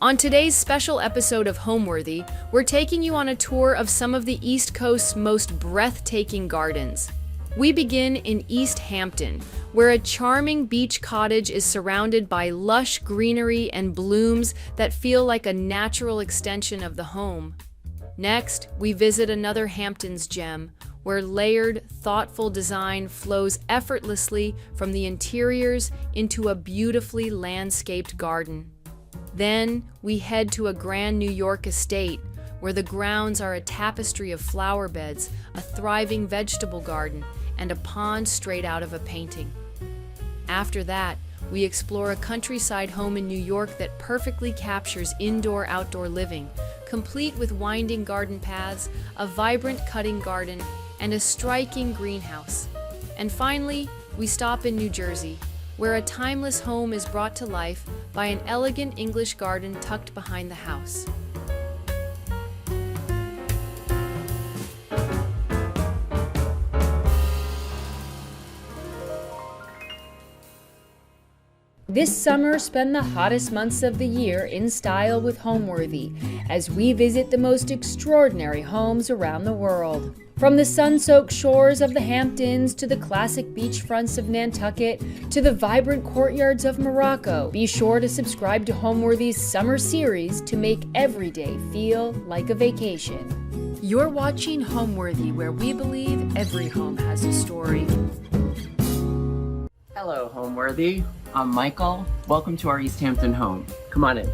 On today's special episode of Homeworthy, we're taking you on a tour of some of the East Coast's most breathtaking gardens. We begin in East Hampton, where a charming beach cottage is surrounded by lush greenery and blooms that feel like a natural extension of the home. Next, we visit another Hamptons gem, where layered, thoughtful design flows effortlessly from the interiors into a beautifully landscaped garden. Then, we head to a grand New York estate, where the grounds are a tapestry of flower beds, a thriving vegetable garden, and a pond straight out of a painting. After that, we explore a countryside home in New York that perfectly captures indoor-outdoor living, complete with winding garden paths, a vibrant cutting garden, and a striking greenhouse. And finally, we stop in New Jersey, where a timeless home is brought to life by an elegant English garden tucked behind the house. This summer, spend the hottest months of the year in style with Homeworthy as we visit the most extraordinary homes around the world. From the sun-soaked shores of the Hamptons to the classic beachfronts of Nantucket to the vibrant courtyards of Morocco, be sure to subscribe to Homeworthy's summer series to make every day feel like a vacation. You're watching Homeworthy, where we believe every home has a story. Hello, Homeworthy. I'm Michael. Welcome to our East Hampton home. Come on in.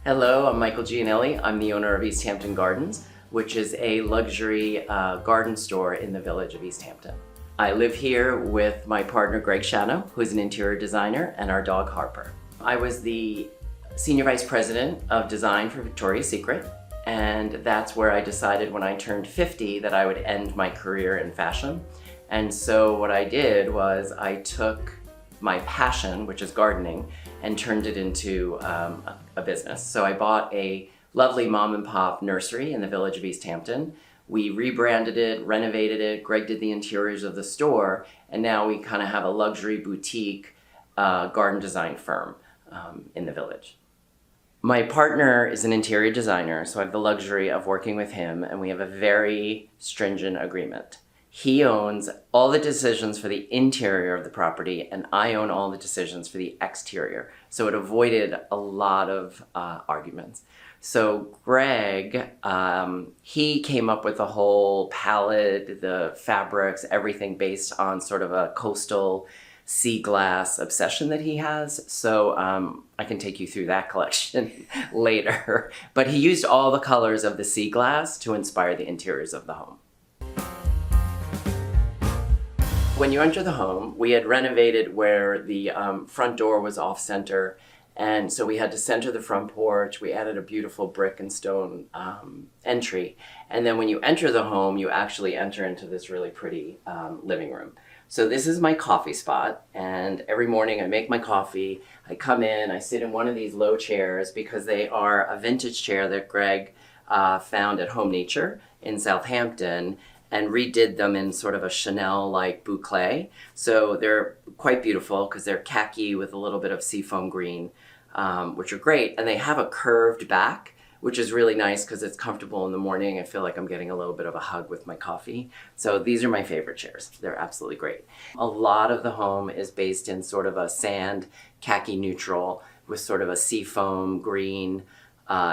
Hello, I'm Michael Gianelli. I'm the owner of East Hampton Gardens, which is a luxury garden store in the village of East Hampton. I live here with my partner Greg Shano, who is an interior designer, and our dog Harper. I was the Senior Vice President of Design for Victoria's Secret, and that's where I decided when I turned 50 that I would end my career in fashion. And so what I did was I took my passion, which is gardening, and turned it into a business. So I bought a lovely mom and pop nursery in the village of East Hampton. We rebranded it, renovated it. Greg did the interiors of the store, and now we kind of have a luxury boutique garden design firm in the village. My partner is an interior designer, so I have the luxury of working with him, and we have a very stringent agreement. He owns all the decisions for the interior of the property, and I own all the decisions for the exterior. So it avoided a lot of arguments. So Greg, he came up with the whole palette, the fabrics, everything based on sort of a coastal sea glass obsession that he has. So I can take you through that collection later. But he used all the colors of the sea glass to inspire the interiors of the home. When you enter the home, we had renovated where the front door was off center. And so we had to center the front porch. We added a beautiful brick and stone entry. And then when you enter the home, you actually enter into this really pretty living room. So this is my coffee spot. And every morning I make my coffee. I come in, I sit in one of these low chairs because they are a vintage chair that Greg found at Home Nature in Southampton, and redid them in sort of a Chanel-like boucle. So they're quite beautiful because they're khaki with a little bit of seafoam green, which are great. And they have a curved back, which is really nice because it's comfortable in the morning. I feel like I'm getting a little bit of a hug with my coffee. So these are my favorite chairs. They're absolutely great. A lot of the home is based in sort of a sand khaki neutral with sort of a seafoam green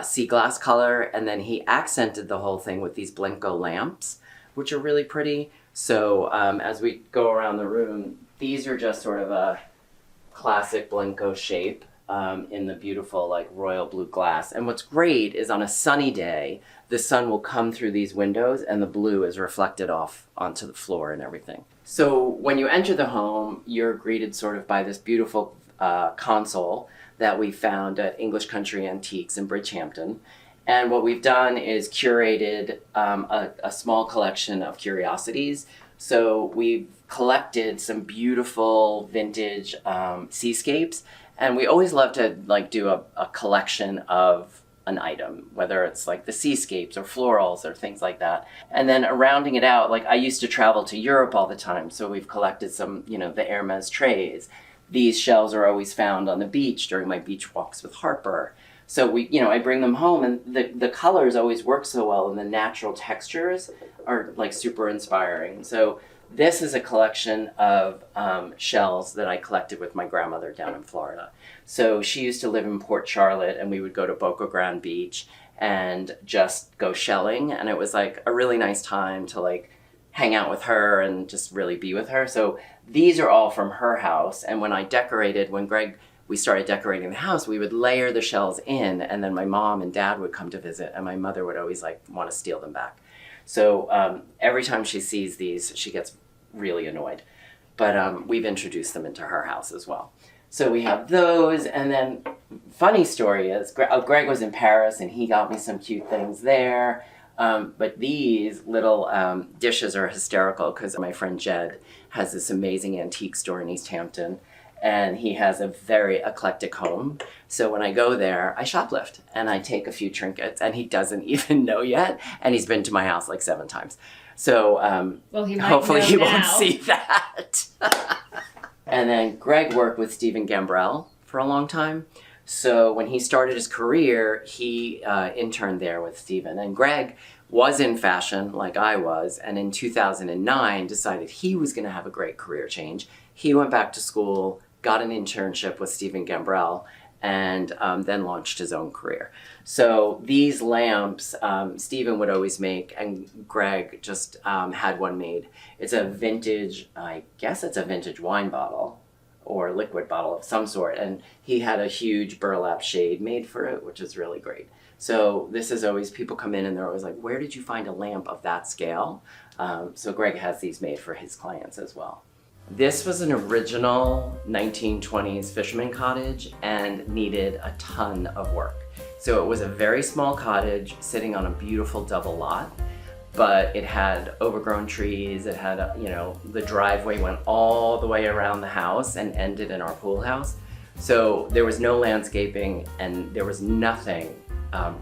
sea glass color. And then he accented the whole thing with these Blenko lamps, which are really pretty. So as we go around the room, these are just sort of a classic Blenko shape in the beautiful like royal blue glass. And what's great is on a sunny day, the sun will come through these windows and the blue is reflected off onto the floor and everything. So when you enter the home, you're greeted sort of by this beautiful console that we found at English Country Antiques in Bridgehampton. And what we've done is curated a small collection of curiosities. So we've collected some beautiful vintage seascapes, and we always love to like do a collection of an item, whether it's like the seascapes or florals or things like that. And then rounding it out, like I used to travel to Europe all the time, so we've collected some, the Hermes trays. These shells are always found on the beach during my beach walks with Harper. So I bring them home, and the colors always work so well, and the natural textures are like super inspiring. So this is a collection of shells that I collected with my grandmother down in Florida. So she used to live in Port Charlotte, and we would go to Boca Grande Beach and just go shelling. And it was like a really nice time to like hang out with her and just really be with her. So these are all from her house. And when we started decorating the house, we would layer the shells in, and then my mom and dad would come to visit, and my mother would always like want to steal them back. So every time she sees these, she gets really annoyed. But we've introduced them into her house as well. So we have those, and then funny story is Greg was in Paris, and he got me some cute things there. But these little dishes are hysterical because my friend Jed has this amazing antique store in East Hampton, and he has a very eclectic home. So when I go there, I shoplift and I take a few trinkets, and he doesn't even know yet, and he's been to my house like 7 times. So hopefully he won't see that. And then Greg worked with Stephen Gambrell for a long time. So when he started his career, he interned there with Stephen. And Greg was in fashion like I was, and in 2009 decided he was going to have a great career change. He went back to school, got an internship with Stephen Gambrell, and then launched his own career. So these lamps, Stephen would always make, and Greg just had one made. It's a vintage, I guess it's a vintage wine bottle or liquid bottle of some sort, and he had a huge burlap shade made for it, which is really great. So this is always, people come in and they're always like, where did you find a lamp of that scale? So Greg has these made for his clients as well. This was an original 1920s fisherman cottage and needed a ton of work. So it was a very small cottage sitting on a beautiful double lot, but it had overgrown trees. It had, the driveway went all the way around the house and ended in our pool house. So there was no landscaping and there was nothing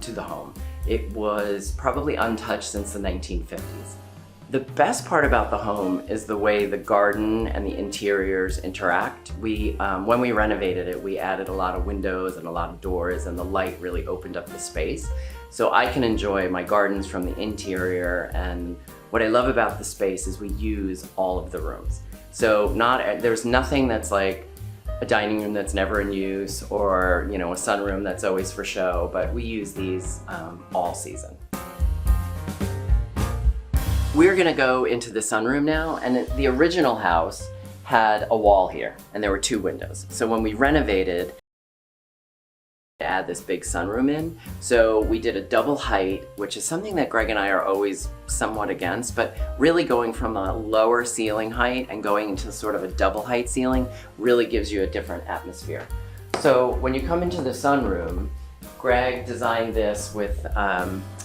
to the home. It was probably untouched since the 1950s. The best part about the home is the way the garden and the interiors interact. When we renovated it, we added a lot of windows and a lot of doors, and the light really opened up the space. So I can enjoy my gardens from the interior, and what I love about the space is we use all of the rooms. So there's nothing that's like a dining room that's never in use, or a sunroom that's always for show, but we use these all season. We're gonna go into the sunroom now, and the original house had a wall here, and there were 2 windows. So when we renovated, add this big sunroom in. So we did a double height, which is something that Greg and I are always somewhat against, but really going from a lower ceiling height and going into sort of a double height ceiling really gives you a different atmosphere. So when you come into the sunroom, Greg designed this with,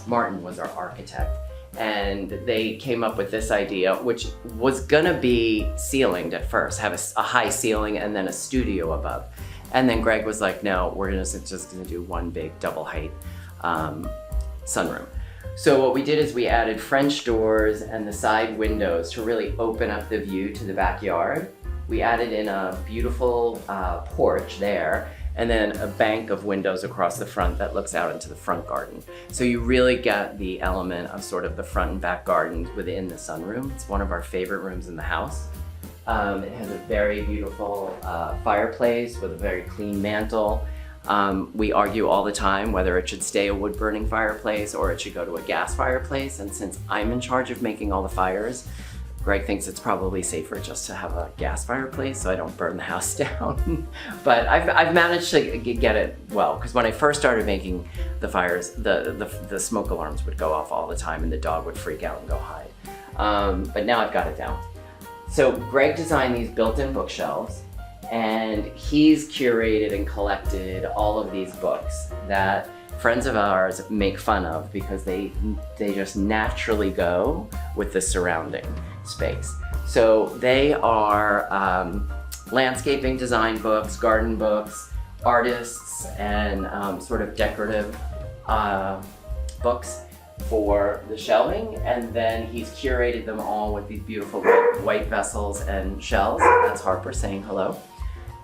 Martin was our architect, and they came up with this idea, which was gonna be ceilinged at first, have a high ceiling and then a studio above. And then Greg was like, no, we're just gonna do one big double height sunroom. So what we did is we added French doors and the side windows to really open up the view to the backyard. We added in a beautiful porch there, and then a bank of windows across the front that looks out into the front garden. So you really get the element of sort of the front and back gardens within the sunroom. It's one of our favorite rooms in the house. It has a very beautiful fireplace with a very clean mantle. We argue all the time whether it should stay a wood-burning fireplace or it should go to a gas fireplace, and since I'm in charge of making all the fires, Greg thinks it's probably safer just to have a gas fireplace so I don't burn the house down. But I've managed to get it well, because when I first started making the fires, the smoke alarms would go off all the time and the dog would freak out and go hide. But now I've got it down. So Greg designed these built-in bookshelves, and he's curated and collected all of these books that friends of ours make fun of because they just naturally go with the surrounding space. So they are landscaping design books, garden books, artists, and sort of decorative books for the shelving, and then he's curated them all with these beautiful white vessels and shells. That's Harper saying hello.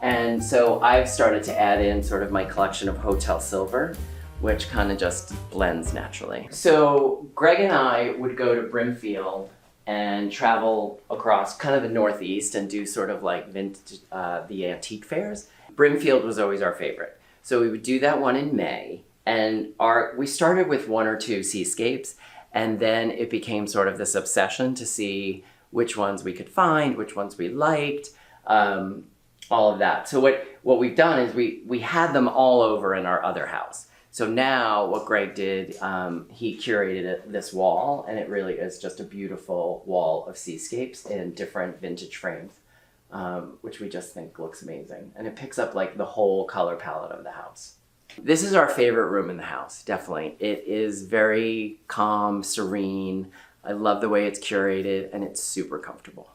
And so I've started to add in sort of my collection of hotel silver, which kind of just blends naturally. So Greg and I would go to Brimfield and travel across kind of the Northeast and do sort of like the antique fairs. Brimfield was always our favorite. So we would do that one in May, and we started with one or two seascapes, and then it became sort of this obsession to see which ones we could find, which ones we liked, all of that. So what we've done is we had them all over in our other house. So now what Greg did, he curated this wall, and it really is just a beautiful wall of seascapes in different vintage frames, which we just think looks amazing. And it picks up like the whole color palette of the house. This is our favorite room in the house, definitely. It is very calm, serene. I love the way it's curated, and it's super comfortable.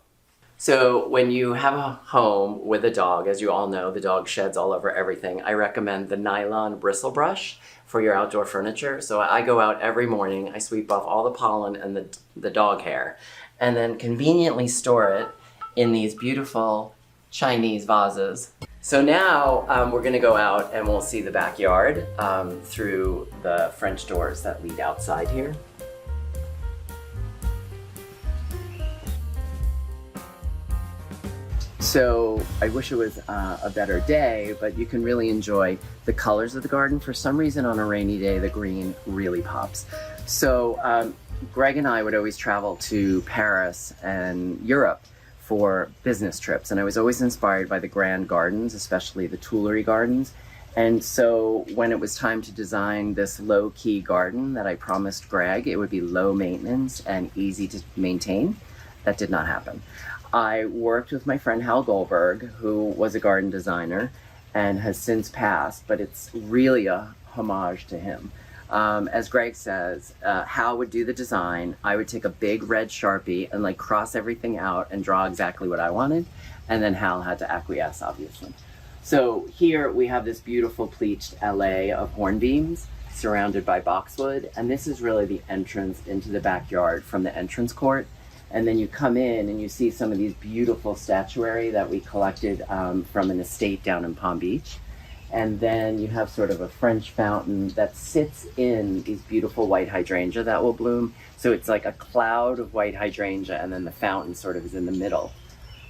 So when you have a home with a dog, as you all know, the dog sheds all over everything. I recommend the nylon bristle brush for your outdoor furniture. So I go out every morning, I sweep off all the pollen and the dog hair, and then conveniently store it in these beautiful Chinese vases. So now we're gonna go out and we'll see the backyard through the French doors that lead outside here. So I wish it was a better day, but you can really enjoy the colors of the garden. For some reason on a rainy day, the green really pops. So Greg and I would always travel to Paris and Europe for business trips, and I was always inspired by the grand gardens, especially the Tuileries gardens. And so when it was time to design this low-key garden that I promised Greg, it would be low maintenance and easy to maintain. That did not happen. I worked with my friend Hal Goldberg, who was a garden designer and has since passed, but it's really a homage to him. As Greg says, Hal would do the design. I would take a big red Sharpie and like cross everything out and draw exactly what I wanted. And then Hal had to acquiesce, obviously. So here we have this beautiful pleached LA of hornbeams surrounded by boxwood. And this is really the entrance into the backyard from the entrance court. And then you come in and you see some of these beautiful statuary that we collected from an estate down in Palm Beach. And then you have sort of a French fountain that sits in these beautiful white hydrangea that will bloom. So it's like a cloud of white hydrangea, and then the fountain sort of is in the middle.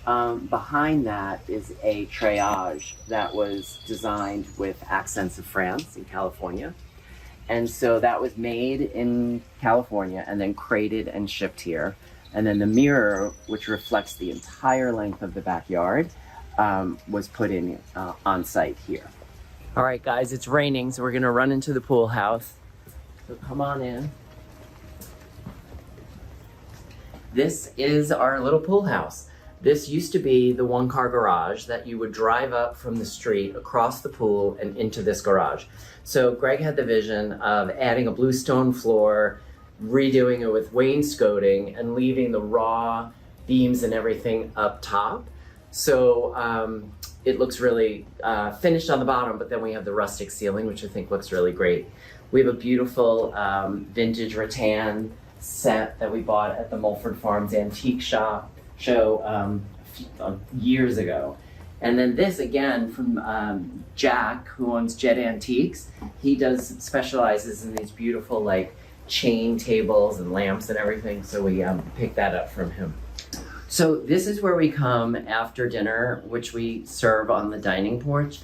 Behind that is a treillage that was designed with accents of France in California. And so that was made in California and then crated and shipped here. And then the mirror, which reflects the entire length of the backyard, was put in on site here. All right, guys, it's raining, so we're gonna run into the pool house. So come on in. This is our little pool house. This used to be the one-car garage that you would drive up from the street, across the pool, and into this garage. So Greg had the vision of adding a bluestone floor, redoing it with wainscoting, and leaving the raw beams and everything up top. So it looks really finished on the bottom, but then we have the rustic ceiling, which I think looks really great. We have a beautiful vintage rattan set that we bought at the Mulford Farms Antique Show years ago. And then this again from Jack, who owns Jet Antiques. He specializes in these beautiful like chain tables and lamps and everything, so we picked that up from him. So this is where we come after dinner, which we serve on the dining porch.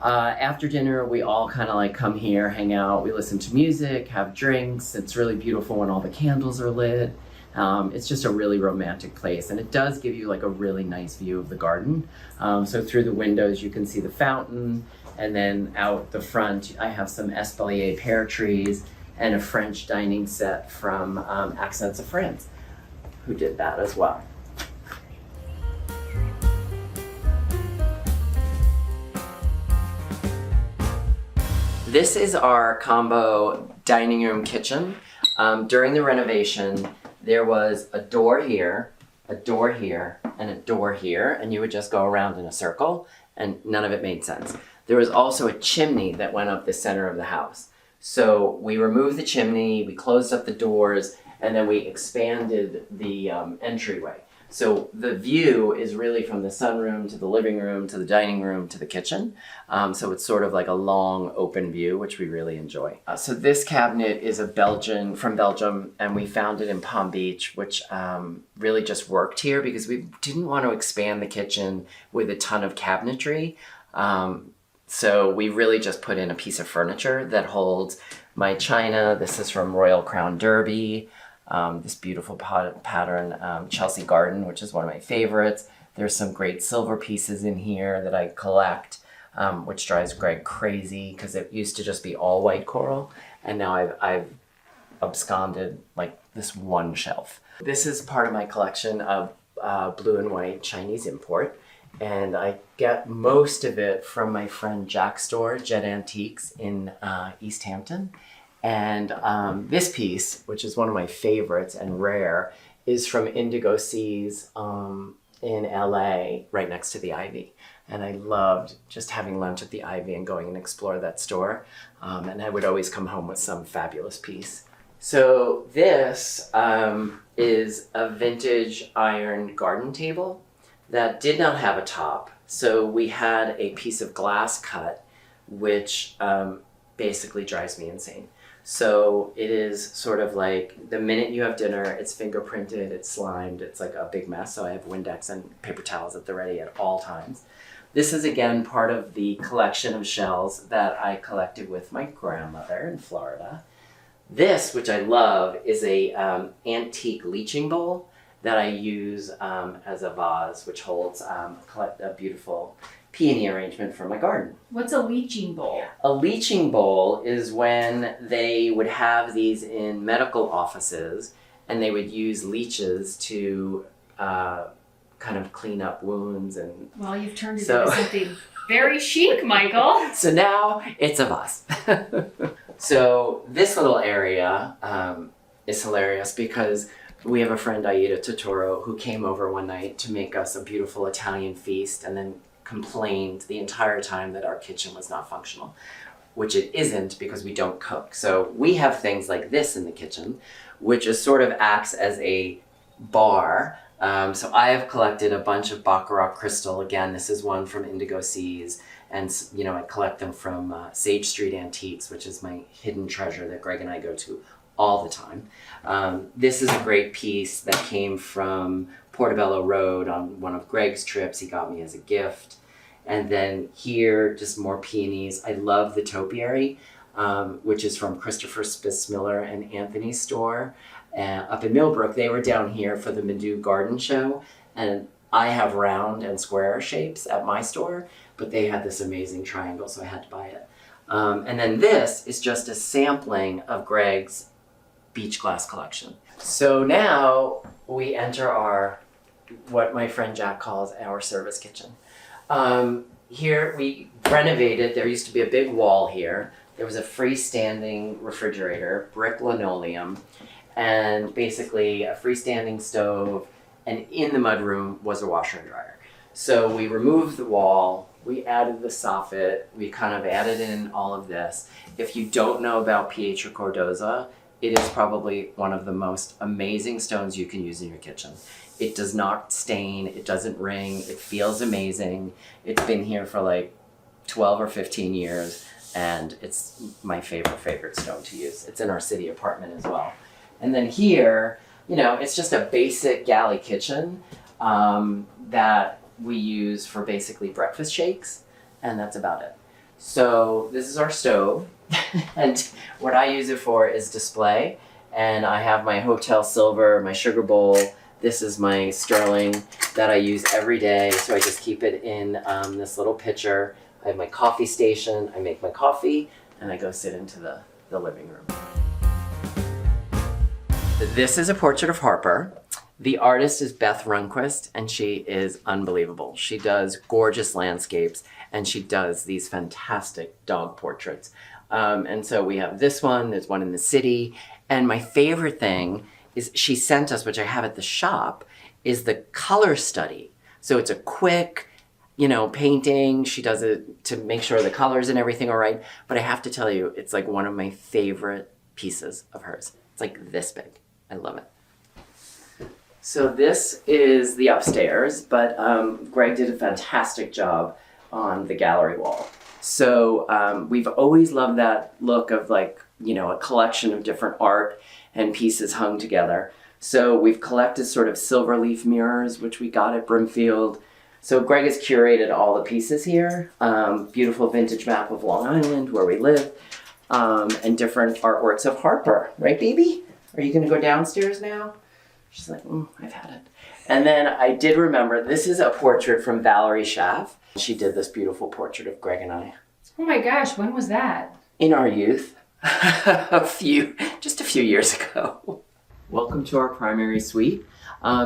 After dinner, we all kind of like come here, hang out, we listen to music, have drinks. It's really beautiful when all the candles are lit. It's just a really romantic place, and it does give you like a really nice view of the garden. So through the windows you can see the fountain, and then out the front I have some espalier pear trees and a French dining set from Accents of France, who did that as well. This is our combo dining room kitchen. During the renovation, there was a door here, a door here, and a door here, and you would just go around in a circle, and none of it made sense. There was also a chimney that went up the center of the house. So we removed the chimney, we closed up the doors, and then we expanded the entryway. So the view is really from the sunroom to the living room to the dining room to the kitchen. So it's sort of like a long open view, which we really enjoy. So this cabinet is from Belgium, and we found it in Palm Beach, which really just worked here because we didn't want to expand the kitchen with a ton of cabinetry. So we really just put in a piece of furniture that holds my china. This is from Royal Crown Derby. This beautiful pattern, Chelsea Garden, which is one of my favorites. There's some great silver pieces in here that I collect, which drives Greg crazy because it used to just be all white coral. And now I've absconded like this one shelf. This is part of my collection of blue and white Chinese import. And I get most of it from my friend Jack's store, Jet Antiques in East Hampton. And this piece, which is one of my favorites and rare, is from Indigo Seas in LA, right next to the Ivy. And I loved just having lunch at the Ivy and going and explore that store. And I would always come home with some fabulous piece. So this is a vintage iron garden table that did not have a top. So we had a piece of glass cut, which basically drives me insane. So it is sort of like the minute you have dinner, it's fingerprinted, it's slimed, it's like a big mess. So I have Windex and paper towels at the ready at all times. This is again part of the collection of shells that I collected with my grandmother in Florida. This, which I love, is a antique leaching bowl that I use as a vase, which holds a beautiful peony arrangement for my garden. What's a leaching bowl? A leaching bowl is when they would have these in medical offices and they would use leeches to kind of clean up wounds. And well, you've turned it into something very chic, Michael. So now it's a vase. So this little area is hilarious because we have a friend, Aida Totoro, who came over one night to make us a beautiful Italian feast and then complained the entire time that our kitchen was not functional, which it isn't because we don't cook. So we have things like this in the kitchen, which is sort of acts as a bar. So I have collected a bunch of Baccarat crystal. Again, this is one from Indigo Seas. And, you know, I collect them from Sage Street Antiques, which is my hidden treasure that Greg and I go to all the time. This is a great piece that came from Portobello Road on one of Greg's trips. He got me as a gift. And then here, just more peonies. I love the topiary, which is from Christopher Spitz-Miller and Anthony's store up in Millbrook. They were down here for the Meadow Garden Show. And I have round and square shapes at my store, but they had this amazing triangle, so I had to buy it. And then this is just a sampling of Greg's beach glass collection. So now we enter what my friend Jack calls our service kitchen. Here we renovated. There used to be a big wall here. There was a freestanding refrigerator, brick linoleum, and basically a freestanding stove, and in the mudroom was a washer and dryer. So we removed the wall, we added the soffit, we kind of added in all of this. If you don't know about Pietra Cordosa, it is probably one of the most amazing stones you can use in your kitchen. It does not stain, it doesn't ring, it feels amazing. It's been here for like 12 or 15 years, and it's my favorite stone to use. It's in our city apartment as well. And then here, you know, it's just a basic galley kitchen that we use for basically breakfast shakes, and that's about it. So this is our stove, and what I use it for is display. And I have my hotel silver, my sugar bowl. This is my sterling that I use every day, so I just keep it in this little pitcher. I have my coffee station, I make my coffee, and I go sit into the living room. This is a portrait of Harper. The artist is Beth Runquist, and she is unbelievable. She does gorgeous landscapes, and she does these fantastic dog portraits. And so we have this one, there's one in the city, and my favorite thing is she sent us, which I have at the shop, is the color study. So it's a quick painting. She does it to make sure the colors and everything are right. But I have to tell you, it's like one of my favorite pieces of hers. It's like this big. I love it. So this is the upstairs, but Greg did a fantastic job on the gallery wall. So we've always loved that look of like, a collection of different art and pieces hung together. So we've collected sort of silver leaf mirrors, which we got at Brimfield. So Greg has curated all the pieces here. Beautiful vintage map of Long Island, where we live, and different artworks of Harper. Right, baby? Are you gonna go downstairs now? She's like, I've had it. And then I did remember, this is a portrait from Valerie Schaff. She did this beautiful portrait of Greg and I. Oh my gosh, when was that? In our youth. Just a few years ago. Welcome to our primary suite.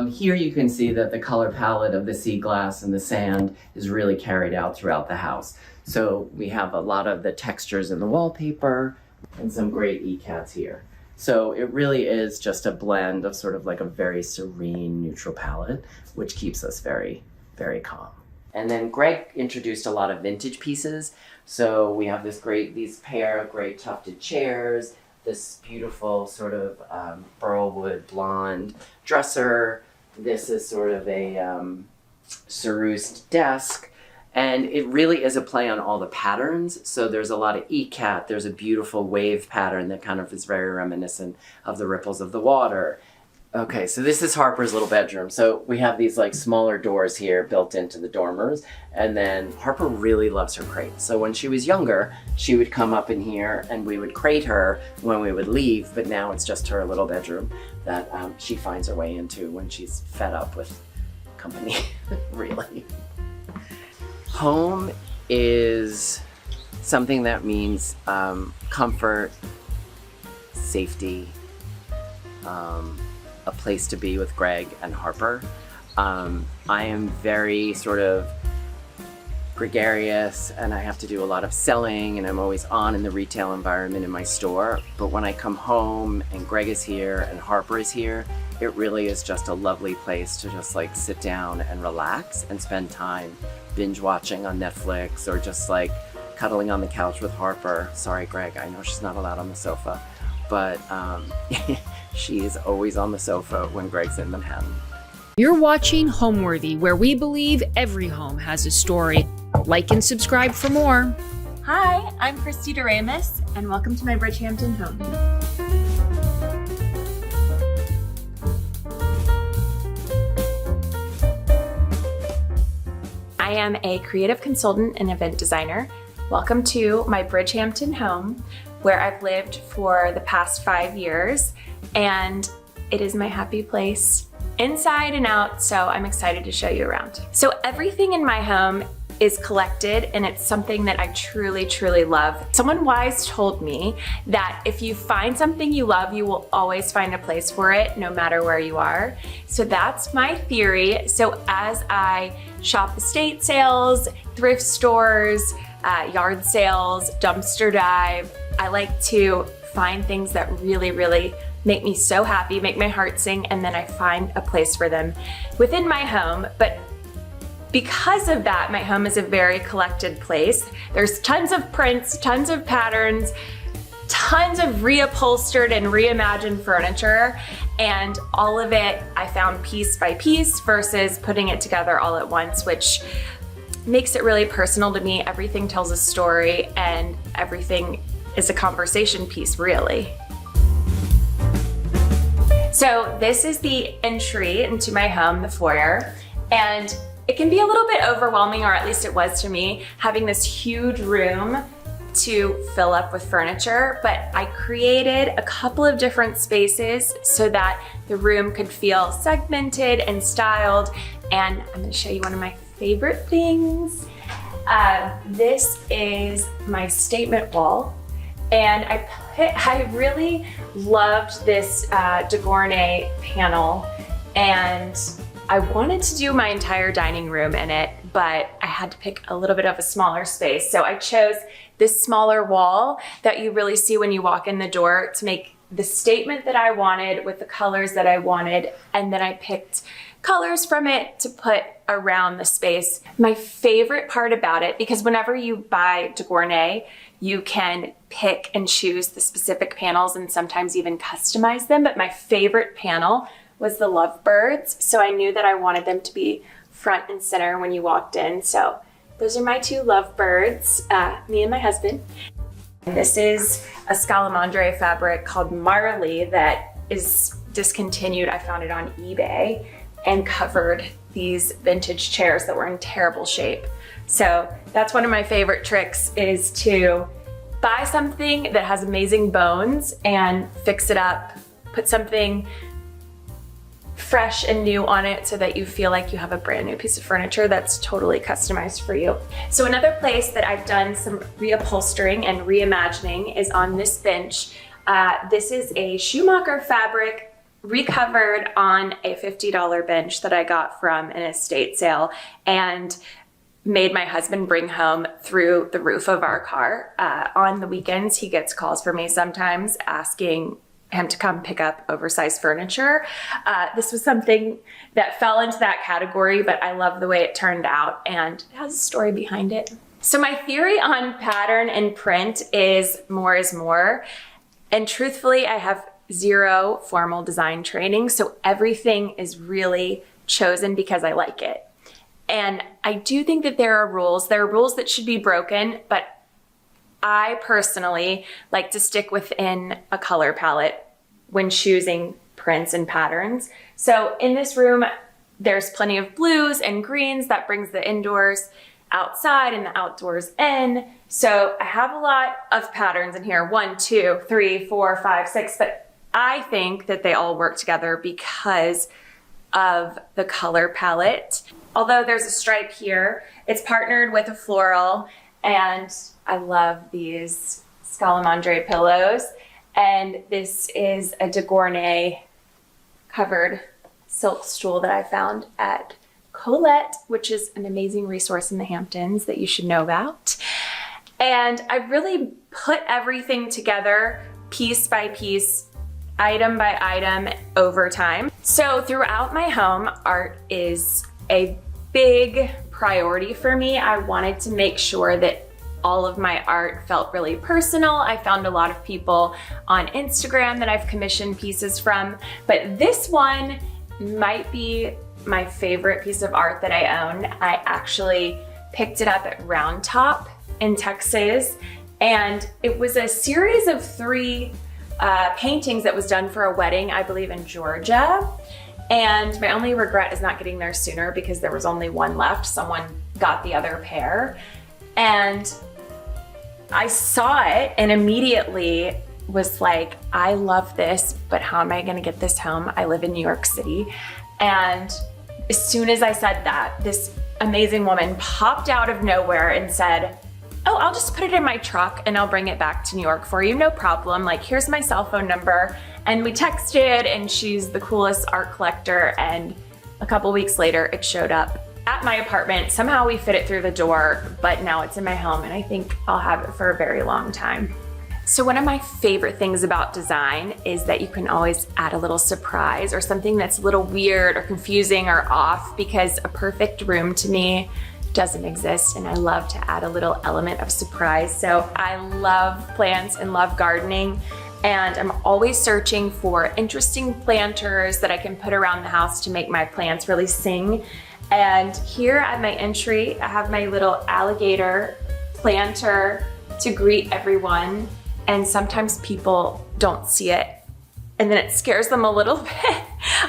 Here you can see that the color palette of the sea glass and the sand is really carried out throughout the house. So we have a lot of the textures in the wallpaper and some great ECADs here. So it really is just a blend of sort of like a very serene, neutral palette, which keeps us very, very calm. And then Greg introduced a lot of vintage pieces. So we have these pair of great tufted chairs, this beautiful sort of burlwood blonde dresser. This is sort of a Cerussed desk. And it really is a play on all the patterns. So there's a lot of ECAT. There's a beautiful wave pattern that kind of is very reminiscent of the ripples of the water. Okay, so this is Harper's little bedroom. So we have these like smaller doors here built into the dormers. And then Harper really loves her crate. So when she was younger, she would come up in here and we would crate her when we would leave. But now it's just her little bedroom that she finds her way into when she's fed up with company, really. Home is something that means comfort, safety, a place to be with Greg and Harper. I am very sort of gregarious and I have to do a lot of selling and I'm always on in the retail environment in my store. But when I come home and Greg is here and Harper is here, it really is just a lovely place to just like sit down and relax and spend time binge watching on Netflix or just like cuddling on the couch with Harper. Sorry, Greg, I know she's not allowed on the sofa, but she is always on the sofa when Greg's in Manhattan. You're watching Homeworthy, where we believe every home has a story. Like and subscribe for more. Hi, I'm Christy Doremus, and welcome to my Bridgehampton home. I am a creative consultant and event designer. Welcome to my Bridgehampton home, where I've lived for the past 5 years, and it is my happy place inside and out, so I'm excited to show you around. So everything in my home is collected, and it's something that I truly, truly love. Someone wise told me that if you find something you love, you will always find a place for it, no matter where you are. So that's my theory. So as I shop estate sales, thrift stores, yard sales, dumpster dive, I like to find things that really, really make me so happy, make my heart sing, and then I find a place for them within my home. But because of that, my home is a very collected place. There's tons of prints, tons of patterns, tons of reupholstered and reimagined furniture, and all of it I found piece by piece versus putting it together all at once, which makes it really personal to me. Everything tells a story and everything is a conversation piece, really. So this is the entry into my home, the foyer, and it can be a little bit overwhelming, or at least it was to me, having this huge room to fill up with furniture, but I created a couple of different spaces so that the room could feel segmented and styled, and I'm gonna show you one of my favorite things. This is my statement wall, and I really loved this DeGournay panel, and I wanted to do my entire dining room in it, but I had to pick a little bit of a smaller space. So I chose this smaller wall that you really see when you walk in the door to make the statement that I wanted with the colors that I wanted. And then I picked colors from it to put around the space. My favorite part about it, because whenever you buy decor, you can pick and choose the specific panels and sometimes even customize them, but my favorite panel was the lovebirds. So I knew that I wanted them to be front and center when you walked in. So those are my two lovebirds, me and my husband. And this is a Scalamandre fabric called Marley that is discontinued. I found it on eBay and covered these vintage chairs that were in terrible shape. So that's one of my favorite tricks, is to buy something that has amazing bones and fix it up, put something fresh and new on it so that you feel like you have a brand new piece of furniture that's totally customized for you. So another place that I've done some reupholstering and reimagining is on this bench. This is a Schumacher fabric recovered on a $50 bench that I got from an estate sale and made my husband bring home through the roof of our car. On the weekends, he gets calls from me sometimes asking him to come pick up oversized furniture. This was something that fell into that category, but I love the way it turned out and it has a story behind it. So my theory on pattern and print is more is more. And truthfully, I have zero formal design training, so everything is really chosen because I like it. And I do think that there are rules. There are rules that should be broken, but I personally like to stick within a color palette when choosing prints and patterns. So in this room, there's plenty of blues and greens that brings the indoors outside and the outdoors in. So I have a lot of patterns in here, 1, 2, 3, 4, 5, 6, but I think that they all work together because of the color palette. Although there's a stripe here, it's partnered with a floral, and I love these Scalamandre pillows. And this is a Degornay covered silk stool that I found at Colette, which is an amazing resource in the Hamptons that you should know about. And I really put everything together piece by piece, item by item over time. So throughout my home, art is a big priority for me. I wanted to make sure that all of my art felt really personal. I found a lot of people on Instagram that I've commissioned pieces from, but this one might be my favorite piece of art that I own. I actually picked it up at Round Top in Texas, and it was a series of 3 paintings that was done for a wedding, I believe in Georgia. And my only regret is not getting there sooner because there was only one left. Someone got the other pair. And I saw it and immediately was like, I love this, but how am I gonna get this home? I live in New York City. And as soon as I said that, this amazing woman popped out of nowhere and said, oh, I'll just put it in my truck and I'll bring it back to New York for you, no problem. Like, here's my cell phone number. And we texted, and she's the coolest art collector. And a couple weeks later, it showed up at my apartment. Somehow we fit it through the door, but now it's in my home, and I think I'll have it for a very long time. So one of my favorite things about design is that you can always add a little surprise or something that's a little weird or confusing or off, because a perfect room to me doesn't exist, and I love to add a little element of surprise. So I love plants and love gardening, and I'm always searching for interesting planters that I can put around the house to make my plants really sing. And here at my entry, I have my little alligator planter to greet everyone. And sometimes people don't see it, and then it scares them a little bit.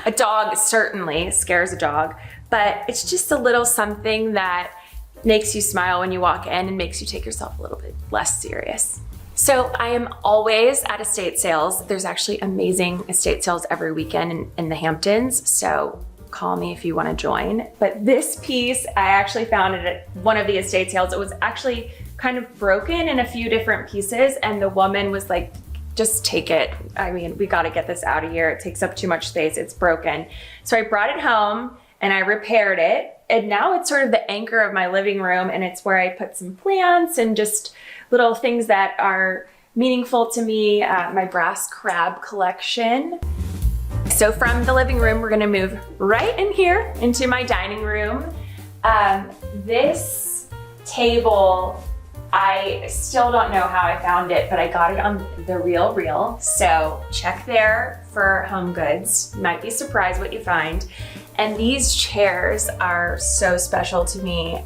A dog certainly scares a dog, but it's just a little something that makes you smile when you walk in and makes you take yourself a little bit less serious. So I am always at estate sales. There's actually amazing estate sales every weekend in the Hamptons, so call me if you want to join. But this piece, I actually found it at one of the estate sales. It was actually kind of broken in a few different pieces, and the woman was like, just take it. I mean, we got to get this out of here. It takes up too much space. It's broken. So I brought it home and I repaired it, and now it's sort of the anchor of my living room, and it's where I put some plants and just little things that are meaningful to me, my brass crab collection. So from the living room, we're gonna move right in here into my dining room. This table, I still don't know how I found it, but I got it on The Real. So check there for home goods. You might be surprised what you find. And these chairs are so special to me.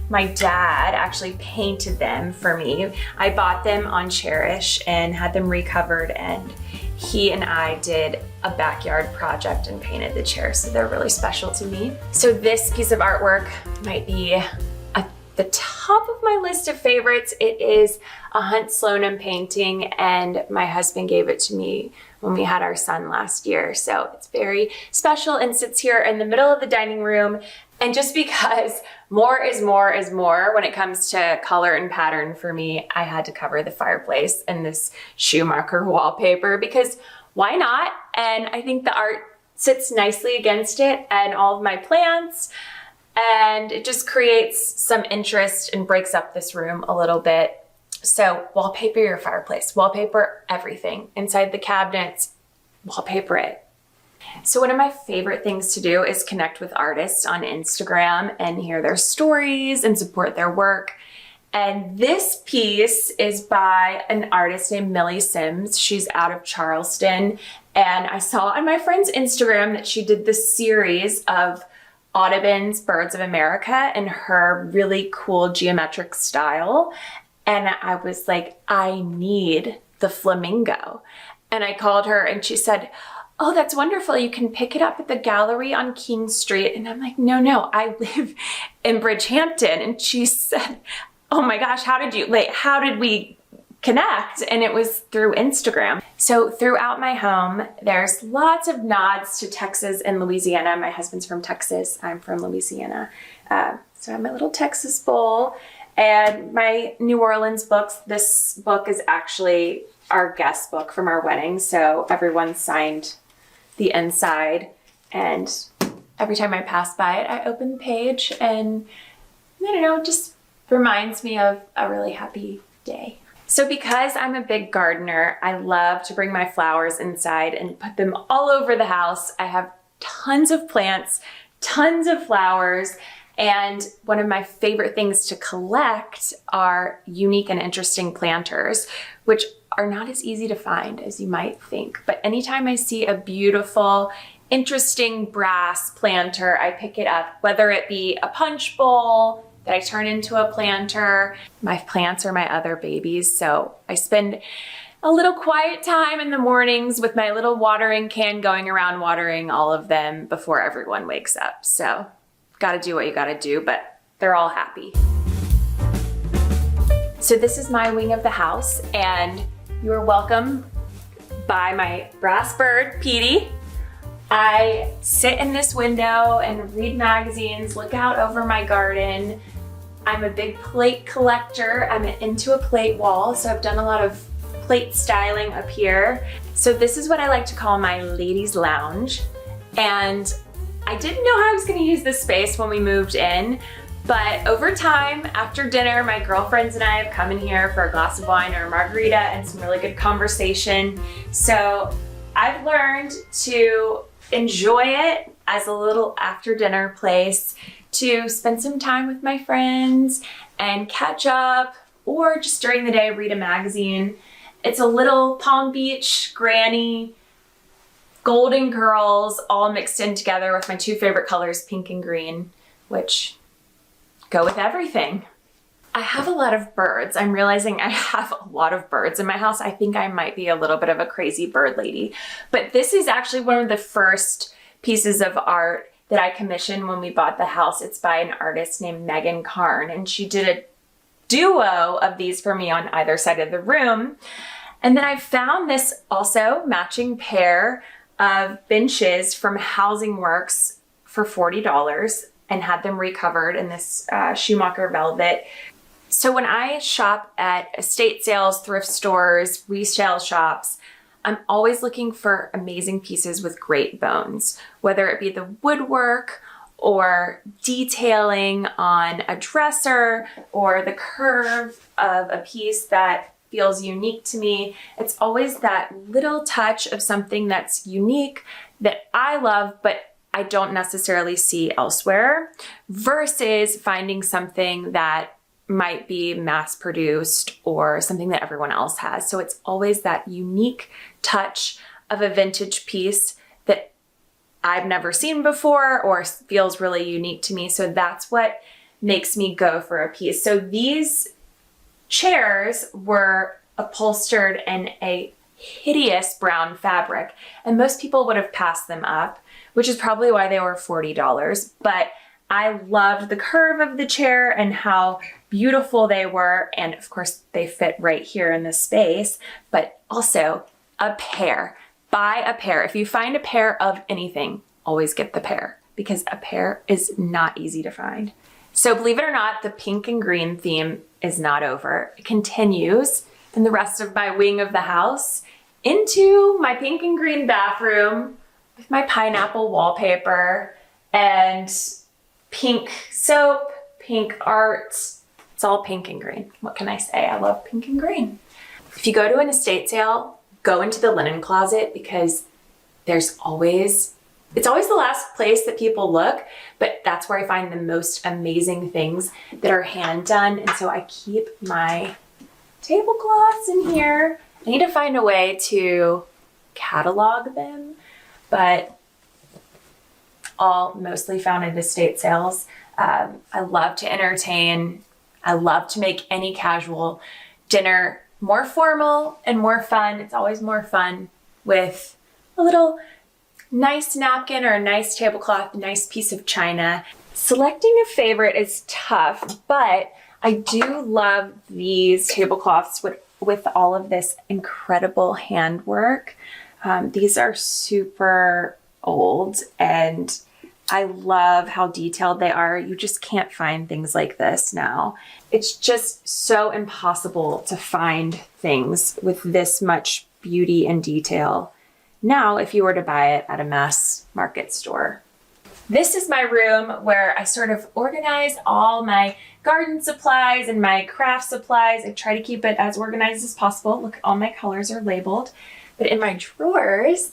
My dad actually painted them for me. I bought them on Cherish and had them recovered, and he and I did a backyard project and painted the chairs, so they're really special to me. So this piece of artwork might be at the top of my list of favorites. It is a Hunt Sloanham painting, and my husband gave it to me when we had our son last year. So it's very special and sits here in the middle of the dining room. And just because more is more when it comes to color and pattern for me, I had to cover the fireplace in this Schumacher wallpaper because why not? And I think the art sits nicely against it and all of my plants, and it just creates some interest and breaks up this room a little bit. So wallpaper your fireplace, wallpaper everything inside the cabinets, wallpaper it. So one of my favorite things to do is connect with artists on Instagram and hear their stories and support their work. And this piece is by an artist named Millie Sims. She's out of Charleston. And I saw on my friend's Instagram that she did this series of Audubon's Birds of America in her really cool geometric style. And I was like, I need the flamingo. And I called her and she said, oh, that's wonderful. You can pick it up at the gallery on King Street. And I'm like, no, I live in Bridgehampton. And she said, oh my gosh, how did we connect? And it was through Instagram. So throughout my home, there's lots of nods to Texas and Louisiana. My husband's from Texas. I'm from Louisiana. So I have my little Texas bowl and my New Orleans books. This book is actually our guest book from our wedding. So everyone signed the inside, and every time I pass by it, I open the page, and I don't know, it just reminds me of a really happy day. So because I'm a big gardener, I love to bring my flowers inside and put them all over the house. I have tons of plants, tons of flowers, and one of my favorite things to collect are unique and interesting planters, which are not as easy to find as you might think. But anytime I see a beautiful, interesting brass planter, I pick it up, whether it be a punch bowl that I turn into a planter. My plants are my other babies, so I spend a little quiet time in the mornings with my little watering can going around watering all of them before everyone wakes up. So gotta do what you gotta do, but they're all happy. So this is my wing of the house, and you are welcome by my brass bird, Petey. I sit in this window and read magazines, look out over my garden. I'm a big plate collector. I'm into a plate wall, so I've done a lot of plate styling up here. So this is what I like to call my ladies' lounge. And I didn't know how I was gonna use this space when we moved in, but over time, after dinner, my girlfriends and I have come in here for a glass of wine or a margarita and some really good conversation. So I've learned to enjoy it as a little after dinner place to spend some time with my friends and catch up, or just during the day, read a magazine. It's a little Palm Beach granny, Golden Girls all mixed in together with my two favorite colors, pink and green, which go with everything. I have a lot of birds. I'm realizing I have a lot of birds in my house. I think I might be a little bit of a crazy bird lady, but this is actually one of the first pieces of art that I commissioned when we bought the house. It's by an artist named Megan Karn, and she did a duo of these for me on either side of the room. And then I found this also matching pair of benches from Housing Works for $40 and had them recovered in this Schumacher velvet. So when I shop at estate sales, thrift stores, resale shops, I'm always looking for amazing pieces with great bones, whether it be the woodwork or detailing on a dresser or the curve of a piece that feels unique to me. It's always that little touch of something that's unique that I love, but I don't necessarily see elsewhere, versus finding something that might be mass produced or something that everyone else has. So it's always that unique touch of a vintage piece that I've never seen before or feels really unique to me. So that's what makes me go for a piece. So these chairs were upholstered in a hideous brown fabric, and most people would have passed them up, which is probably why they were $40. But I loved the curve of the chair and how beautiful they were. And of course they fit right here in this space, but also a pair. Buy a pair. If you find a pair of anything, always get the pair, because a pair is not easy to find. So believe it or not, the pink and green theme is not over. It continues in the rest of my wing of the house into my pink and green bathroom with my pineapple wallpaper and pink soap, pink art. It's all pink and green. What can I say? I love pink and green. If you go to an estate sale, go into the linen closet, because it's always the last place that people look, but that's where I find the most amazing things that are hand done. And so I keep my tablecloths in here. I need to find a way to catalog them, but all mostly found at estate sales. I love to entertain. I love to make any casual dinner more formal and more fun. It's always more fun with a little nice napkin or a nice tablecloth, a nice piece of china. Selecting a favorite is tough, but I do love these tablecloths with all of this incredible handwork. These are super old and I love how detailed they are. You just can't find things like this now. It's just so impossible to find things with this much beauty and detail now if you were to buy it at a mass market store. This is my room where I sort of organize all my garden supplies and my craft supplies. I try to keep it as organized as possible. Look, all my colors are labeled. But in my drawers,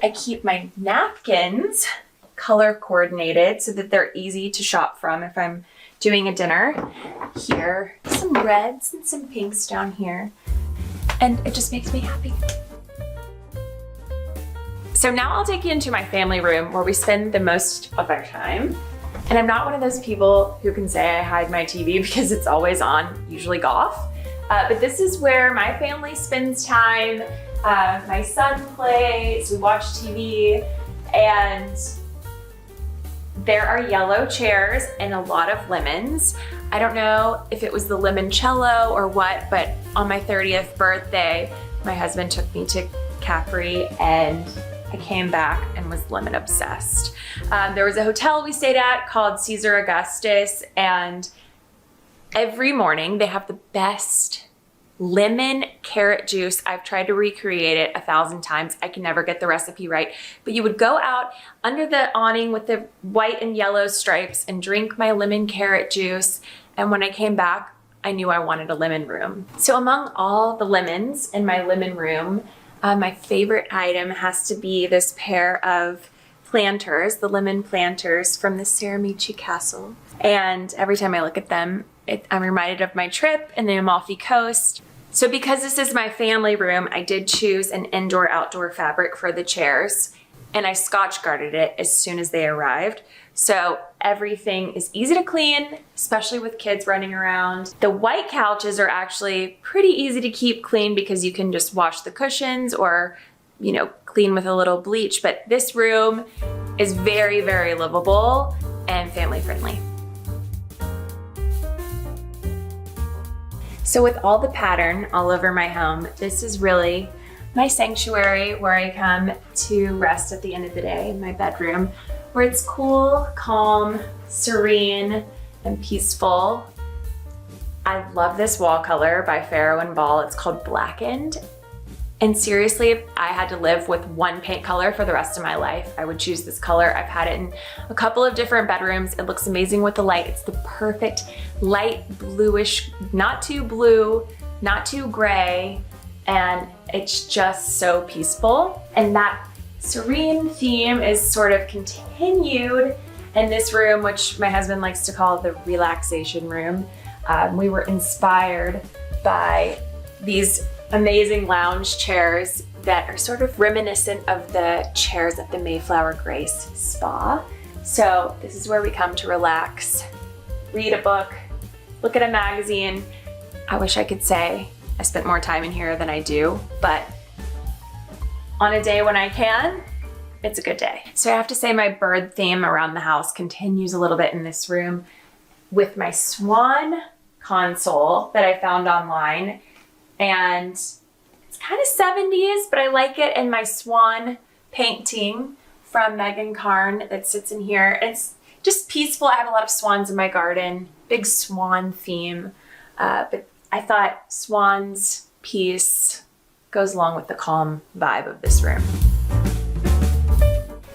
I keep my napkins color coordinated so that they're easy to shop from if I'm doing a dinner. Here, some reds and some pinks down here. And it just makes me happy. So now I'll take you into my family room where we spend the most of our time. And I'm not one of those people who can say I hide my TV because it's always on, usually golf. But this is where my family spends time. My son plays, we watch TV, and there are yellow chairs and a lot of lemons. I don't know if it was the limoncello or what, but on my 30th birthday, my husband took me to Capri and I came back and was lemon obsessed. There was a hotel we stayed at called Caesar Augustus, and every morning they have the best lemon carrot juice. I've tried to recreate it 1,000 times. I can never get the recipe right. But you would go out under the awning with the white and yellow stripes and drink my lemon carrot juice. And when I came back, I knew I wanted a lemon room. So among all the lemons in my lemon room, my favorite item has to be this pair of planters, the lemon planters from the Ceramici Castle. And every time I look at them, I'm reminded of my trip in the Amalfi Coast. So because this is my family room, I did choose an indoor-outdoor fabric for the chairs, and I Scotch guarded it as soon as they arrived. So everything is easy to clean, especially with kids running around. The white couches are actually pretty easy to keep clean because you can just wash the cushions or, clean with a little bleach. But this room is very, very livable and family friendly. So with all the pattern all over my home, this is really my sanctuary where I come to rest at the end of the day, my bedroom, where it's cool, calm, serene, and peaceful. I love this wall color by Farrow & Ball. It's called Blackened. And seriously, if I had to live with one paint color for the rest of my life, I would choose this color. I've had it in a couple of different bedrooms. It looks amazing with the light. It's the perfect light bluish, not too blue, not too gray, and it's just so peaceful. And that serene theme is sort of continued in this room, which my husband likes to call the relaxation room. We were inspired by these amazing lounge chairs that are sort of reminiscent of the chairs at the Mayflower Grace Spa. So this is where we come to relax, read a book, look at a magazine. I wish I could say I spent more time in here than I do, but on a day when I can, it's a good day. So I have to say my bird theme around the house continues a little bit in this room with my swan console that I found online. And it's kind of 70s, but I like it. And my swan painting from Megan Carn that sits in here. It's just peaceful. I have a lot of swans in my garden, big swan theme. But I thought swans, peace goes along with the calm vibe of this room.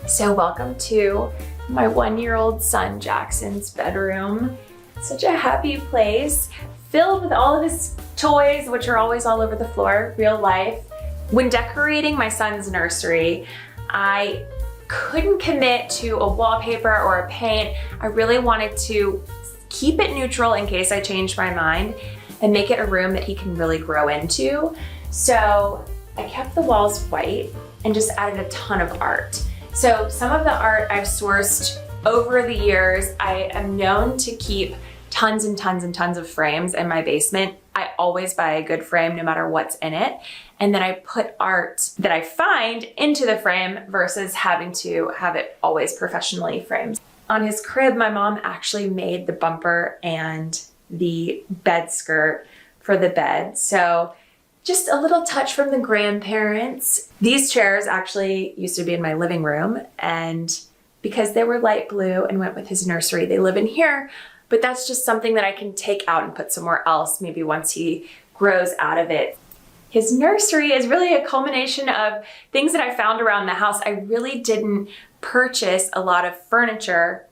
So welcome to my 1-year-old son Jackson's bedroom. Such a happy place, filled with all of his toys, which are always all over the floor, real life. When decorating my son's nursery, I couldn't commit to a wallpaper or a paint. I really wanted to keep it neutral in case I changed my mind and make it a room that he can really grow into. So I kept the walls white and just added a ton of art. So some of the art I've sourced over the years. I am known to keep tons and tons and tons of frames in my basement. I always buy a good frame no matter what's in it. And then I put art that I find into the frame versus having to have it always professionally framed. On his crib, my mom actually made the bumper and the bed skirt for the bed. So just a little touch from the grandparents. These chairs actually used to be in my living room, and because they were light blue and went with his nursery, they live in here, but that's just something that I can take out and put somewhere else, maybe once he grows out of it. His nursery is really a culmination of things that I found around the house. I really didn't purchase a lot of furniture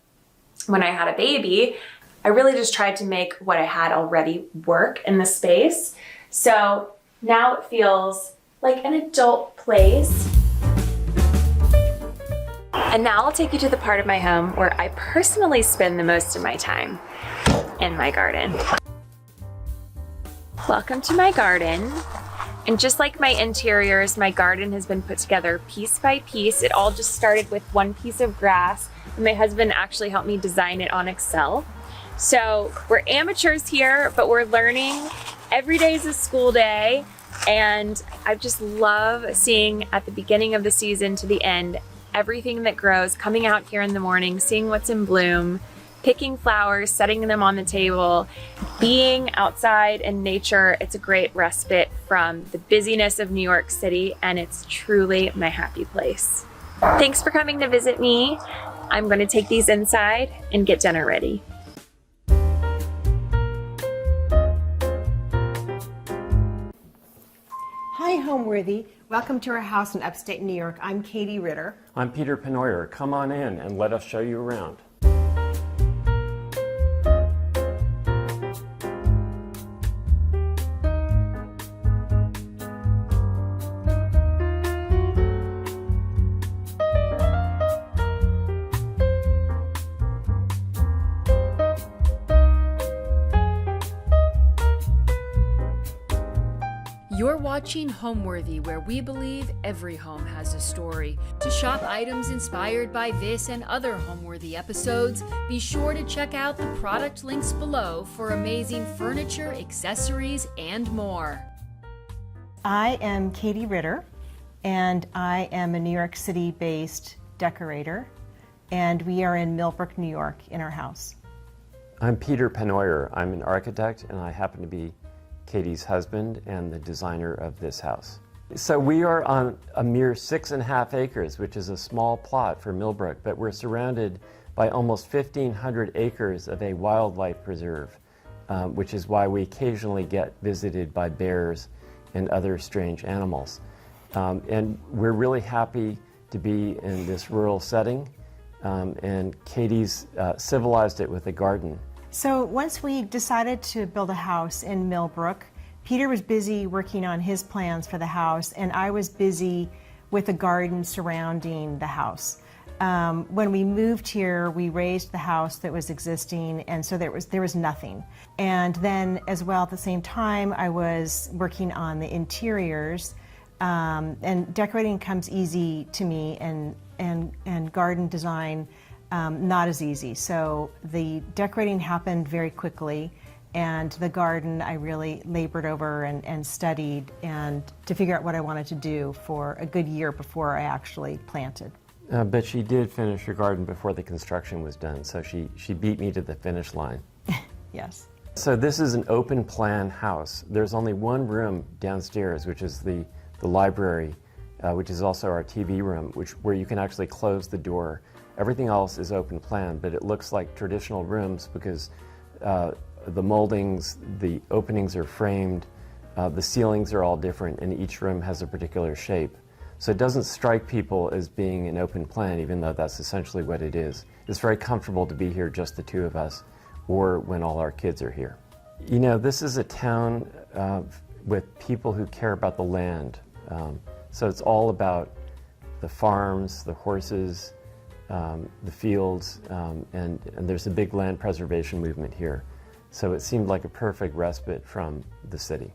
when I had a baby. I really just tried to make what I had already work in the space. So now it feels like an adult place. And now I'll take you to the part of my home where I personally spend the most of my time, in my garden. Welcome to my garden. And just like my interiors, my garden has been put together piece by piece. It all just started with one piece of grass, and my husband actually helped me design it on Excel. So we're amateurs here, but we're learning. Every day is a school day, and I just love seeing at the beginning of the season to the end, everything that grows, coming out here in the morning, seeing what's in bloom, picking flowers, setting them on the table, being outside in nature. It's a great respite from the busyness of New York City, and it's truly my happy place. Thanks for coming to visit me. I'm going to take these inside and get dinner ready. Hi, Homeworthy. Welcome to our house in upstate New York. I'm Katie Ritter. I'm Peter Penoyer. Come on in and let us show you around. You're watching Homeworthy, where we believe every home has a story. To shop items inspired by this and other Homeworthy episodes, be sure to check out the product links below for amazing furniture, accessories, and more. I am Katie Ritter, and I am a New York City-based decorator, and we are in Millbrook, New York, in our house. I'm Peter Penoyer. I'm an architect, and I happen to be Katie's husband and the designer of this house. So we are on a mere 6.5 acres, which is a small plot for Millbrook, but we're surrounded by almost 1,500 acres of a wildlife preserve, which is why we occasionally get visited by bears and other strange animals. And we're really happy to be in this rural setting, and Katie's civilized it with a garden. So once we decided to build a house in Millbrook, Peter was busy working on his plans for the house, and I was busy with the garden surrounding the house. When we moved here, we raised the house that was existing, and so there was nothing. And then, as well, at the same time, I was working on the interiors, and decorating comes easy to me, and garden design not as easy. So the decorating happened very quickly, and the garden I really labored over and studied, and to figure out what I wanted to do for a good year before I actually planted. But she did finish her garden before the construction was done, so she beat me to the finish line. Yes. So this is an open plan house. There's only one room downstairs, which is the library, which is also our TV room, where you can actually close the door. Everything else is open plan, but it looks like traditional rooms because the moldings, the openings are framed, the ceilings are all different, and each room has a particular shape. So it doesn't strike people as being an open plan, even though that's essentially what it is. It's very comfortable to be here, just the two of us, or when all our kids are here. You know, this is a town with people who care about the land. So it's all about the farms, the horses, the fields, and there's a big land preservation movement here. So it seemed like a perfect respite from the city.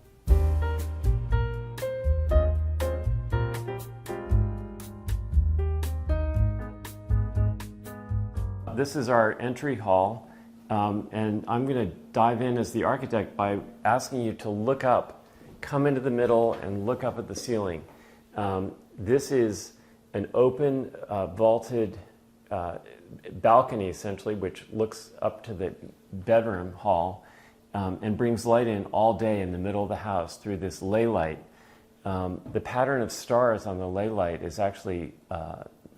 This is our entry hall, and I'm going to dive in as the architect by asking you to look up, come into the middle and look up at the ceiling. This is an open, vaulted balcony, essentially, which looks up to the bedroom hall and brings light in all day in the middle of the house through this ley light. The pattern of stars on the ley light is actually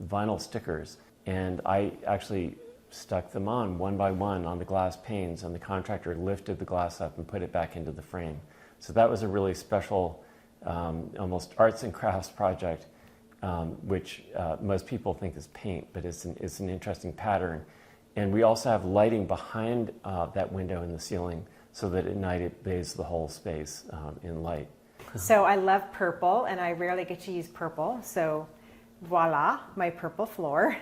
vinyl stickers, and I actually stuck them on one by one on the glass panes, and the contractor lifted the glass up and put it back into the frame. So that was a really special, almost arts and crafts project, which most people think is paint, but it's an interesting pattern. And we also have lighting behind that window in the ceiling so that at night it bathes the whole space in light. So I love purple, and I rarely get to use purple, so voila, my purple floor.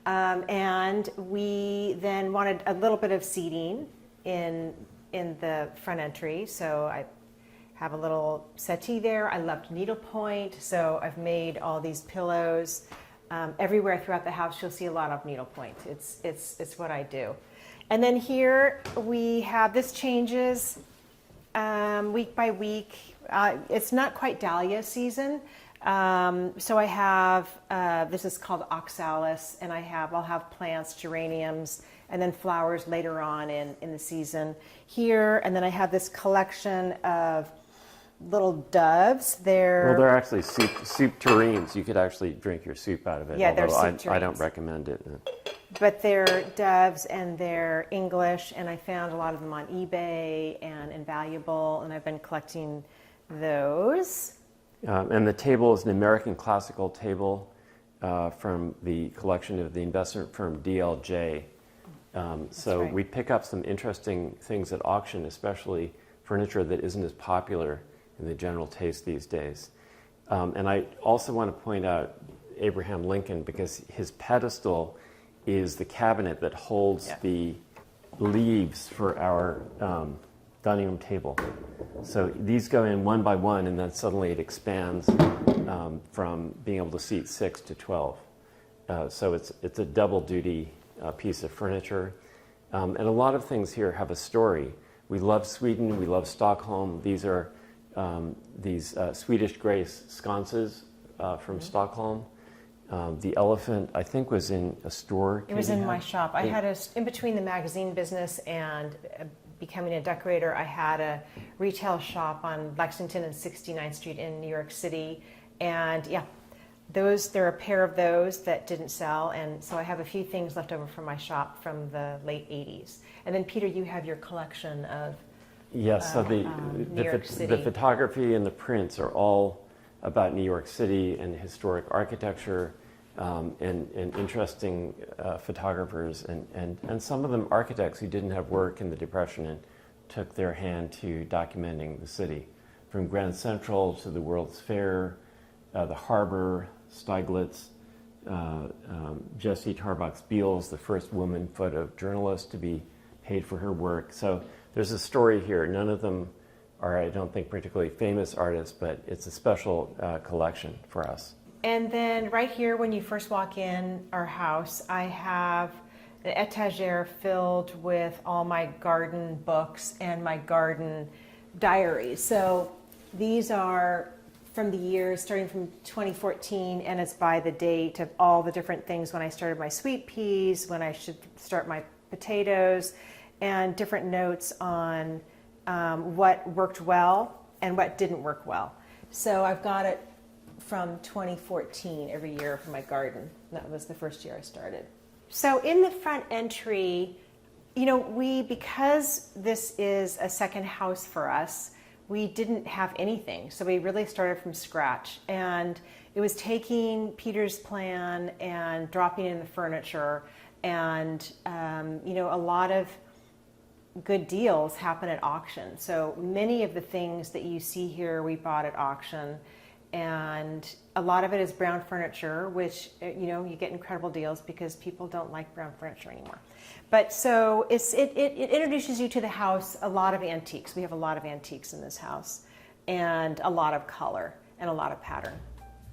And we then wanted a little bit of seating in the front entry, so I have a little settee there. I loved needlepoint, so I've made all these pillows. Everywhere throughout the house you'll see a lot of needlepoint. It's what I do. And then here we have, this changes week by week. It's not quite dahlia season. So I have, this is called oxalis, and I'll have plants, geraniums, and then flowers later on in the season here. And then I have this collection of little doves. They're actually soup tureens. You could actually drink your soup out of it. Yeah, they're soup although I don't tureens. recommend it. But they're doves, and they're English, and I found a lot of them on eBay and Invaluable, and I've been collecting those. And the table is an American classical table from the collection of the investment firm DLJ. So right. we pick up some interesting things at auction, especially furniture that isn't as popular in the general taste these days. And I also want to point out Abraham Lincoln, because his pedestal is the cabinet that holds the leaves for our dining room table. So these go in one by one, and then suddenly it expands from being able to seat 6 to 12. So it's a double duty piece of furniture. And a lot of things here have a story. We love Sweden, we love Stockholm. These are these Swedish grace sconces from Stockholm. The elephant, I think, was in a store. It was in my shop. I had in between the magazine business and becoming a decorator, I had a retail shop on Lexington and 69th Street in New York City. And yeah, there are a pair of those that didn't sell. And so I have a few things left over from my shop from the late 80s. And then Peter, you have your collection of Yes, so New York City. The photography and the prints are all about New York City and historic architecture and interesting photographers and some of them architects who didn't have work in the Depression and took their hand to documenting the city. from Grand Central to the World's Fair, the Harbor, Steiglitz, Jessie Tarbox Beals, the first woman photojournalist to be paid for her work. So there's a story here. None of them are, I don't think, particularly famous artists, but it's a special collection for us. And then right here, when you first walk in our house, I have an etagere filled with all my garden books and my garden diaries. So these are from the years starting from 2014, and it's by the date of all the different things when I started my sweet peas, when I should start my potatoes, and different notes on what worked well and what didn't work well. So I've got it from 2014 every year for my garden. That was the first year I started. So in the front entry, you know, because this is a second house for us, we didn't have anything. So we really started from scratch. And it was taking Peter's plan and dropping in the furniture. And, you know, a lot of good deals happen at auction. So many of the things that you see here we bought at auction. And a lot of it is brown furniture, which, you know, you get incredible deals because people don't like brown furniture anymore. But so it introduces you to the house, a lot of antiques. We have a lot of antiques in this house, and a lot of color and a lot of pattern.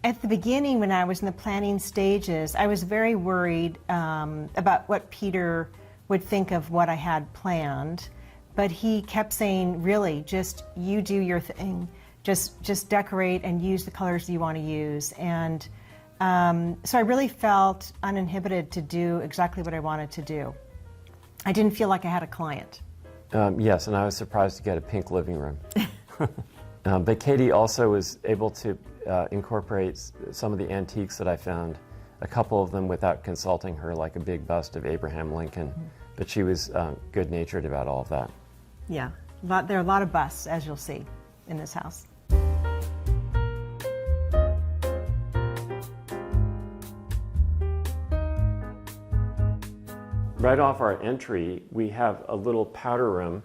At the beginning, when I was in the planning stages, I was very worried about what Peter would think of what I had planned. But he kept saying, really, just you do your thing. Just decorate and use the colors you want to use. And so I really felt uninhibited to do exactly what I wanted to do. I didn't feel like I had a client. Yes, and I was surprised to get a pink living room. But Katie also was able to incorporate some of the antiques that I found, a couple of them without consulting her, like a big bust of Abraham Lincoln. Mm-hmm. But she was good-natured about all of that. Yeah, there are a lot of busts, as you'll see, in this house. Right off our entry, we have a little powder room,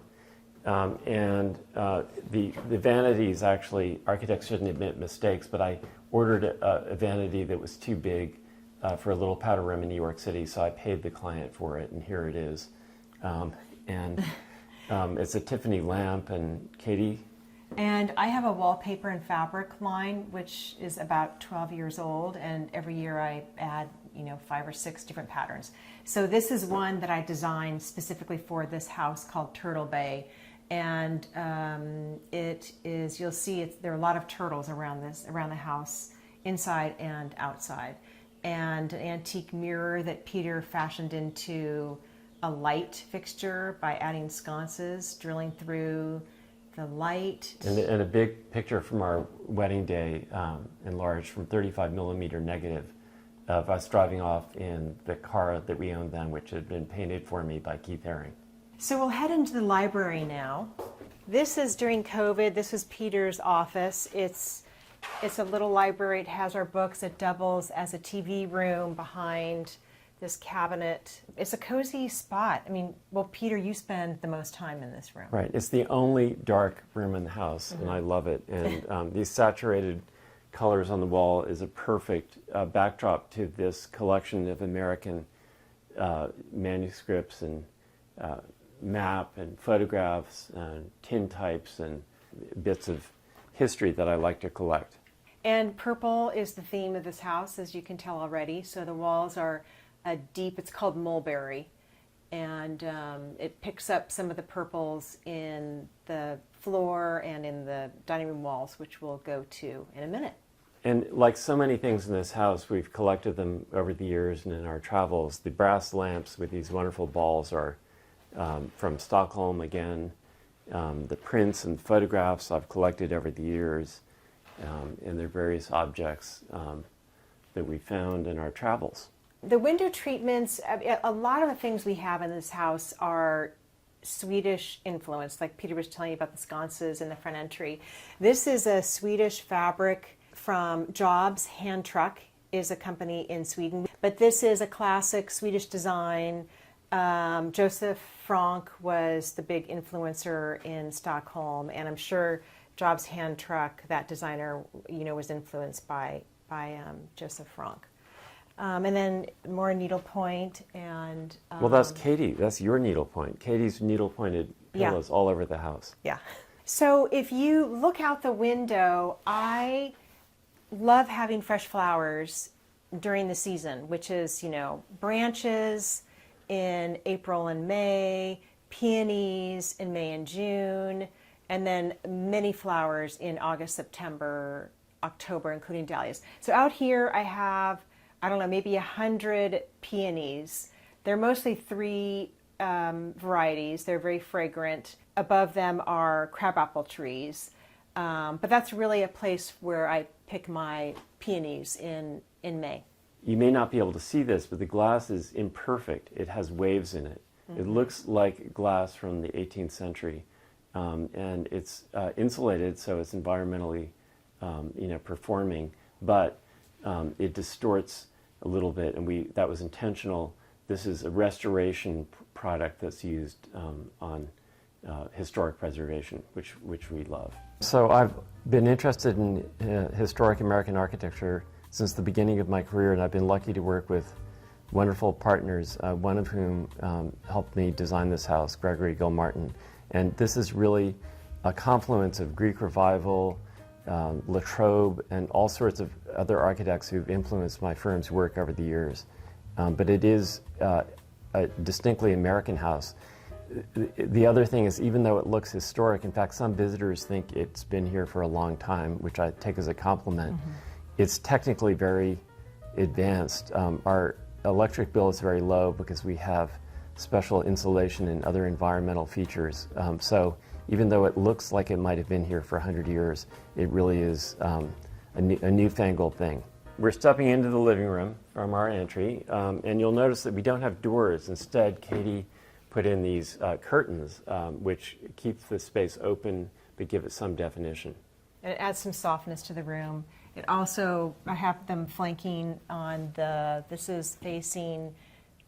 and the vanities, actually, architects shouldn't admit mistakes, but I ordered a vanity that was too big for a little powder room in New York City, so I paid the client for it, and here it is. It's a Tiffany lamp, and Katie? And I have a wallpaper and fabric line, which is about 12 years old, and every year I add, 5 or 6 different patterns. So this is one that I designed specifically for this house called Turtle Bay, and it is, you'll see, there are a lot of turtles around the house, inside and outside, and an antique mirror that Peter fashioned into a light fixture by adding sconces, drilling through the light. And a big picture from our wedding day, enlarged from 35 millimeter negative, of us driving off in the car that we owned then, which had been painted for me by Keith Haring. So we'll head into the library now. This is during COVID. This was Peter's office. It's a little library. It has our books. It doubles as a TV room behind this cabinet. It's a cozy spot. I mean, well, Peter, you spend the most time in this room. Right. It's the only dark room in the house, and I love it. And these saturated colors on the wall is a perfect backdrop to this collection of American manuscripts and map and photographs and tintypes and bits of history that I like to collect. And purple is the theme of this house, as you can tell already. So the walls are deep, it's called mulberry, and it picks up some of the purples in the floor and in the dining room walls, which we'll go to in a minute. And like so many things in this house, we've collected them over the years and in our travels. The brass lamps with these wonderful balls are from Stockholm again. The prints and photographs I've collected over the years, and their various objects that we found in our travels. The window treatments, a lot of the things we have in this house are Swedish influence, like Peter was telling you about the sconces in the front entry. This is a Swedish fabric from Jobs Hand Truck, is a company in Sweden. But this is a classic Swedish design. Joseph Frank was the big influencer in Stockholm, and I'm sure Jobs hand truck, that designer, was influenced by Joseph Franck. And then more needlepoint and... well, that's Katie. That's your needlepoint. Katie's needle-pointed pillows all over the house. Yeah. So if you look out the window, I love having fresh flowers during the season, which is, branches in April and May, peonies in May and June, and then many flowers in August, September, October, including dahlias. So out here I have, I don't know, maybe 100 peonies. They're mostly three varieties. They're very fragrant. Above them are crabapple trees. But that's really a place where I pick my peonies in May. You may not be able to see this, but the glass is imperfect. It has waves in it. Mm-hmm. It looks like glass from the 18th century. And it's insulated, so it's environmentally, performing, but it distorts a little bit, and that was intentional. This is a restoration product that's used on historic preservation, which we love. So I've been interested in historic American architecture since the beginning of my career, and I've been lucky to work with wonderful partners, one of whom helped me design this house, Gregory Gilmartin. And this is really a confluence of Greek Revival, Latrobe, and all sorts of other architects who've influenced my firm's work over the years. But it is a distinctly American house. The other thing is, even though it looks historic, in fact, some visitors think it's been here for a long time, which I take as a compliment. Mm-hmm. It's technically very advanced. Our electric bill is very low because we have special insulation and other environmental features. So even though it looks like it might have been here for 100 years, it really is a newfangled thing. We're stepping into the living room from our entry, and you'll notice that we don't have doors. Instead, Katie put in these curtains, which keep the space open but give it some definition. And it adds some softness to the room. It also, I have them flanking on this is facing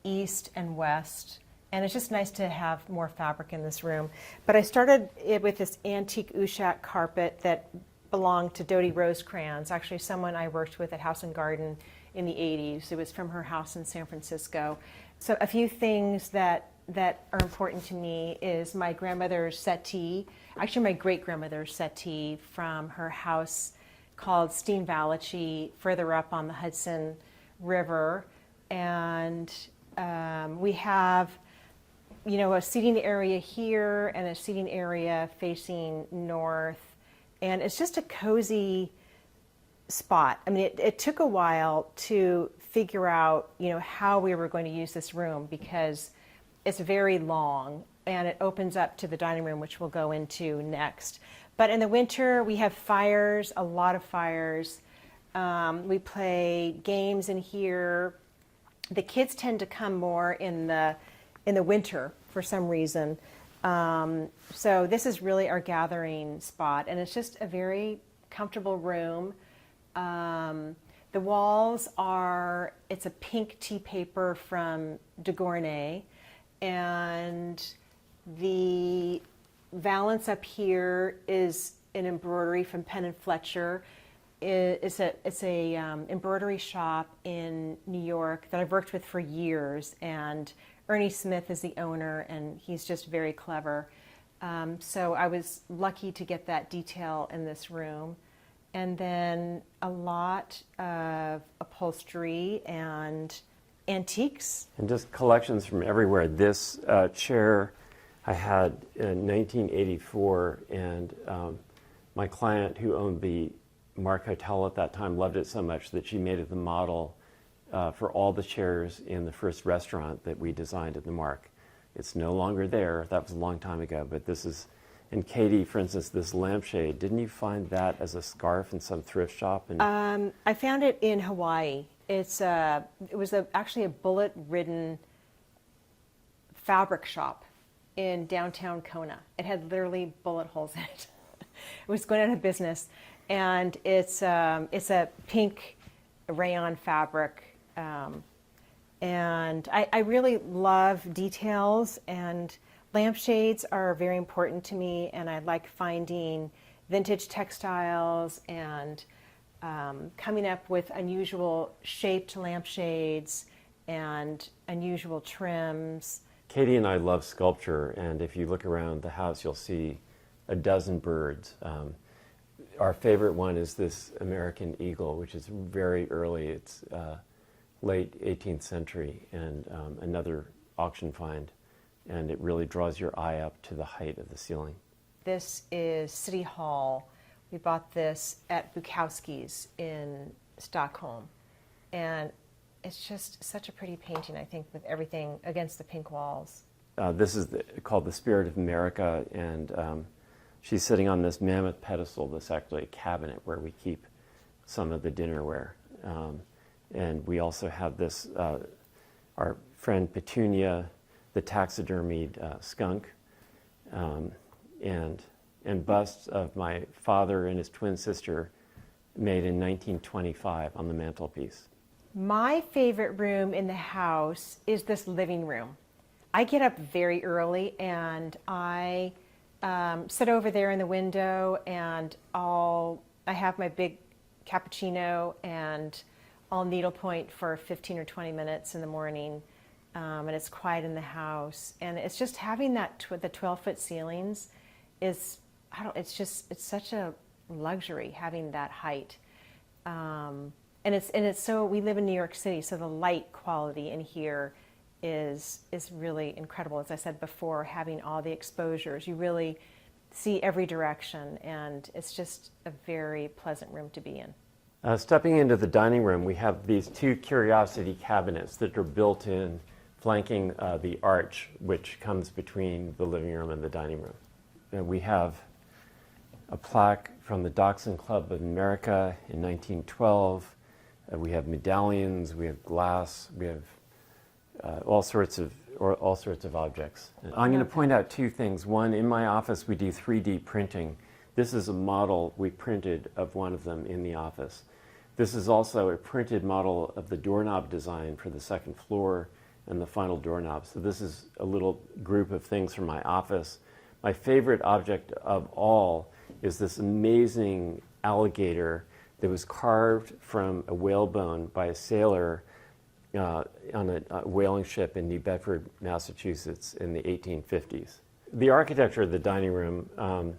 east and west, and it's just nice to have more fabric in this room. But I started it with this antique Ushak carpet that belonged to Dodie Rosecrans, actually someone I worked with at House and Garden in the 80s. It was from her house in San Francisco. So a few things that are important to me is my grandmother's settee, actually my great-grandmother's settee from her house called Steen Valachi, further up on the Hudson River. And we have, a seating area here and a seating area facing north. And it's just a cozy spot. I mean, it took a while to figure out, how we were going to use this room because it's very long and it opens up to the dining room, which we'll go into next. But in the winter, we have fires, a lot of fires. We play games in here. The kids tend to come more in the winter for some reason. So this is really our gathering spot, and it's just a very comfortable room. The walls it's a pink tea paper from de Gournay, and the valance up here is an embroidery from Penn and Fletcher. It's a embroidery shop in New York that I've worked with for years, and Ernie Smith is the owner, and he's just very clever. So I was lucky to get that detail in this room. And then a lot of upholstery and antiques. And just collections from everywhere. This chair I had in 1984, and my client who owned the Mark Hotel at that time loved it so much that she made it the model for all the chairs in the first restaurant that we designed at the Mark. It's no longer there. That was a long time ago, but this is, and Katie, for instance, this lampshade, didn't you find that as a scarf in some thrift shop? And I found it in Hawaii. It was actually a bullet-ridden fabric shop in downtown Kona. It had literally bullet holes in it. It was going out of business, and it's a pink rayon fabric, and I really love details, and lampshades are very important to me, and I like finding vintage textiles and coming up with unusual shaped lampshades and unusual trims. Katie and I love sculpture, and if you look around the house, you'll see a dozen birds. Our favorite one is this American eagle, which is very early. It's late 18th century, and another auction find, and it really draws your eye up to the height of the ceiling. This is City Hall. We bought this at Bukowski's in Stockholm, and it's just such a pretty painting, I think, with everything against the pink walls. This is called The Spirit of America, and she's sitting on this mammoth pedestal that's actually a cabinet where we keep some of the dinnerware. And we also have this, our friend Petunia, the taxidermied skunk, and busts of my father and his twin sister made in 1925 on the mantelpiece. My favorite room in the house is this living room. I get up very early and I sit over there in the window and I have my big cappuccino and I'll needlepoint for 15 or 20 minutes in the morning, and it's quiet in the house. And it's just having that the 12-foot ceilings is, it's such a luxury having that height. And it's so, we live in New York City, so the light quality in here is really incredible. As I said before, having all the exposures, you really see every direction, and it's just a very pleasant room to be in. Stepping into the dining room, we have these two curiosity cabinets that are built in, flanking the arch, which comes between the living room and the dining room. And we have a plaque from the Dachshund Club of America in 1912. We have medallions, we have glass, we have all sorts of objects. And I'm going to point out two things. One, in my office we do 3D printing. This is a model we printed of one of them in the office. This is also a printed model of the doorknob design for the second floor and the final doorknob. So this is a little group of things from my office. My favorite object of all is this amazing alligator that was carved from a whalebone by a sailor on a whaling ship in New Bedford, Massachusetts in the 1850s. The architecture of the dining room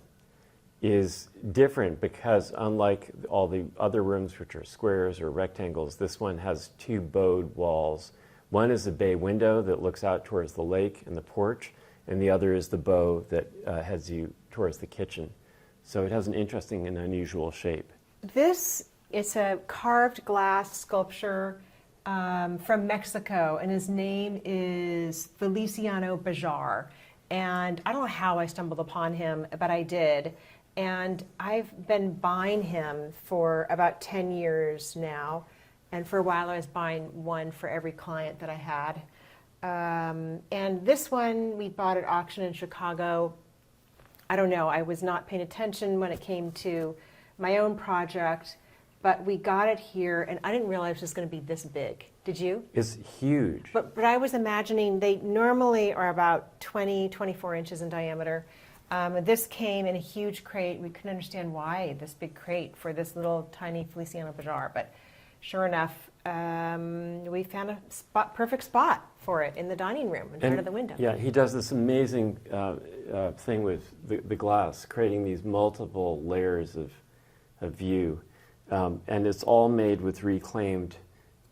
is different because unlike all the other rooms which are squares or rectangles, this one has two bowed walls. One is a bay window that looks out towards the lake and the porch, and the other is the bow that heads you towards the kitchen. So it has an interesting and unusual shape. This is a carved glass sculpture from Mexico, and his name is Feliciano Bajar. And I don't know how I stumbled upon him, but I did. And I've been buying him for about 10 years now. And for a while I was buying one for every client that I had. And this one we bought at auction in Chicago. I don't know, I was not paying attention when it came to my own project, but we got it here and I didn't realize it was going to be this big. Did you? It's huge. But I was imagining they normally are about 24 inches in diameter. This came in a huge crate. We couldn't understand why this big crate for this little tiny Feliciano Bajar, but sure enough, we found a perfect spot for it in the dining room in front of the window. Yeah, he does this amazing thing with the glass, creating these multiple layers of view. And it's all made with reclaimed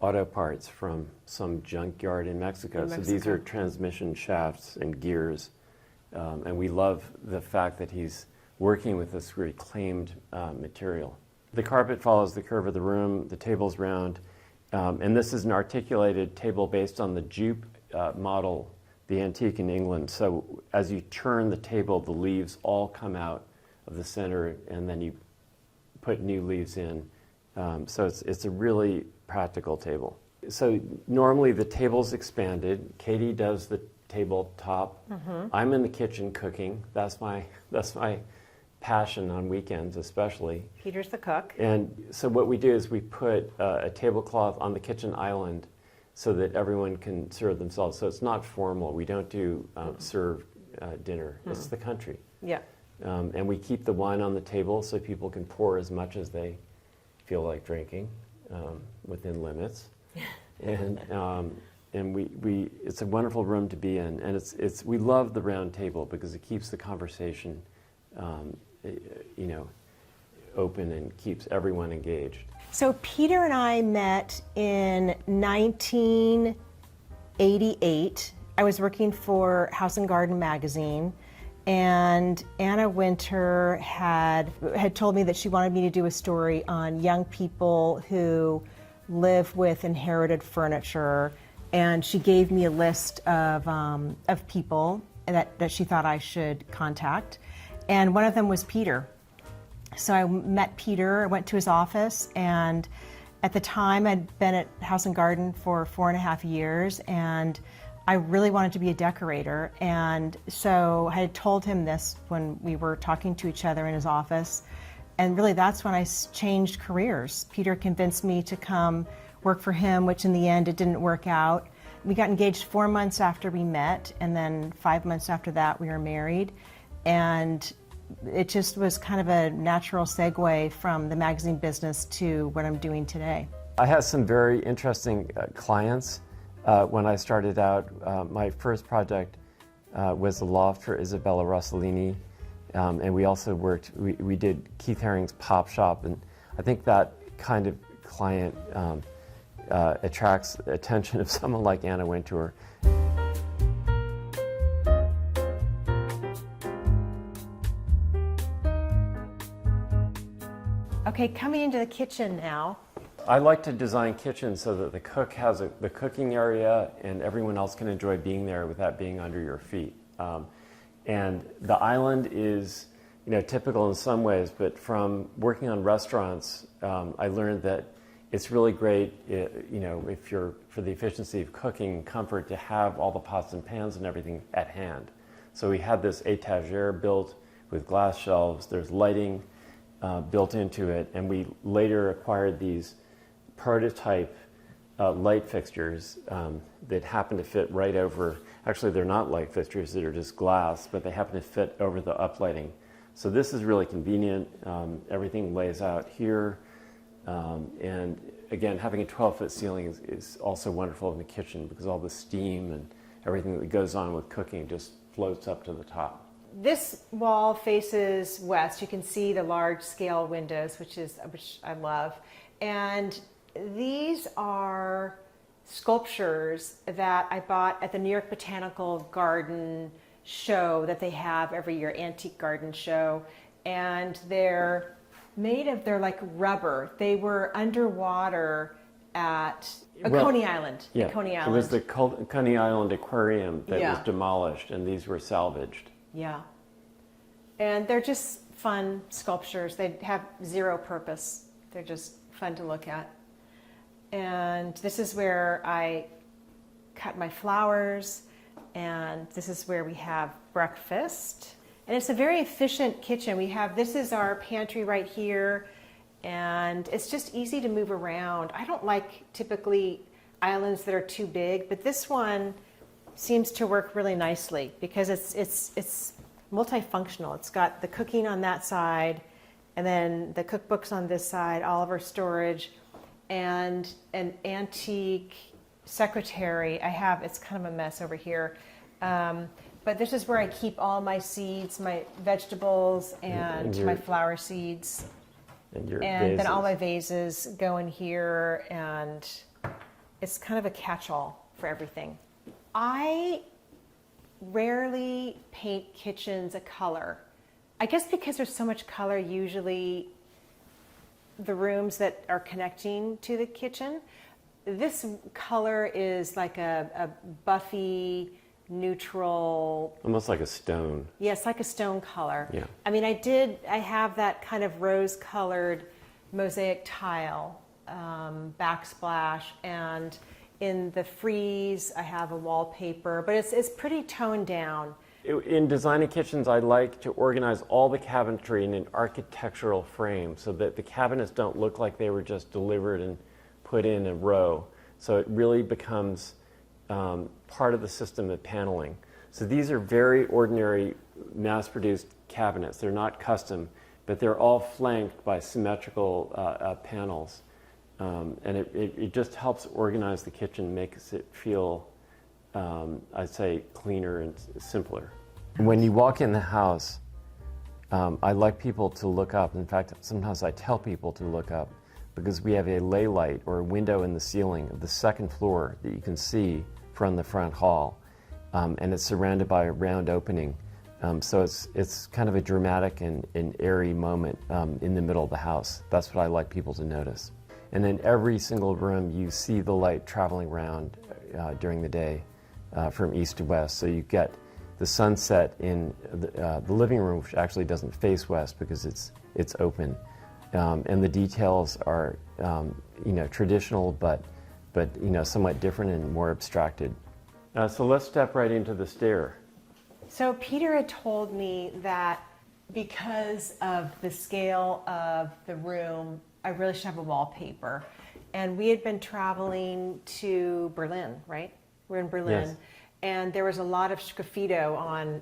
auto parts from some junkyard in Mexico. So these are transmission shafts and gears. And we love the fact that he's working with this reclaimed material. The carpet follows the curve of the room, the table's round, and this is an articulated table based on the Jupe model, the antique in England. So as you turn the table, the leaves all come out of the center, and then you put new leaves in. So it's a really practical table. So normally the table's expanded. Katie does the tabletop. I'm in the kitchen cooking. That's my passion on weekends especially. Peter's the cook. And so what we do is we put a tablecloth on the kitchen island so that everyone can serve themselves. So it's not formal. We don't do serve dinner. It's the country. Yeah. And we keep the wine on the table so people can pour as much as they feel like drinking within limits. And we it's a wonderful room to be in, and we love the round table because it keeps the conversation open and keeps everyone engaged. So Peter and I met in 1988. I was working for House and Garden magazine, and Anna Winter had told me that she wanted me to do a story on young people who live with inherited furniture, and she gave me a list of people that she thought I should contact, and one of them was Peter. So I met Peter, I went to his office, and at the time I'd been at House and Garden for 4.5 years, and I really wanted to be a decorator. And so I had told him this when we were talking to each other in his office, and really that's when I changed careers. Peter convinced me to come work for him, which in the end it didn't work out. We got engaged 4 months after we met, and then 5 months after that we were married. And it just was kind of a natural segue from the magazine business to what I'm doing today. I had some very interesting clients when I started out. My first project was the loft for Isabella Rossellini, and we also we did Keith Haring's Pop Shop, and I think that kind of client attracts the attention of someone like Anna Wintour. Okay, coming into the kitchen now. I like to design kitchens so that the cook has the cooking area and everyone else can enjoy being there without being under your feet. And the island is, typical in some ways, but from working on restaurants, I learned that it's really great, if you're for the efficiency of cooking and comfort, to have all the pots and pans and everything at hand. So we had this étagère built with glass shelves. There's lighting built into it, and we later acquired these prototype light fixtures that happen to fit right over. Actually, they're not light fixtures, they're just glass, but they happen to fit over the uplighting. So this is really convenient. Everything lays out here, and again, having a 12-foot ceiling is also wonderful in the kitchen because all the steam and everything that goes on with cooking just floats up to the top. This wall faces west. You can see the large scale windows, which I love. And these are sculptures that I bought at the New York Botanical Garden show that they have every year, antique garden show. And they're like rubber. They were underwater at Coney Island. Yeah, Coney Island. It was the Coney Island Aquarium that was demolished, and these were salvaged. Yeah. And they're just fun sculptures. They have zero purpose. They're just fun to look at. And this is where I cut my flowers, and this is where we have breakfast. And it's a very efficient kitchen. This is our pantry right here, and it's just easy to move around. I don't like typically islands that are too big, but this one seems to work really nicely because it's multifunctional. It's got the cooking on that side, and then the cookbooks on this side, all of our storage, and an antique secretary. It's kind of a mess over here. But this is where I keep all my seeds, my vegetables, and my flower seeds. And then all my vases go in here, and it's kind of a catch-all for everything. I rarely paint kitchens a color. I guess because there's so much color, usually the rooms that are connecting to the kitchen. This color is like a buffy, neutral. Almost like a stone. Yeah, it's like a stone color. Yeah. I mean, I have that kind of rose-colored mosaic tile backsplash, and in the frieze I have a wallpaper, but it's pretty toned down. In designing kitchens, I like to organize all the cabinetry in an architectural frame so that the cabinets don't look like they were just delivered and put in a row. So it really becomes part of the system of paneling. So these are very ordinary, mass-produced cabinets. They're not custom, but they're all flanked by symmetrical panels. And it just helps organize the kitchen, makes it feel, I'd say, cleaner and simpler. When you walk in the house, I like people to look up. In fact, sometimes I tell people to look up because we have a lay light or a window in the ceiling of the second floor that you can see from the front hall. And it's surrounded by a round opening. So it's kind of a dramatic and airy moment in the middle of the house. That's what I like people to notice. And in every single room, you see the light traveling around during the day from east to west. So you get the sunset in the living room, which actually doesn't face west because it's open. And the details are, traditional, but somewhat different and more abstracted. So let's step right into the stair. So Peter had told me that because of the scale of the room, I really should have a wallpaper. And we had been traveling to Berlin, right? We're in Berlin. Yes. And there was a lot of sgraffito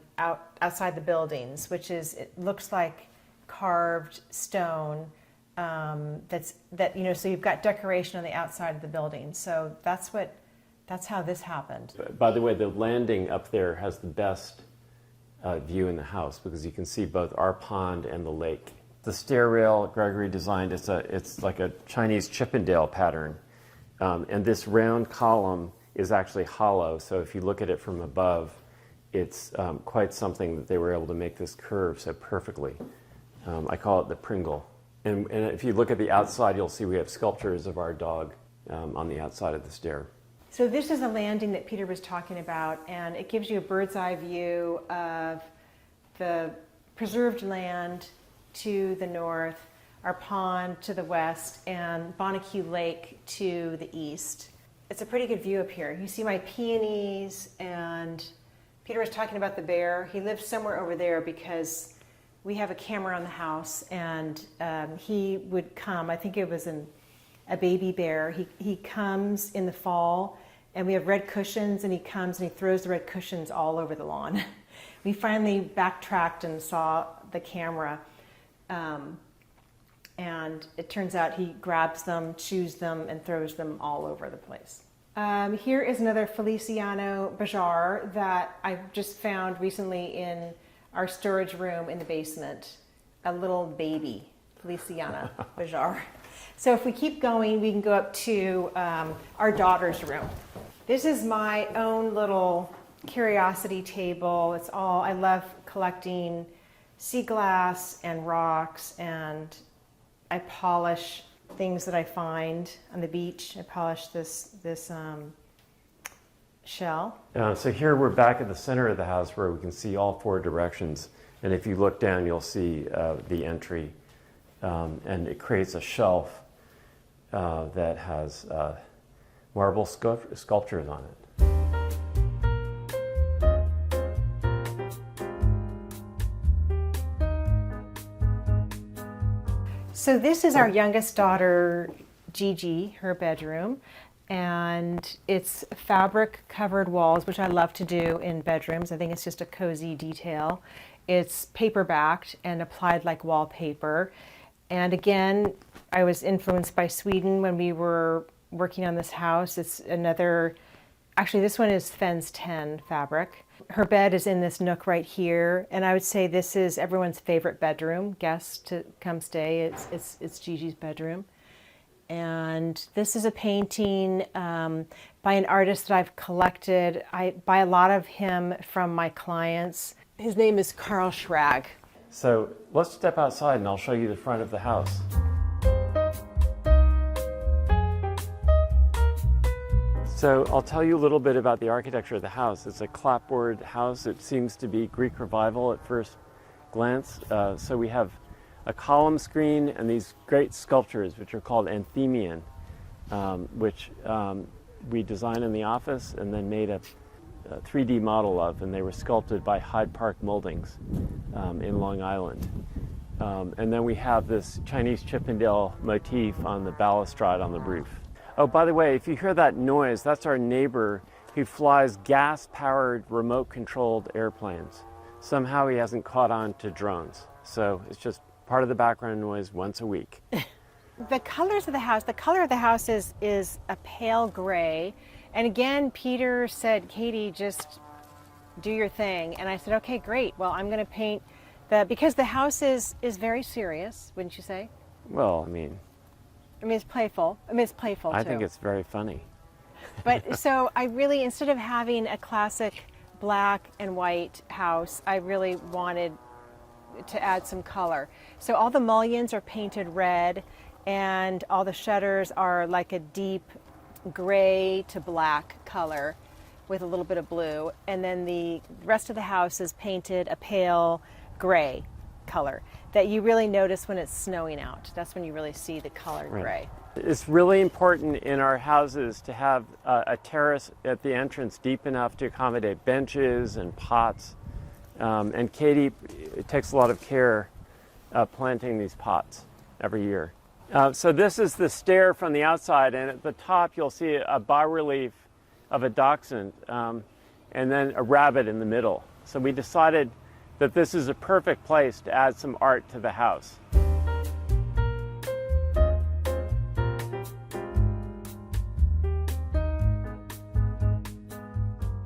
outside the buildings, it looks like carved stone. So you've got decoration on the outside of the building. So that's how this happened. By the way, the landing up there has the best view in the house because you can see both our pond and the lake. The stair rail Gregory designed, it's like a Chinese Chippendale pattern. And this round column is actually hollow, so if you look at it from above, it's quite something that they were able to make this curve so perfectly. I call it the Pringle. And if you look at the outside, you'll see we have sculptures of our dog on the outside of the stair. So this is a landing that Peter was talking about, and it gives you a bird's eye view of the preserved land to the north, our pond to the west, and Bonnecue Lake to the east. It's a pretty good view up here. You see my peonies, and Peter was talking about the bear. He lives somewhere over there because we have a camera on the house, and he would come. I think it was a baby bear. He comes in the fall, and we have red cushions, and he comes and he throws the red cushions all over the lawn. We finally backtracked and saw the camera, and it turns out he grabs them, chews them, and throws them all over the place. Here is another Feliciano Bajar that I just found recently in our storage room in the basement. A little baby Feliciana Bajar. So if we keep going, we can go up to our daughter's room. This is my own little curiosity table. I love collecting sea glass and rocks, and I polish things that I find on the beach. I polish this shell. So here we're back at the center of the house where we can see all four directions. And if you look down, you'll see the entry. And it creates a shelf that has marble sculptures on it. So this is our youngest daughter, Gigi, her bedroom. And it's fabric covered walls, which I love to do in bedrooms. I think it's just a cozy detail. It's paper backed and applied like wallpaper. And again, I was influenced by Sweden when we were working on this house. It's actually this one is Fens 10 fabric. Her bed is in this nook right here. And I would say this is everyone's favorite bedroom. Guests to come stay, it's Gigi's bedroom. And this is a painting by an artist that I've collected. I buy a lot of him from my clients. His name is Carl Schrag. So let's step outside and I'll show you the front of the house. So I'll tell you a little bit about the architecture of the house. It's a clapboard house. It seems to be Greek Revival at first glance. So we have a column screen and these great sculptures, which are called Anthemion, which we designed in the office and then made a 3D model of, and they were sculpted by Hyde Park Moldings in Long Island. And then we have this Chinese Chippendale motif on the balustrade on the roof. Oh, by the way, if you hear that noise, that's our neighbor who flies gas-powered, remote-controlled airplanes. somehow he hasn't caught on to drones. So it's just part of the background noise once a week. The colors of the house, the color of the house is a pale gray. And again, Peter said, Katie, just do your thing. And I said, okay, great. Well, I'm going to paint because the house is very serious, wouldn't you say? Well, I mean, it's playful. It's playful too. I think it's very funny. But so I really, instead of having a classic black and white house, I really wanted to add some color. So all the mullions are painted red, and all the shutters are like a deep gray to black color with a little bit of blue. And then the rest of the house is painted a pale gray color that you really notice when it's snowing out. That's when you really see the color gray. It's really important in our houses to have a terrace at the entrance deep enough to accommodate benches and pots. And Katie takes a lot of care planting these pots every year. So this is the stair from the outside, and at the top you'll see a bas-relief of a dachshund and then a rabbit in the middle. So we decided that this is a perfect place to add some art to the house.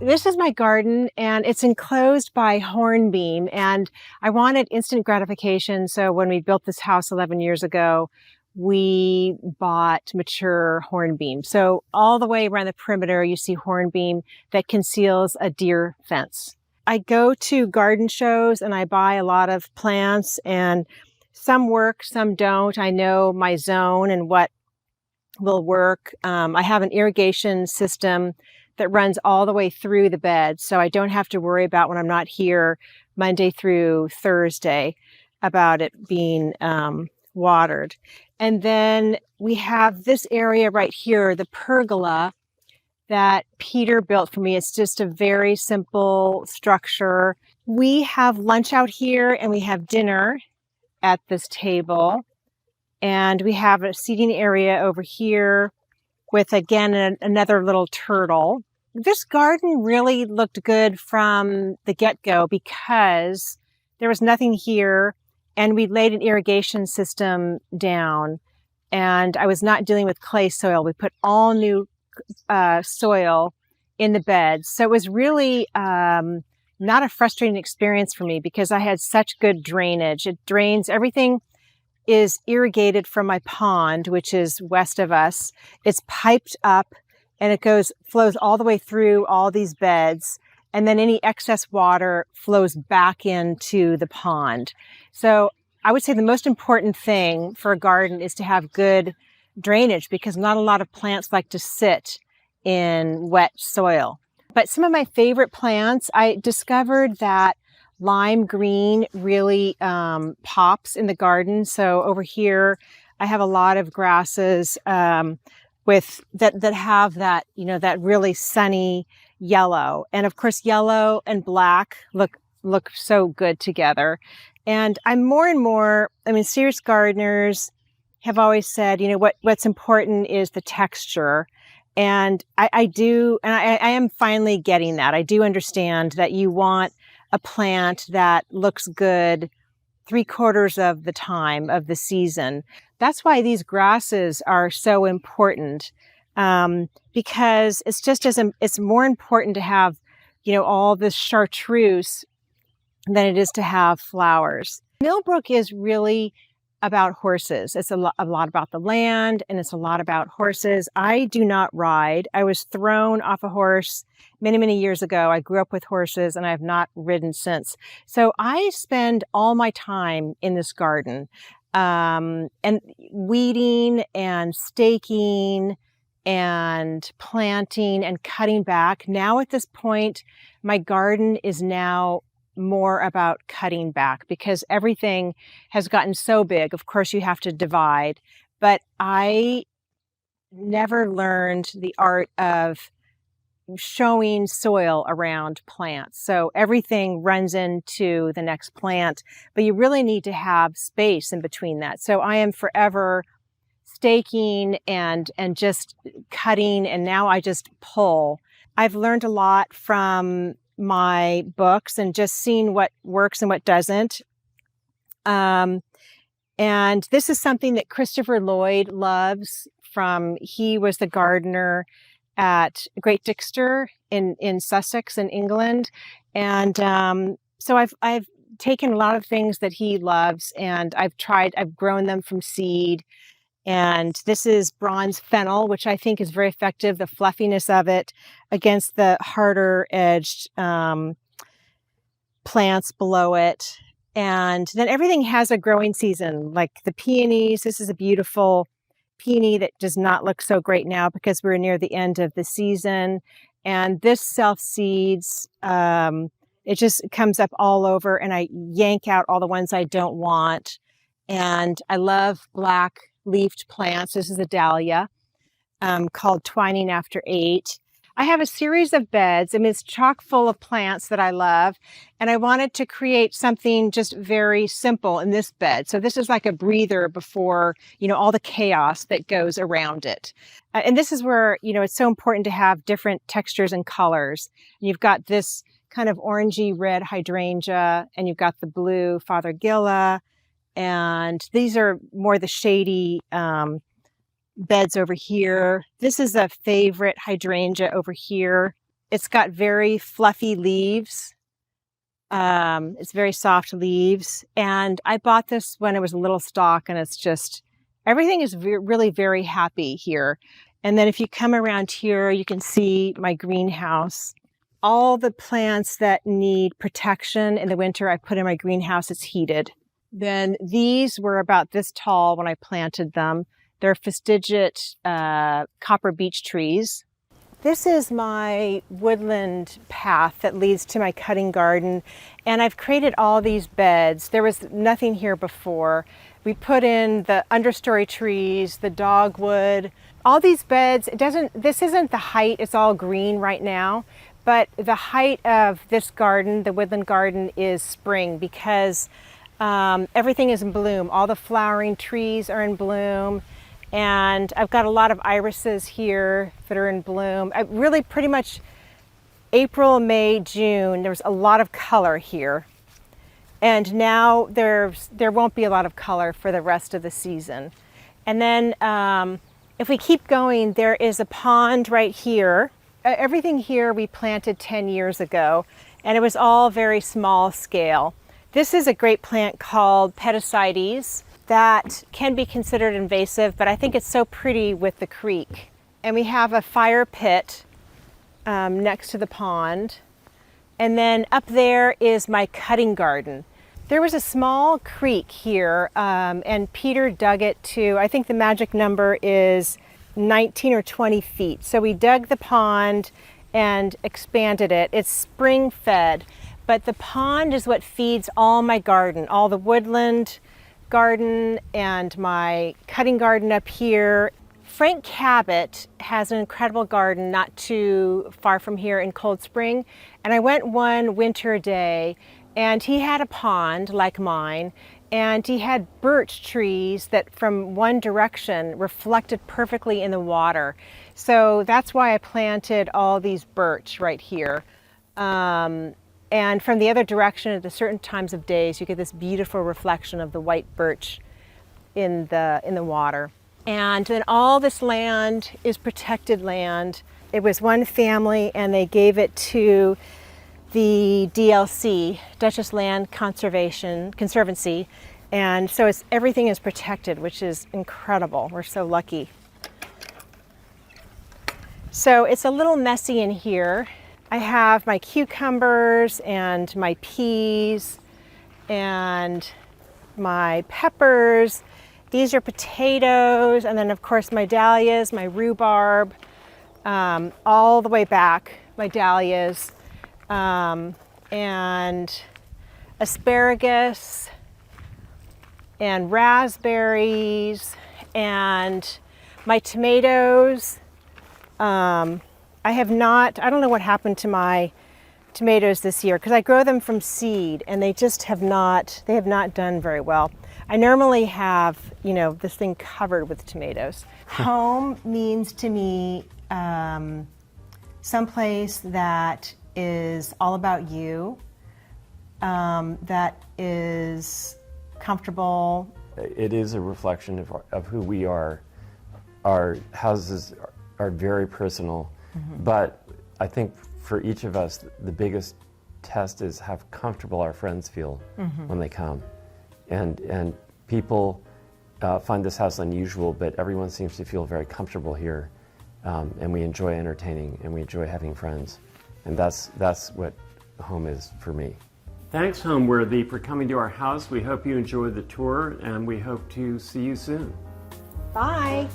This is my garden, and it's enclosed by hornbeam, and I wanted instant gratification. So when we built this house 11 years ago, we bought mature hornbeam. So all the way around the perimeter, you see hornbeam that conceals a deer fence. I go to garden shows and I buy a lot of plants, and some work, some don't. I know my zone and what will work. I have an irrigation system that runs all the way through the bed, so I don't have to worry about when I'm not here Monday through Thursday about it being watered. And then we have this area right here, the pergola that Peter built for me. It's just a very simple structure. We have lunch out here and we have dinner at this table. And we have a seating area over here with, again, another little turtle. This garden really looked good from the get-go because there was nothing here, and we laid an irrigation system down, and I was not dealing with clay soil. We put all new soil in the beds. So it was really not a frustrating experience for me because I had such good drainage. It drains, everything is irrigated from my pond, which is west of us. It's piped up and it flows all the way through all these beds. And then any excess water flows back into the pond. So I would say the most important thing for a garden is to have good drainage because not a lot of plants like to sit in wet soil. But some of my favorite plants, I discovered that lime green really pops in the garden. So over here, I have a lot of grasses that have that, that really sunny yellow. And of course, yellow and black look so good together. And I'm more and more, serious gardeners have always said, what's important is the texture. And I do, and I am finally getting that. I do understand that you want a plant that looks good 3/4 of the time of the season. That's why these grasses are so important, because it's more important to have, all this chartreuse than it is to have flowers. Millbrook is really about horses. It's a lot about the land, and it's a lot about horses. I do not ride. I was thrown off a horse many, many years ago. I grew up with horses and I have not ridden since. So I spend all my time in this garden, and weeding and staking and planting and cutting back. Now at this point, my garden is now more about cutting back because everything has gotten so big. Of course, you have to divide, but I never learned the art of showing soil around plants. So everything runs into the next plant, but you really need to have space in between that. So I am forever staking and just cutting, and now I just pull. I've learned a lot from my books and just seeing what works and what doesn't. And this is something that Christopher Lloyd loves he was the gardener at Great Dixter in Sussex in England. And so I've taken a lot of things that he loves and I've grown them from seed. And this is bronze fennel, which I think is very effective, the fluffiness of it against the harder edged plants below it. And then everything has a growing season, like the peonies. This is a beautiful peony that does not look so great now because we're near the end of the season. And this self-seeds, it just comes up all over and I yank out all the ones I don't want. And I love black leafed plants. This is a dahlia called Twining After 8. I have a series of beds. I mean, it's chock full of plants that I love. And I wanted to create something just very simple in this bed. So this is like a breather before, all the chaos that goes around it. And this is where, it's so important to have different textures and colors. And you've got this kind of orangey red hydrangea, and you've got the blue Fothergilla. And these are more the shady beds over here. This is a favorite hydrangea over here. It's got very fluffy leaves. It's very soft leaves. And I bought this when it was a little stock, and it's just, everything is really very happy here. And then if you come around here, you can see my greenhouse. All the plants that need protection in the winter, I put in my greenhouse. It's heated. Then these were about this tall when I planted them. They're fastigiate copper beech trees. This is my woodland path that leads to my cutting garden. And I've created all these beds. There was nothing here before. We put in the understory trees, the dogwood, all these beds. This isn't the height, it's all green right now. But the height of this garden, the woodland garden, is spring because everything is in bloom. All the flowering trees are in bloom. And I've got a lot of irises here that are in bloom. Really pretty much April, May, June, there's a lot of color here. And now there won't be a lot of color for the rest of the season. And then if we keep going, there is a pond right here. Everything here we planted 10 years ago, and it was all very small scale. This is a great plant called Petasites that can be considered invasive, but I think it's so pretty with the creek. And we have a fire pit next to the pond. And then up there is my cutting garden. There was a small creek here, and Peter dug it to, I think the magic number is 19 or 20 feet. So we dug the pond and expanded it. It's spring fed, but the pond is what feeds all my garden, all the woodland garden and my cutting garden up here. Frank Cabot has an incredible garden not too far from here in Cold Spring. And I went one winter day and he had a pond like mine, and he had birch trees that from one direction reflected perfectly in the water. So that's why I planted all these birch right here. And from the other direction at the certain times of days, you get this beautiful reflection of the white birch in the water. And then all this land is protected land. It was one family and they gave it to the DLC, Duchess Land Conservancy. And so everything is protected, which is incredible. We're so lucky. So it's a little messy in here. I have my cucumbers and my peas and my peppers. These are potatoes, and then of course my dahlias, my rhubarb, all the way back, my dahlias, and asparagus and raspberries and my tomatoes. I don't know what happened to my tomatoes this year because I grow them from seed and they have not done very well. I normally have, this thing covered with tomatoes. Home means to me someplace that is all about you, that is comfortable. It is a reflection of who we are. Our houses are very personal, but I think for each of us, the biggest test is how comfortable our friends feel when they come. And people find this house unusual, but everyone seems to feel very comfortable here. And we enjoy entertaining and we enjoy having friends. And that's what home is for me. Thanks, Homeworthy, for coming to our house. We hope you enjoyed the tour and we hope to see you soon. Bye.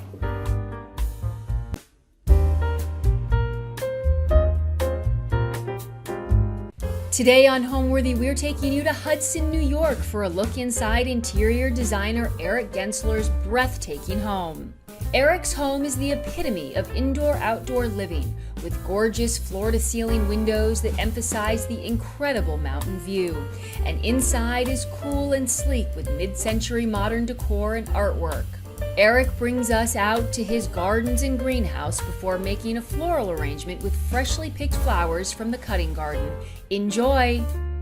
Today on Homeworthy, we're taking you to Hudson, New York for a look inside interior designer Eric Gensler's breathtaking home. Eric's home is the epitome of indoor-outdoor living, with gorgeous floor-to-ceiling windows that emphasize the incredible mountain view. And inside is cool and sleek with mid-century modern decor and artwork. Eric brings us out to his gardens and greenhouse before making a floral arrangement with freshly picked flowers from the cutting garden. Enjoy!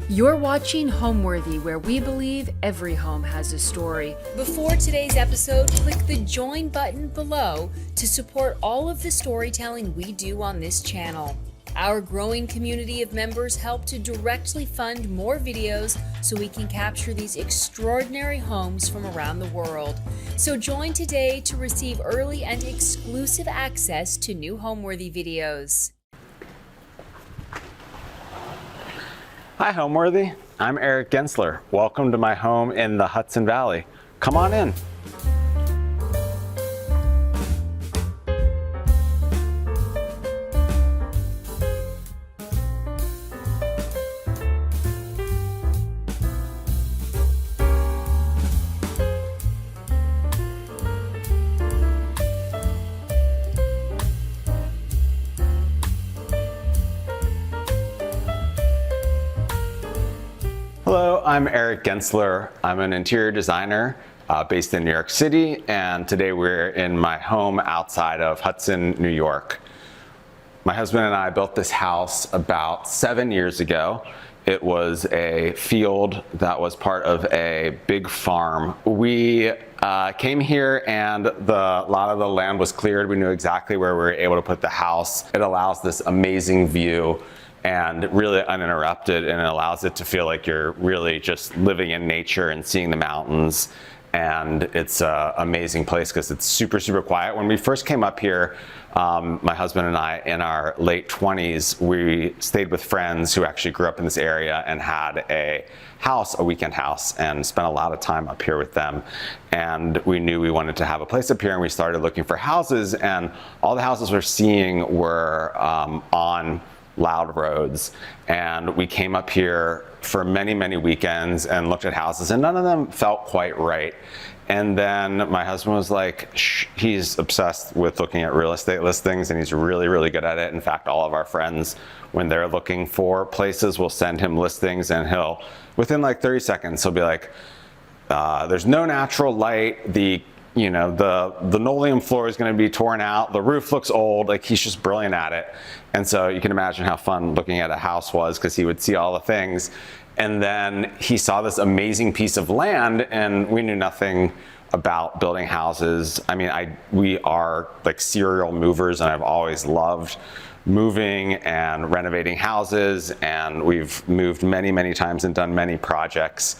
You're watching Homeworthy, where we believe every home has a story. Before today's episode, click the join button below to support all of the storytelling we do on this channel. Our growing community of members help to directly fund more videos so we can capture these extraordinary homes from around the world. So join today to receive early and exclusive access to new Homeworthy videos. Hi Homeworthy, I'm Eric Gensler. Welcome to my home in the Hudson Valley. Come on in. Hello, I'm Eric Gensler. I'm an interior designer based in New York City, and today we're in my home outside of Hudson, New York. My husband and I built this house about 7 years ago. It was a field that was part of a big farm. We came here and a lot of the land was cleared. We knew exactly where we were able to put the house. It allows this amazing view and really uninterrupted, and it allows it to feel like you're really just living in nature and seeing the mountains. And it's an amazing place because it's super, super quiet. When we first came up here, my husband and I, in our late 20s, we stayed with friends who actually grew up in this area and had a house, a weekend house, and spent a lot of time up here with them. And we knew we wanted to have a place up here, and we started looking for houses, and all the houses we're seeing were on loud roads. And we came up here for many, many weekends and looked at houses, and none of them felt quite right. And then my husband was like, he's obsessed with looking at real estate listings, and he's really, really good at it. In fact, all of our friends, when they're looking for places, will send him listings, and he'll, within like 30 seconds, he'll be like, there's no natural light, the linoleum floor is going to be torn out, the roof looks old. Like, he's just brilliant at it. And so you can imagine how fun looking at a house was, because he would see all the things. And then he saw this amazing piece of land, and we knew nothing about building houses. I mean, we are like serial movers, and I've always loved moving and renovating houses, and we've moved many, many times and done many projects.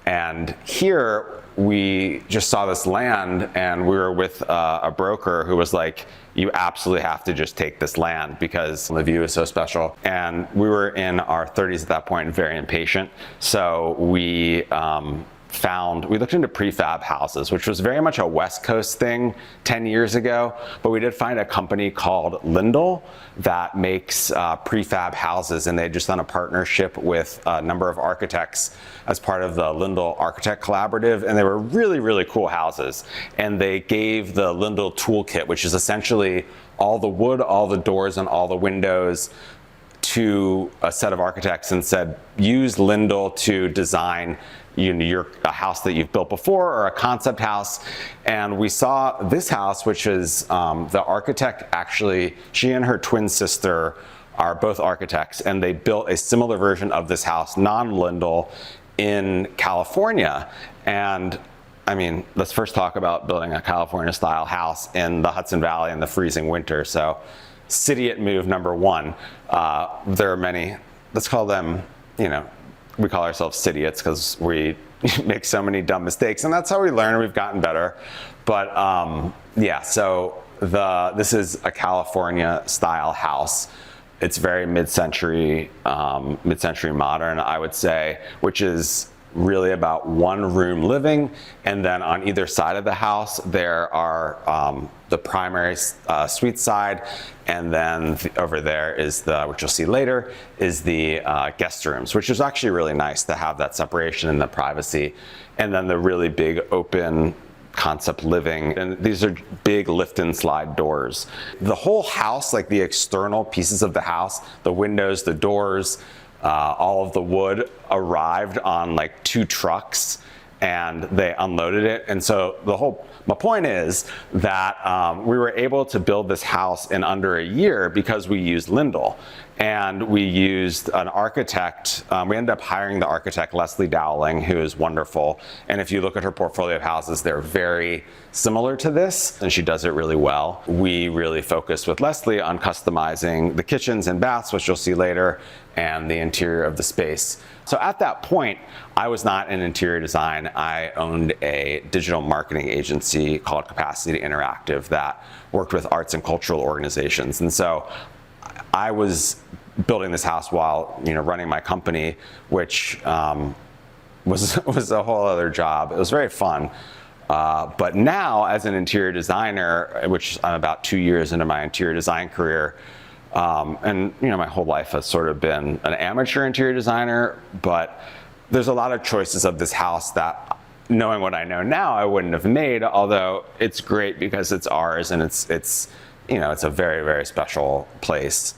And here we just saw this land, and we were with a broker who was like, you absolutely have to just take this land because the view is so special. And we were in our 30s at that point and very impatient. So we looked into prefab houses, which was very much a West Coast thing 10 years ago, but we did find a company called Lindell that makes prefab houses, and they had just done a partnership with a number of architects as part of the Lindell Architect Collaborative, and they were really, really cool houses. And they gave the Lindell Toolkit, which is essentially all the wood, all the doors, and all the windows, to a set of architects and said, use Lindell to design a house that you've built before, or a concept house. And we saw this house, which is the architect, actually, she and her twin sister are both architects, and they built a similar version of this house, non-Lindell, in California. And I mean, let's first talk about building a California style house in the Hudson Valley in the freezing winter. So city at move number one. There are many, let's call them, you know, we call ourselves cityots because we make so many dumb mistakes, and that's how we learn. We've gotten better. But yeah, so this is a California style house. It's very mid-century modern, I would say, which is really about one room living, and then on either side of the house there are the primary suite side, and then over there is which you'll see later, is the guest rooms, which is actually really nice to have that separation and the privacy, and then the really big open concept living, and these are big lift and slide doors. The whole house, like the external pieces of the house, the windows, the doors, all of the wood arrived on like 2 trucks, and they unloaded it. And so my point is that we were able to build this house in under a year because we used Lindell. And we used an architect. We ended up hiring the architect, Leslie Dowling, who is wonderful. And if you look at her portfolio of houses, they're very similar to this, and she does it really well. We really focused with Leslie on customizing the kitchens and baths, which you'll see later, and the interior of the space. So at that point, I was not in interior design. I owned a digital marketing agency called Capacity Interactive that worked with arts and cultural organizations. And so I was building this house while, you know, running my company, which was a whole other job. It was very fun. But now, as an interior designer, which I'm about 2 years into my interior design career, and you know, my whole life has sort of been an amateur interior designer, but there's a lot of choices of this house that, knowing what I know now, I wouldn't have made. Although it's great because it's ours, and it's you know, it's a very, very special place.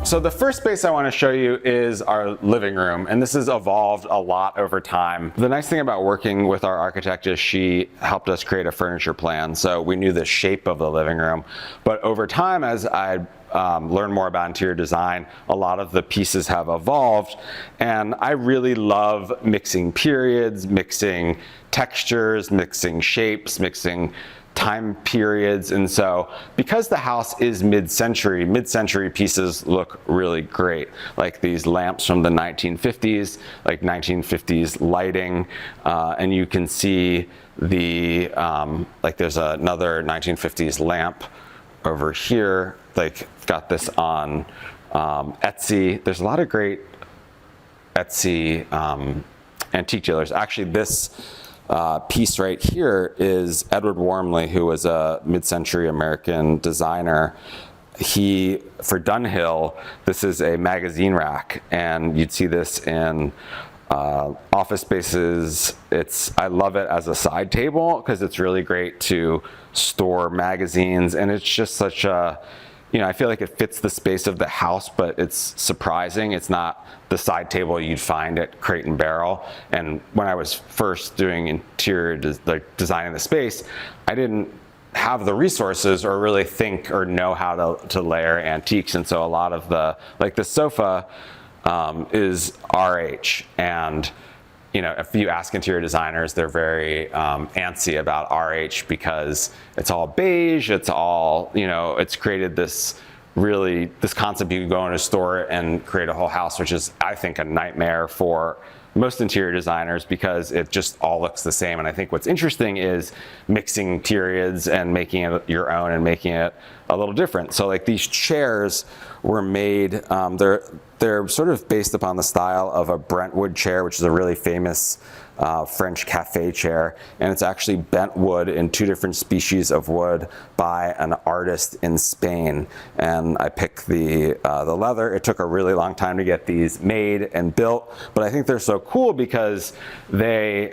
So the first space I want to show you is our living room, and this has evolved a lot over time. The nice thing about working with our architect is she helped us create a furniture plan, so we knew the shape of the living room. But over time, as I learned more about interior design, a lot of the pieces have evolved, and I really love mixing periods, mixing textures, mixing shapes, mixing time periods. And so because the house is mid-century pieces look really great, like these lamps from the 1950s, like 1950s lighting, and you can see the like there's another 1950s lamp over here, like got this on Etsy. There's a lot of great Etsy antique dealers. Actually, this piece right here is Edward Wormley, who was a mid-century American designer. For Dunhill, this is a magazine rack, and you'd see this in office spaces. I love it as a side table because it's really great to store magazines, and it's just such a, you know, I feel like it fits the space of the house, but it's surprising. It's not the side table you'd find at Crate and Barrel. And when I was first doing interior designing the space, I didn't have the resources or really think or know how to layer antiques. And so a lot of the sofa is RH. And you know, if you ask interior designers, they're very antsy about RH because it's all beige, it's all, you know, it's created this concept you can go in a store and create a whole house, which is, I think, a nightmare for most interior designers because it just all looks the same. And I think what's interesting is mixing periods and making it your own and making it a little different. So like these chairs were made, they're sort of based upon the style of a Brentwood chair, which is a really famous French cafe chair, and it's actually bent wood in 2 different species of wood by an artist in Spain. And I picked the leather. It took a really long time to get these made and built, but I think they're so cool because they,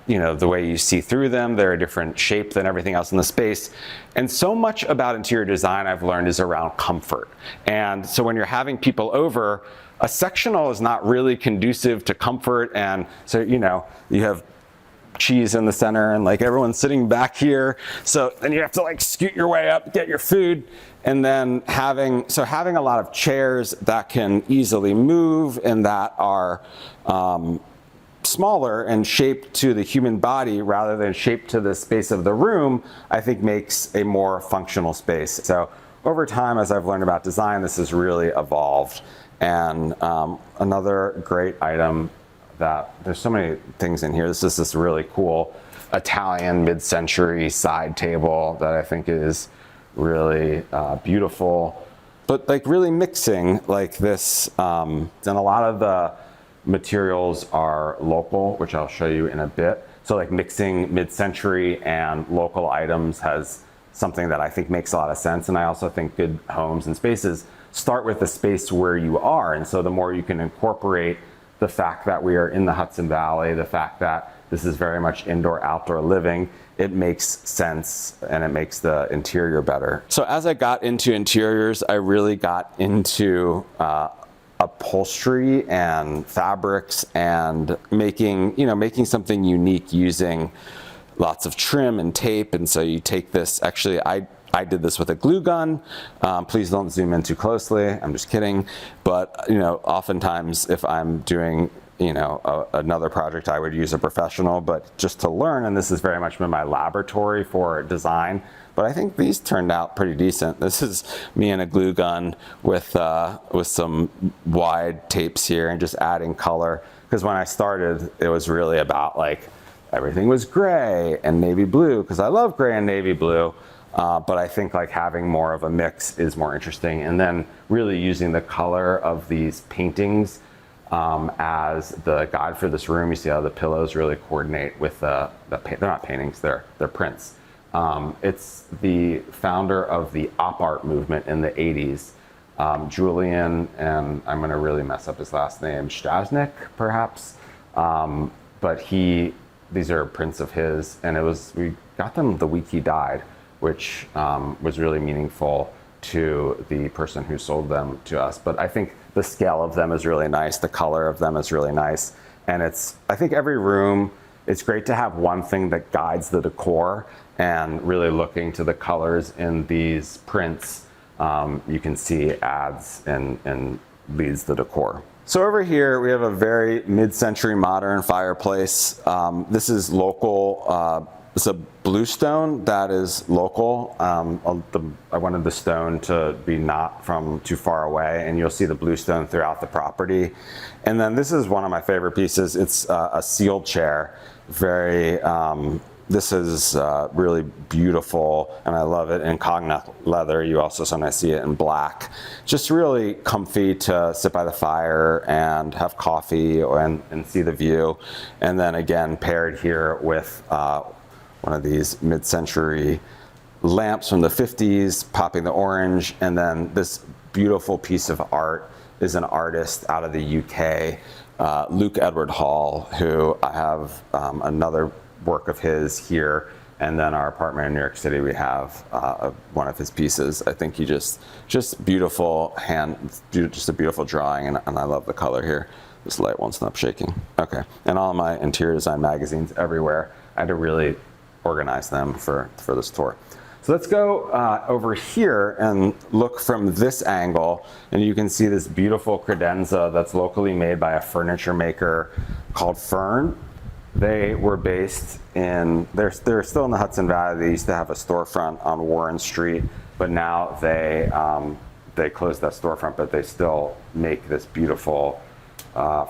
you know, the way you see through them, they're a different shape than everything else in the space. And so much about interior design I've learned is around comfort. And so when you're having people over, a sectional is not really conducive to comfort, and so, you know, you have cheese in the center, and like everyone's sitting back here. So then you have to like scoot your way up, get your food. And then having a lot of chairs that can easily move and that are smaller and shaped to the human body rather than shaped to the space of the room, I think makes a more functional space. So over time, as I've learned about design, this has really evolved. And another great item that, there's so many things in here. This is this really cool Italian mid-century side table that I think is really beautiful, but like really mixing like this. And a lot of the materials are local, which I'll show you in a bit. So like mixing mid-century and local items has something that I think makes a lot of sense. And I also think good homes and spaces start with the space where you are. And so the more you can incorporate the fact that we are in the Hudson Valley, the fact that this is very much indoor-outdoor living, it makes sense and it makes the interior better. So as I got into interiors, I really got into upholstery and fabrics and making something unique using lots of trim and tape. And so you take this, actually I did this with a glue gun. Please don't zoom in too closely. I'm just kidding. But oftentimes if I'm doing another project, I would use a professional, but just to learn, and this has very much been my laboratory for design. But I think these turned out pretty decent. This is me and a glue gun with some wide tapes here and just adding color. Because when I started, it was really about like, everything was gray and navy blue, because I love gray and navy blue. But I think like having more of a mix is more interesting. And then really using the color of these paintings as the guide for this room. You see how the pillows really coordinate with they're not paintings, they're prints. It's the founder of the op art movement in the 80s, Julian, and I'm gonna really mess up his last name, Strasnick, perhaps. But these are prints of his, and we got them the week he died, which was really meaningful to the person who sold them to us. But I think the scale of them is really nice. The color of them is really nice. And I think every room, it's great to have one thing that guides the decor, and really looking to the colors in these prints, you can see adds and leads the decor. So over here, we have a very mid-century modern fireplace. This is local. It's a bluestone that is local. I wanted the stone to be not from too far away, and you'll see the bluestone throughout the property. And then this is one of my favorite pieces. It's a sealed chair. This is really beautiful, and I love it in cognac leather. You also sometimes see it in black. Just really comfy to sit by the fire and have coffee and see the view. And then again, paired here with one of these mid-century lamps from the 50s, popping the orange. And then this beautiful piece of art is an artist out of the UK, Luke Edward Hall, who I have another work of his here. And then our apartment in New York City, we have one of his pieces. I think he just beautiful just a beautiful drawing, and I love the color here. This light won't stop shaking. Okay, and all of my interior design magazines everywhere. I had to really organize them for this tour. So let's go over here and look from this angle, and you can see this beautiful credenza that's locally made by a furniture maker called Fern. They were based they're still in the Hudson Valley. They used to have a storefront on Warren Street, but now they closed that storefront, but they still make this beautiful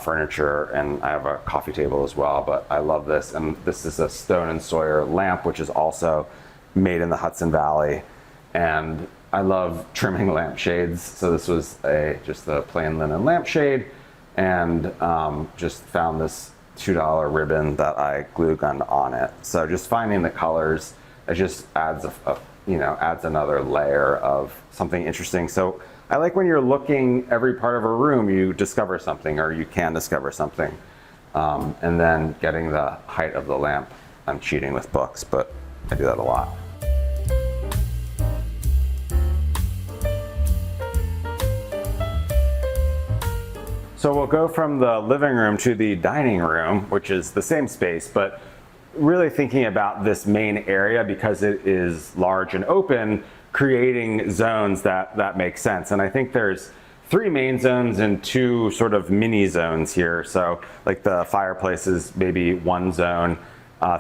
furniture, and I have a coffee table as well, but I love this. And this is a Stone and Sawyer lamp, which is also made in the Hudson Valley. And I love trimming lampshades. So this was just a plain linen lampshade, and just found this $2 ribbon that I glue gunned on it. So just finding the colors, it just adds adds another layer of something interesting. So I like when you're looking every part of a room, you discover something, or you can discover something. And then getting the height of the lamp. I'm cheating with books, but I do that a lot. So we'll go from the living room to the dining room, which is the same space, but really thinking about this main area because it is large and open, creating zones that make sense. And I think there's 3 main zones and 2 sort of mini zones here. So like the fireplace is maybe 1 zone,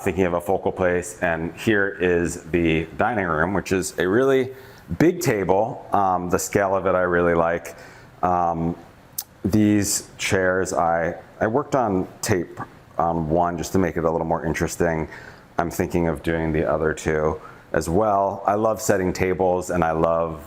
thinking of a focal place. And here is the dining room, which is a really big table. The scale of it I really like. These chairs, I worked on tape on one just to make it a little more interesting. I'm thinking of doing the other 2 as well. I love setting tables and I love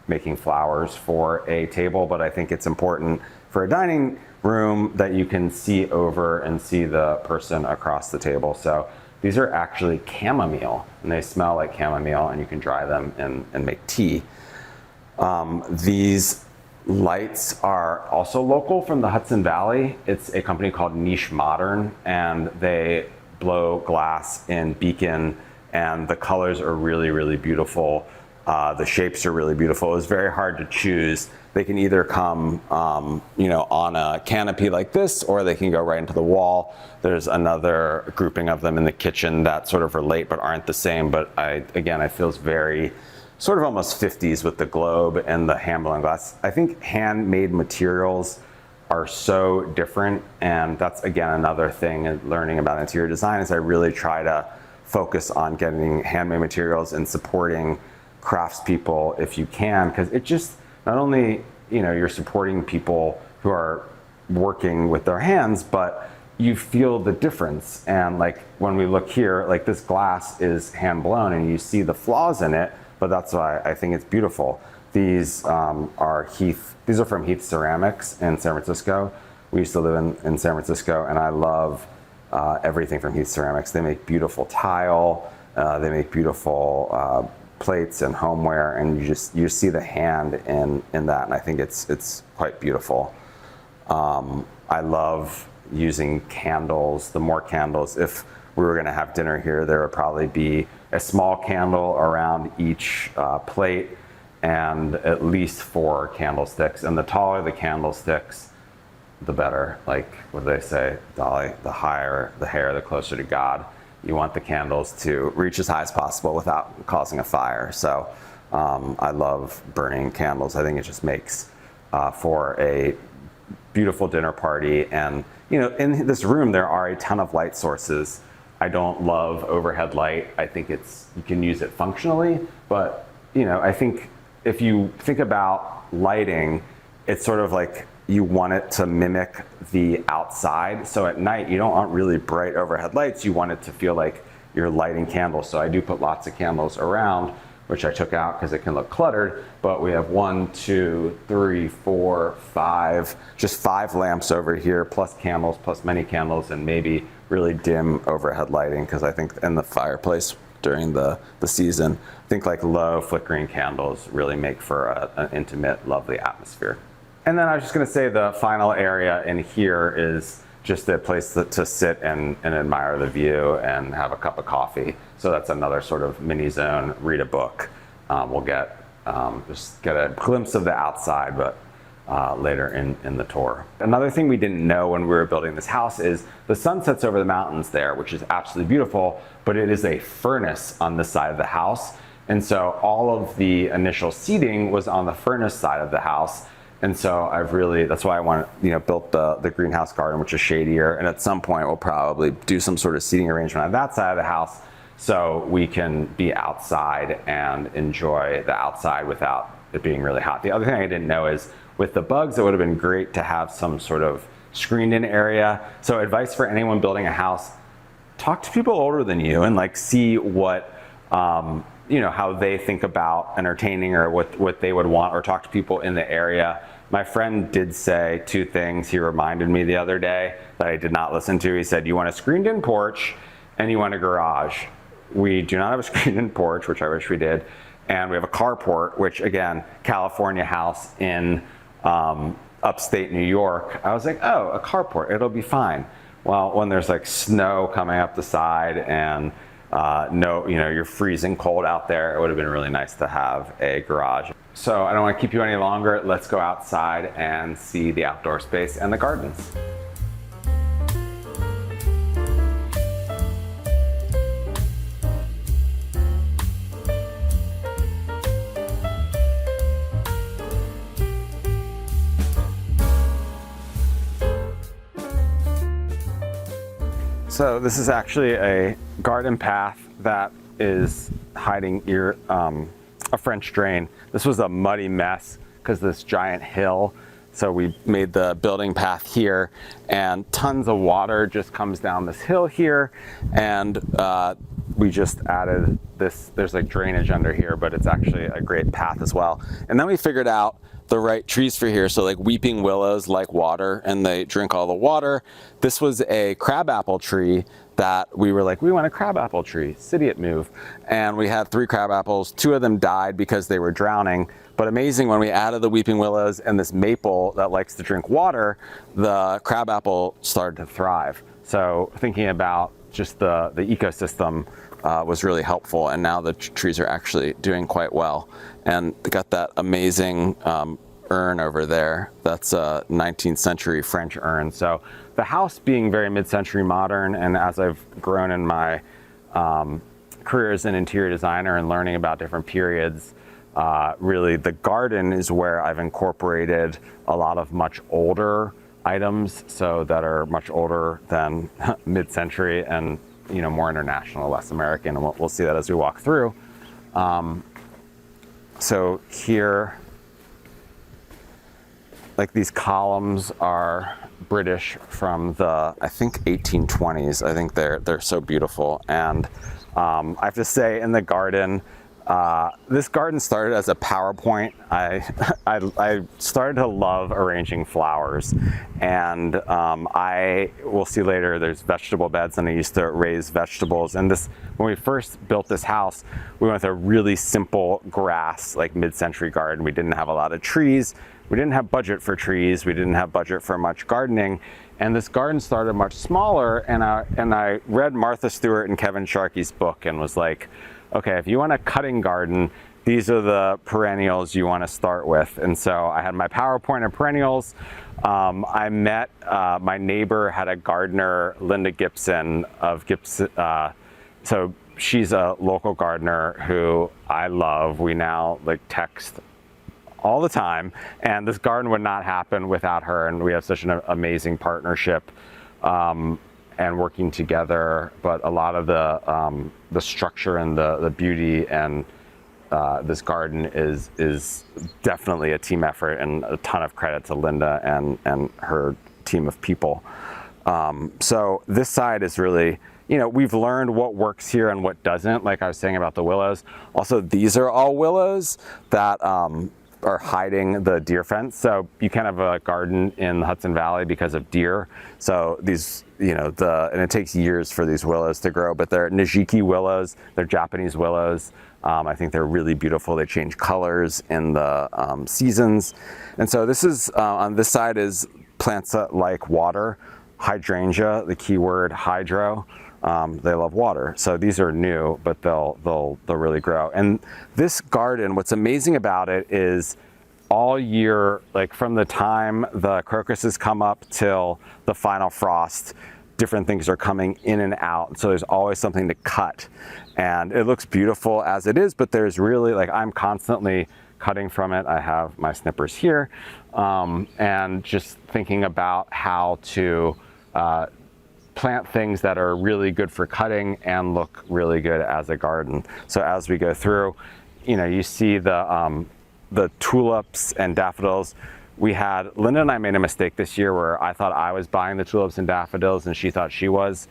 making flowers for a table, but I think it's important for a dining room that you can see over and see the person across the table. So these are actually chamomile and they smell like chamomile and you can dry them and make tea. These lights are also local from the Hudson Valley. It's a company called Niche Modern and they blow glass in Beacon and the colors are really, really beautiful. The shapes are really beautiful. It was very hard to choose. They can either come on a canopy like this or they can go right into the wall. There's another grouping of them in the kitchen that sort of relate but aren't the same. But I feel it's very sort of almost 50s with the globe and the hand-blown glass. I think handmade materials are so different, and that's again another thing in learning about interior design is I really try to focus on getting handmade materials and supporting craftspeople if you can, because it just not only you're supporting people who are working with their hands, but you feel the difference. And like when we look here, like this glass is hand blown and you see the flaws in it, but that's why I think it's beautiful. These are from Heath Ceramics in San Francisco. We used to live in San Francisco and I love everything from Heath Ceramics. They make beautiful tile, they make beautiful plates and homeware, and you see the hand in that, and I think it's quite beautiful. I love using candles. The more candles, if we were gonna have dinner here, there would probably be a small candle around each plate and at least 4 candlesticks. And the taller the candlesticks, the better. Like what do they say, Dolly? The higher the hair, the closer to God. You want the candles to reach as high as possible without causing a fire. So I love burning candles. I think it just makes for a beautiful dinner party. And in this room there are a ton of light sources. I don't love overhead light. I think you can use it functionally, but I think if you think about lighting, it's sort of like you want it to mimic the outside. So at night, you don't want really bright overhead lights. You want it to feel like you're lighting candles. So I do put lots of candles around, which I took out because it can look cluttered, but we have 1, 2, 3, 4, 5, just 5 lamps over here, plus candles, plus many candles, and maybe really dim overhead lighting, because I think in the fireplace during the season, I think like low flickering candles really make for an intimate, lovely atmosphere. And then I was just gonna say the final area in here is just a place to sit and admire the view and have a cup of coffee. So that's another sort of mini zone, read a book. We'll just get a glimpse of the outside, but later in the tour. Another thing we didn't know when we were building this house is the sun sets over the mountains there, which is absolutely beautiful, but it is a furnace on this side of the house. And so all of the initial seating was on the furnace side of the house. And so that's why I built the greenhouse garden, which is shadier. And at some point we'll probably do some sort of seating arrangement on that side of the house so we can be outside and enjoy the outside without it being really hot. The other thing I didn't know is with the bugs, it would have been great to have some sort of screened in area. So advice for anyone building a house, talk to people older than you and see what, how they think about entertaining or what they would want, or talk to people in the area. My friend did say 2 things he reminded me the other day that I did not listen to. He said, you want a screened in porch and you want a garage. We do not have a screened in porch, which I wish we did. And we have a carport, which again, California house in upstate New York. I was like, oh, a carport, it'll be fine. Well, when there's snow coming up the side and you're freezing cold out there, it would have been really nice to have a garage. So I don't want to keep you any longer. Let's go outside and see the outdoor space and the gardens. So this is actually a garden path that is hiding a French drain. This was a muddy mess because this giant hill. So we made the building path here, and tons of water just comes down this hill here. And we just added this, there's like drainage under here, but it's actually a great path as well. And then we figured out the right trees for here. So like weeping willows like water, and they drink all the water. This was a crabapple tree that we were like, we want a crabapple tree, city it move. And we had 3 crabapples. 2 of them died because they were drowning. But amazing, when we added the weeping willows and this maple that likes to drink water, the crabapple started to thrive. So thinking about just the ecosystem was really helpful, and now the trees are actually doing quite well. And they got that amazing urn over there. That's a 19th century French urn. So the house being very mid-century modern, and as I've grown in my career as an interior designer and learning about different periods, really the garden is where I've incorporated a lot of much older items, so that are much older than mid-century and more international, less American, and we'll see that as we walk through. So here, like these columns are British from the, I think, 1820s. I think they're so beautiful. And I have to say, in the garden, this garden started as a PowerPoint. I started to love arranging flowers, and I will see later there's vegetable beds, and I used to raise vegetables. And this, when we first built this house, we went with a really simple grass, like mid-century garden. We didn't have a lot of trees. We didn't have budget for trees. We didn't have budget for much gardening. And this garden started much smaller, and I read Martha Stewart and Kevin Sharkey's book and was like, okay, if you want a cutting garden, these are the perennials you want to start with. And so I had my PowerPoint of perennials. I met, my neighbor had a gardener, Linda Gibson of Gibson. So she's a local gardener who I love. We now like text all the time, and this garden would not happen without her. And we have such an amazing partnership. And working together, but a lot of the structure and the beauty and this garden is definitely a team effort, and a ton of credit to Linda and her team of people. So this side is really, we've learned what works here and what doesn't, like I was saying about the willows. Also, these are all willows that are hiding the deer fence. So you can't have a garden in the Hudson Valley because of deer. So these, and it takes years for these willows to grow, but they're Nijiki willows, they're Japanese willows. I think they're really beautiful. They change colors in the seasons. And so this is, on this side is plants that like water, hydrangea, the key word hydro. They love water. So these are new, but they'll really grow. And this garden, what's amazing about it is all year, like from the time the crocuses come up till the final frost, different things are coming in and out. So there's always something to cut. And it looks beautiful as it is, but there's really, like, I'm constantly cutting from it. I have my snippers here, and just thinking about how to plant things that are really good for cutting and look really good as a garden. So as we go through, you see the tulips and daffodils. Linda and I made a mistake this year where I thought I was buying the tulips and daffodils and she thought she was.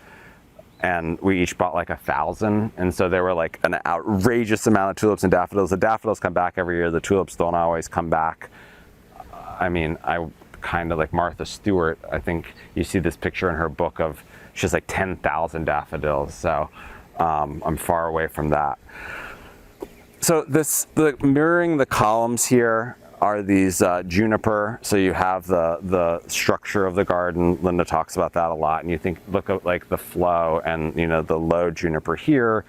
And we each bought like 1,000. And so there were like an outrageous amount of tulips and daffodils. The daffodils come back every year. The tulips don't always come back. I mean, I kind of like Martha Stewart. I think you see this picture in her book of, she has like 10,000 daffodils. So I'm far away from that. So mirroring the columns here are these juniper. So you have the structure of the garden. Linda talks about that a lot. And look at like the flow and the low juniper here.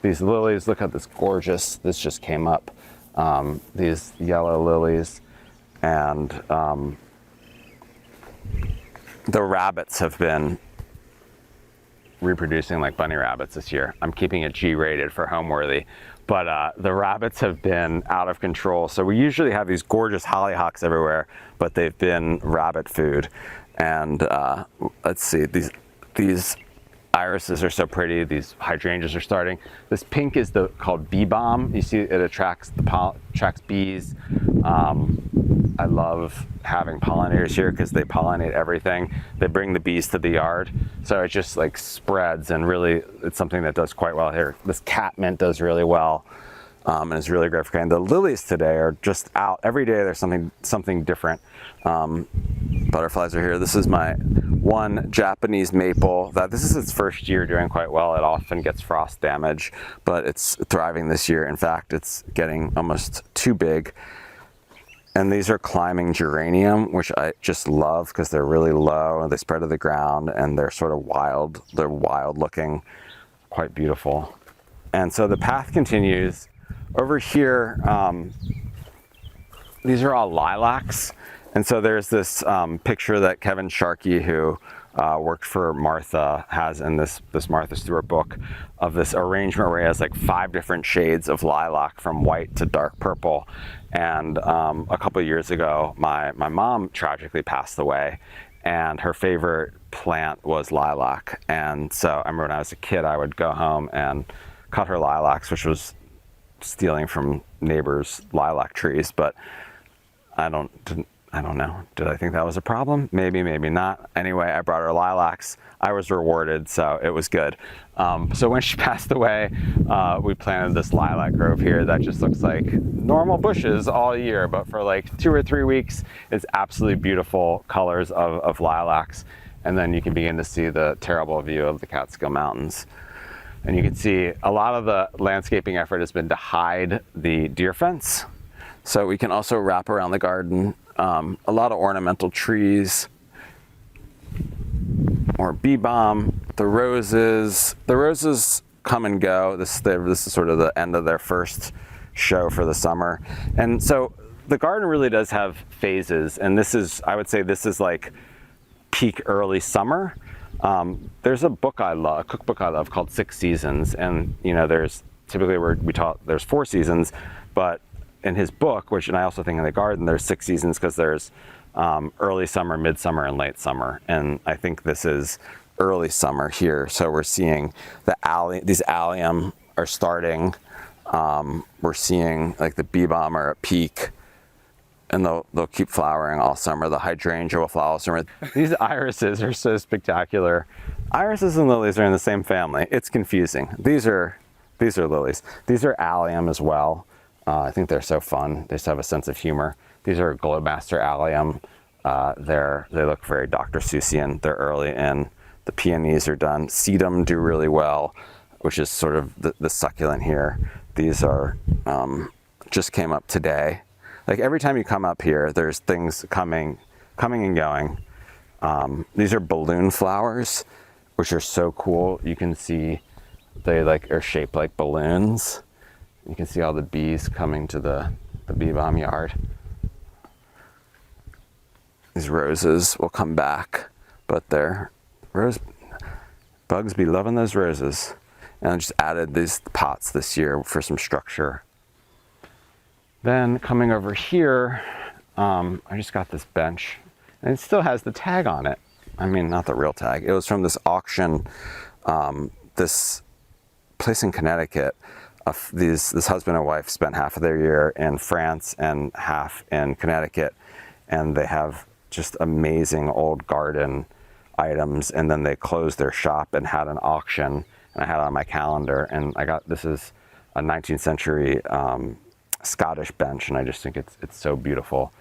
These lilies, look at this gorgeous, this just came up. These yellow lilies. And the rabbits have been reproducing like bunny rabbits this year. I'm keeping it G-rated for Homeworthy. But the rabbits have been out of control. So we usually have these gorgeous hollyhocks everywhere, but they've been rabbit food. And let's see, these irises are so pretty. These hydrangeas are starting. This pink is called bee balm. You see, it attracts bees. I love having pollinators here because they pollinate everything. They bring the bees to the yard, so it just like spreads, and really, it's something that does quite well here. This catmint does really well, and it's really great for creating. The lilies today are just out every day. There's something different. Butterflies are here. This is my one Japanese maple that this is its first year doing quite well. It often gets frost damage, but it's thriving this year. In fact, it's getting almost too big. And these are climbing geranium, which I just love because they're really low and they spread to the ground and they're sort of wild. They're wild looking, quite beautiful. And so the path continues. Over here, these are all lilacs. And so there's this picture that Kevin Sharkey, who worked for Martha, has in this Martha Stewart book of this arrangement where he has like 5 different shades of lilac from white to dark purple. And a couple of years ago, my mom tragically passed away, and her favorite plant was lilac. And so I remember when I was a kid, I would go home and cut her lilacs, which was stealing from neighbors' lilac trees, but I don't know. Did I think that was a problem? Maybe, maybe not. Anyway, I brought her lilacs. I was rewarded, so it was good. So when she passed away, we planted this lilac grove here that just looks like normal bushes all year, but for like 2 or 3 weeks, it's absolutely beautiful colors of lilacs. And then you can begin to see the terrible view of the Catskill Mountains. And you can see a lot of the landscaping effort has been to hide the deer fence. So we can also wrap around the garden. A lot of ornamental trees, or bee balm, the roses. The roses come and go. This is sort of the end of their first show for the summer. And so the garden really does have phases. And I would say this is like peak early summer. There's a cookbook I love called 6 Seasons. And there's typically there's 4 seasons, but in his book, and I also think in the garden, there's 6 seasons because there's early summer, midsummer, and late summer. And I think this is early summer here. So we're seeing these allium are starting. We're seeing like the bee balm are at peak, and they'll keep flowering all summer. The hydrangea will flower all summer. These irises are so spectacular. Irises and lilies are in the same family. It's confusing. These are lilies. These are allium as well. I think they're so fun. They just have a sense of humor. These are Globemaster allium. They look very Dr. Seussian. They're early in. The peonies are done. Sedum do really well, which is sort of the succulent here. These are just came up today. Like every time you come up here, there's things coming and going. These are balloon flowers, which are so cool. You can see they are shaped like balloons. You can see all the bees coming to the bee balm yard. These roses will come back, but bugs be loving those roses. And I just added these pots this year for some structure. Then coming over here, I just got this bench, and it still has the tag on it. I mean, not the real tag. It was from this auction, this place in Connecticut. This husband and wife spent half of their year in France and half in Connecticut, and they have just amazing old garden items. And then they closed their shop and had an auction, and I had it on my calendar. And this is a 19th century Scottish bench, and I just think it's so beautiful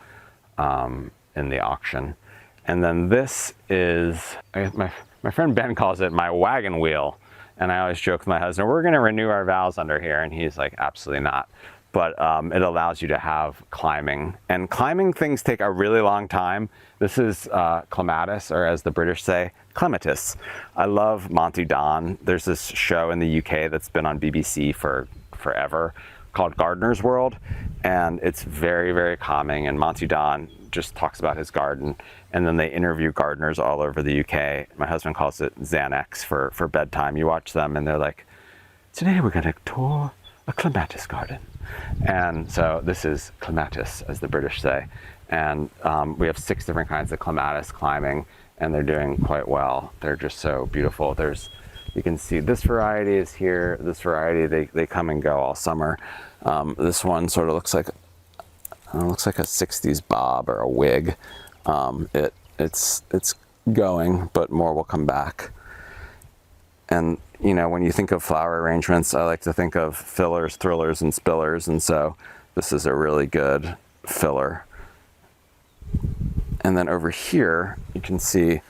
in the auction. And then this is my friend Ben calls it my wagon wheel. And I always joke with my husband, we're going to renew our vows under here. And he's like, absolutely not. But it allows you to have climbing. And climbing things take a really long time. This is clematis, or as the British say, clematis. I love Monty Don. There's this show in the UK that's been on BBC for forever called Gardener's World. And it's very, very calming. And Monty Don just talks about his garden. And then they interview gardeners all over the UK. My husband calls it Xanax for bedtime. You watch them and they're like, today we're going to tour a clematis garden. And so this is clematis, as the British say. And we have 6 different kinds of clematis climbing, and they're doing quite well. They're just so beautiful. There's You can see this variety is here. This variety, they come and go all summer. This one sort of looks like a 60s bob or a wig. It's going, but more will come back. And you know, when you think of flower arrangements, I like to think of fillers, thrillers, and spillers, and so this is a really good filler. And then over here, you can see,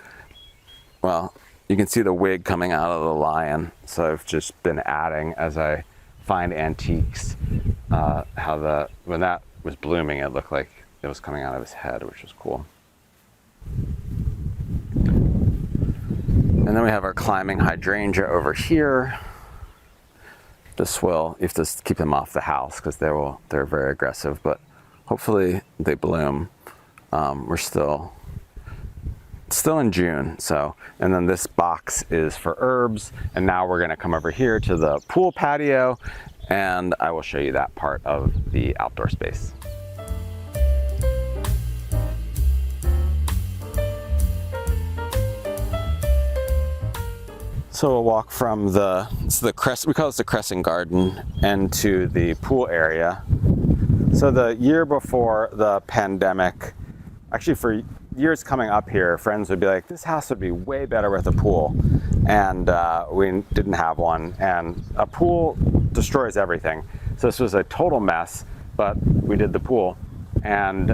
well, you can see the wig coming out of the lion. So I've just been adding as I find antiques, when that was blooming, it looked like it was coming out of his head, which was cool. And then we have our climbing hydrangea over here. You have to keep them off the house because they're very aggressive, but hopefully they bloom. We're still in June, so. And then this box is for herbs, and now we're gonna come over here to the pool patio, and I will show you that part of the outdoor space. So we'll walk from the crest, we call this the crescent garden, into the pool area. So the year before the pandemic, actually for years coming up here, friends would be like, this house would be way better with a pool. And we didn't have one. And a pool destroys everything. So this was a total mess, but we did the pool. And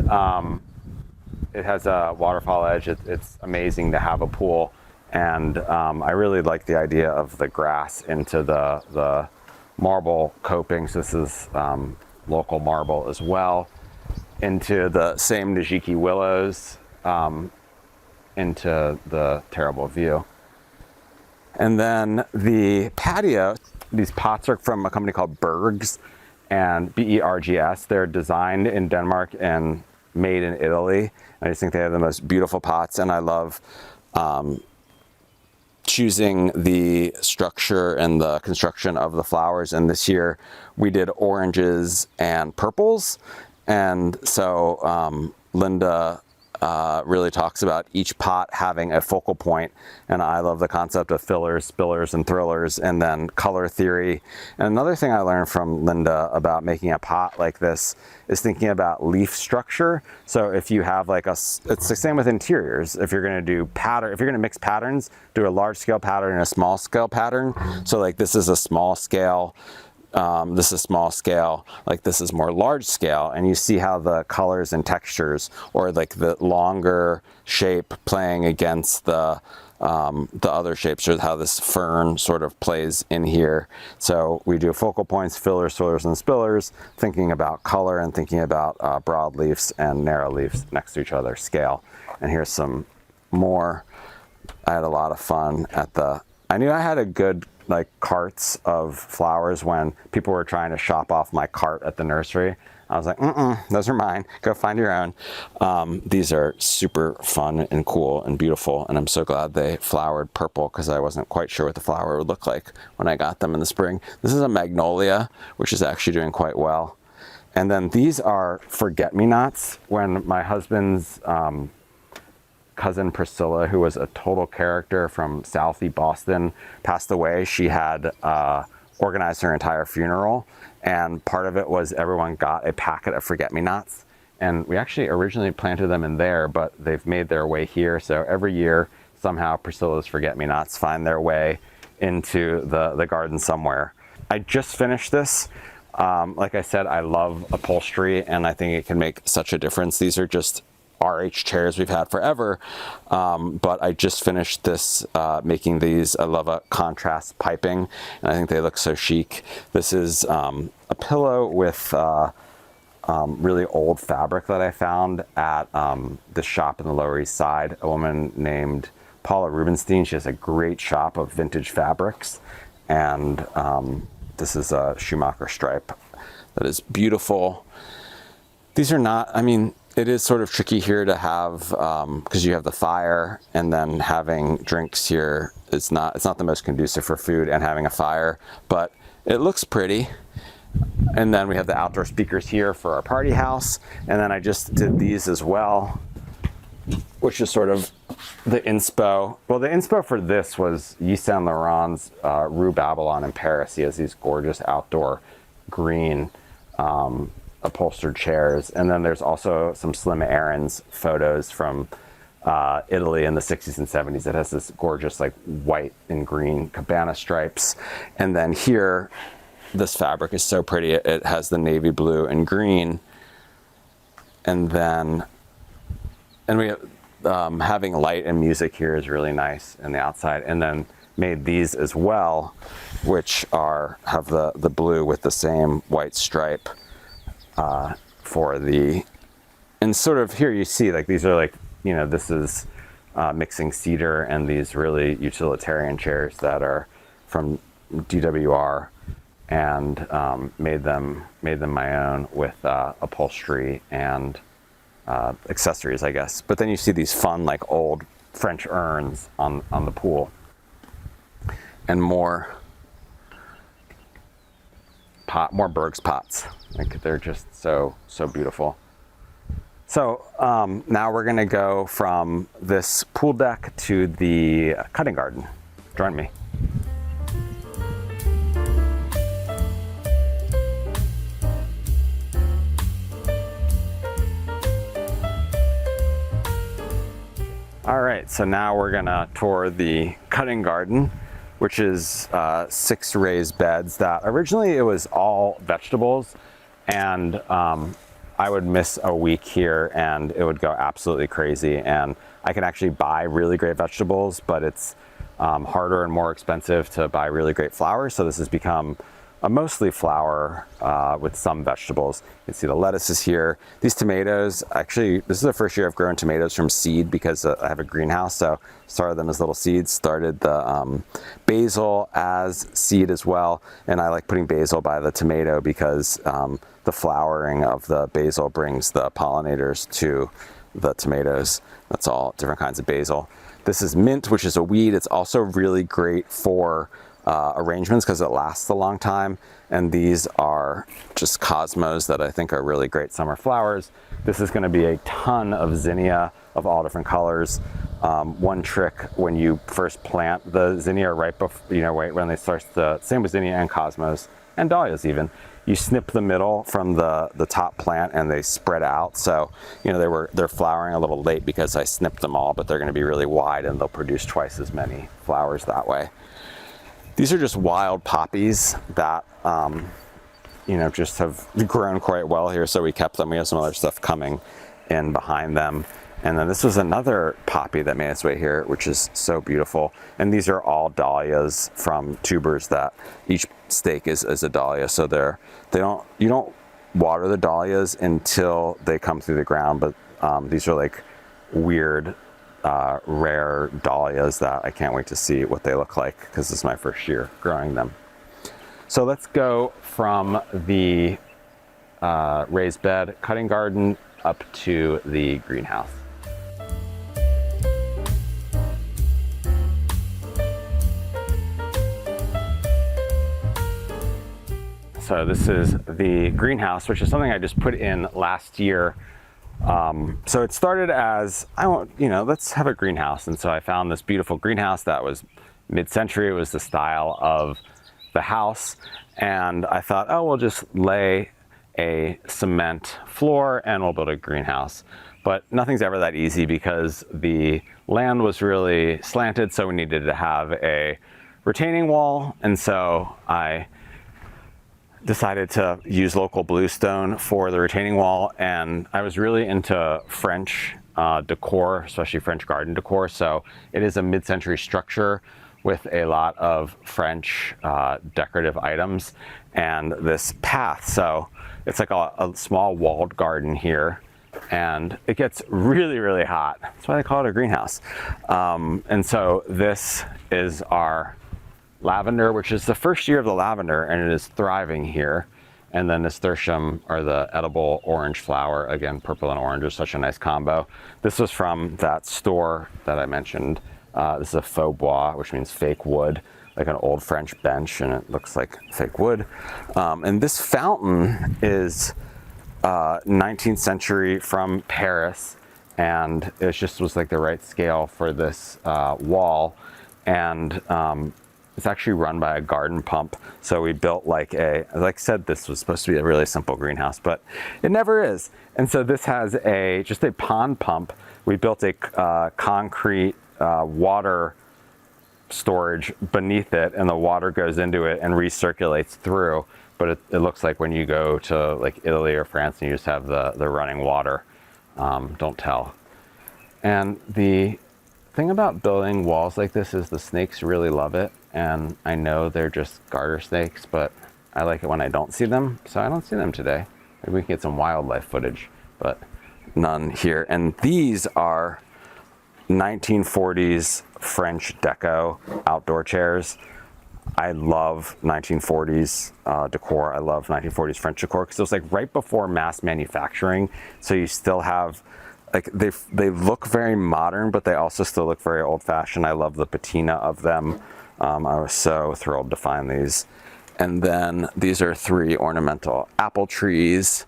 it has a waterfall edge. It's amazing to have a pool. And I really like the idea of the grass into the marble coping. So this is local marble as well. Into the same Najiki willows, into the terrible view. And then the patio, these pots are from a company called Bergs, and B-E-R-G-S. They're designed in Denmark and made in Italy. I just think they have the most beautiful pots, and I love choosing the structure and the construction of the flowers. And this year we did oranges and purples. And so Linda really talks about each pot having a focal point, and I love the concept of fillers, spillers, and thrillers, and then color theory. And another thing I learned from Linda about making a pot like this is thinking about leaf structure. So if you have it's the same with interiors. If you're going to do if you're going to mix patterns, do a large scale pattern and a small scale pattern. So like this is a small scale. This is small scale, like this is more large scale, and you see how the colors and textures, or like the longer shape playing against the other shapes, or how this fern sort of plays in here. So we do focal points, fillers, swillers, and spillers, thinking about color and thinking about broadleafs and narrow leaves next to each other, scale. And here's some more. I had a lot of fun I knew I had a good carts of flowers when people were trying to shop off my cart at the nursery. I was like, those are mine. Go find your own. These are super fun and cool and beautiful, and I'm so glad they flowered purple because I wasn't quite sure what the flower would look like when I got them in the spring. This is a magnolia, which is actually doing quite well. And then these are forget-me-nots. When my husband's cousin Priscilla, who was a total character from Southie Boston, passed away, she had organized her entire funeral, and part of it was everyone got a packet of forget-me-nots, and we actually originally planted them in there, but they've made their way here. So every year somehow Priscilla's forget-me-nots find their way into the garden somewhere. I just finished this. Like I said, I love upholstery, and I think it can make such a difference. These are just RH chairs we've had forever, but I just finished this, making these. I love a contrast piping, and I think they look so chic. This is a pillow with really old fabric that I found at this shop in the Lower East Side. A woman named Paula Rubenstein. She has a great shop of vintage fabrics, and this is a Schumacher stripe that is beautiful. These are not, it is sort of tricky here to have, because you have the fire, and then having drinks here, it's not the most conducive for food and having a fire, but it looks pretty. And then we have the outdoor speakers here for our party house. And then I just did these as well, which is sort of the inspo. Well, the inspo for this was Yves Saint Laurent's Rue Babylon in Paris. He has these gorgeous outdoor green upholstered chairs. And then there's also some Slim Aarons photos from Italy in the 60s and 70s. It has this gorgeous like white and green cabana stripes. And then here, this fabric is so pretty. It has the navy blue and green. And then, having light and music here is really nice in the outside. And then made these as well, which have the blue with the same white stripe for the, and sort of here you see like these are like, you know, this is mixing cedar and these really utilitarian chairs that are from DWR, and made them my own with upholstery and accessories, I guess. But then you see these fun like old French urns on the pool, and more Berg's pots. Like they're just so beautiful. So now we're gonna go from this pool deck to the cutting garden. Join me. All right, so now we're gonna tour the cutting garden, which is 6 raised beds that originally it was all vegetables, and I would miss a week here and it would go absolutely crazy. And I can actually buy really great vegetables, but it's harder and more expensive to buy really great flowers. So this has become a mostly flower with some vegetables. You can see the lettuces here. These tomatoes, actually, this is the first year I've grown tomatoes from seed because I have a greenhouse. So started them as little seeds, started the basil as seed as well. And I like putting basil by the tomato because the flowering of the basil brings the pollinators to the tomatoes. That's all different kinds of basil. This is mint, which is a weed. It's also really great for arrangements because it lasts a long time. And these are just cosmos that I think are really great summer flowers. This is going to be a ton of zinnia of all different colors. One trick when you first plant the zinnia right before, right when they start, same with zinnia and cosmos and dahlias even, you snip the middle from the top plant and they spread out. So, they're flowering a little late because I snipped them all, but they're going to be really wide and they'll produce twice as many flowers that way. These are just wild poppies that, just have grown quite well here. So we kept them. We have some other stuff coming in behind them. And then this was another poppy that made its way here, which is so beautiful. And these are all dahlias from tubers that each stake is a dahlia. So you don't water the dahlias until they come through the ground. But these are like weird, rare dahlias that I can't wait to see what they look like because this is my first year growing them. So let's go from the raised bed cutting garden up to the greenhouse. So this is the greenhouse, which is something I just put in last year. So it started as, let's have a greenhouse. And so I found this beautiful greenhouse that was mid-century. It was the style of the house. And I thought, we'll just lay a cement floor and we'll build a greenhouse. But nothing's ever that easy because the land was really slanted. So we needed to have a retaining wall. And so I decided to use local bluestone for the retaining wall, and I was really into French decor, especially French garden decor. So it is a mid-century structure with a lot of French decorative items and this path. So it's like a small walled garden here, and it gets really, really hot. That's why they call it a greenhouse. And so this is our lavender, which is the first year of the lavender, and it is thriving here. And then nasturtium, or the edible orange flower. Again, purple and orange is such a nice combo. This was from that store that I mentioned. This is a faux bois, which means fake wood, like an old French bench, and it looks like fake wood. And this fountain is 19th century from Paris, and it just was like the right scale for this wall. And it's actually run by a garden pump. So we built like I said, this was supposed to be a really simple greenhouse, but it never is. And so this has just a pond pump. We built a concrete water storage beneath it, and the water goes into it and recirculates through. But it looks like when you go to like Italy or France and you just have the running water. Don't tell. And the thing about building walls like this is the snakes really love it. And I know they're just garter snakes, but I like it when I don't see them. So I don't see them today. Maybe we can get some wildlife footage, but none here. And these are 1940s French deco outdoor chairs. I love 1940s decor. I love 1940s French decor because it was like right before mass manufacturing. So you still have, like, they look very modern, but they also still look very old fashioned. I love the patina of them. I was so thrilled to find these. And then these are 3 ornamental apple trees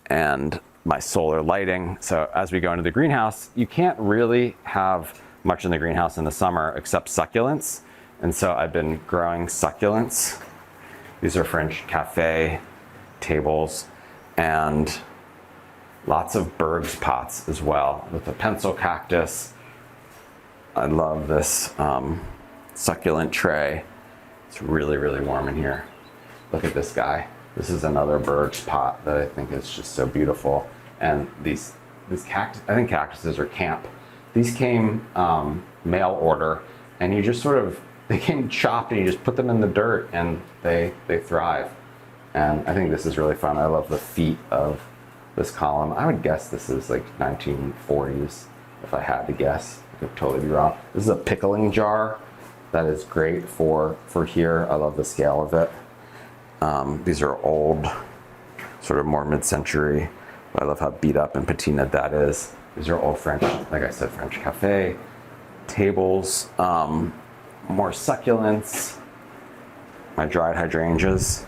and my solar lighting. So as we go into the greenhouse, you can't really have much in the greenhouse in the summer except succulents. And so I've been growing succulents. These are French cafe tables and lots of Berg's pots as well with a pencil cactus. I love this succulent tray. It's really, really warm in here. Look at this guy. This is another Berg's pot that I think is just so beautiful. And these cactus, I think cactuses are camp. These came mail order, and you just they came chopped and you just put them in the dirt and they thrive. And I think this is really fun. I love the feet of this column. I would guess this is like 1940s if I had to guess. I could totally be wrong. This is a pickling jar that is great for here. I love the scale of it. These are old, sort of more mid-century. I love how beat up and patina that is. These are old French, like I said, French cafe tables. More succulents. My dried hydrangeas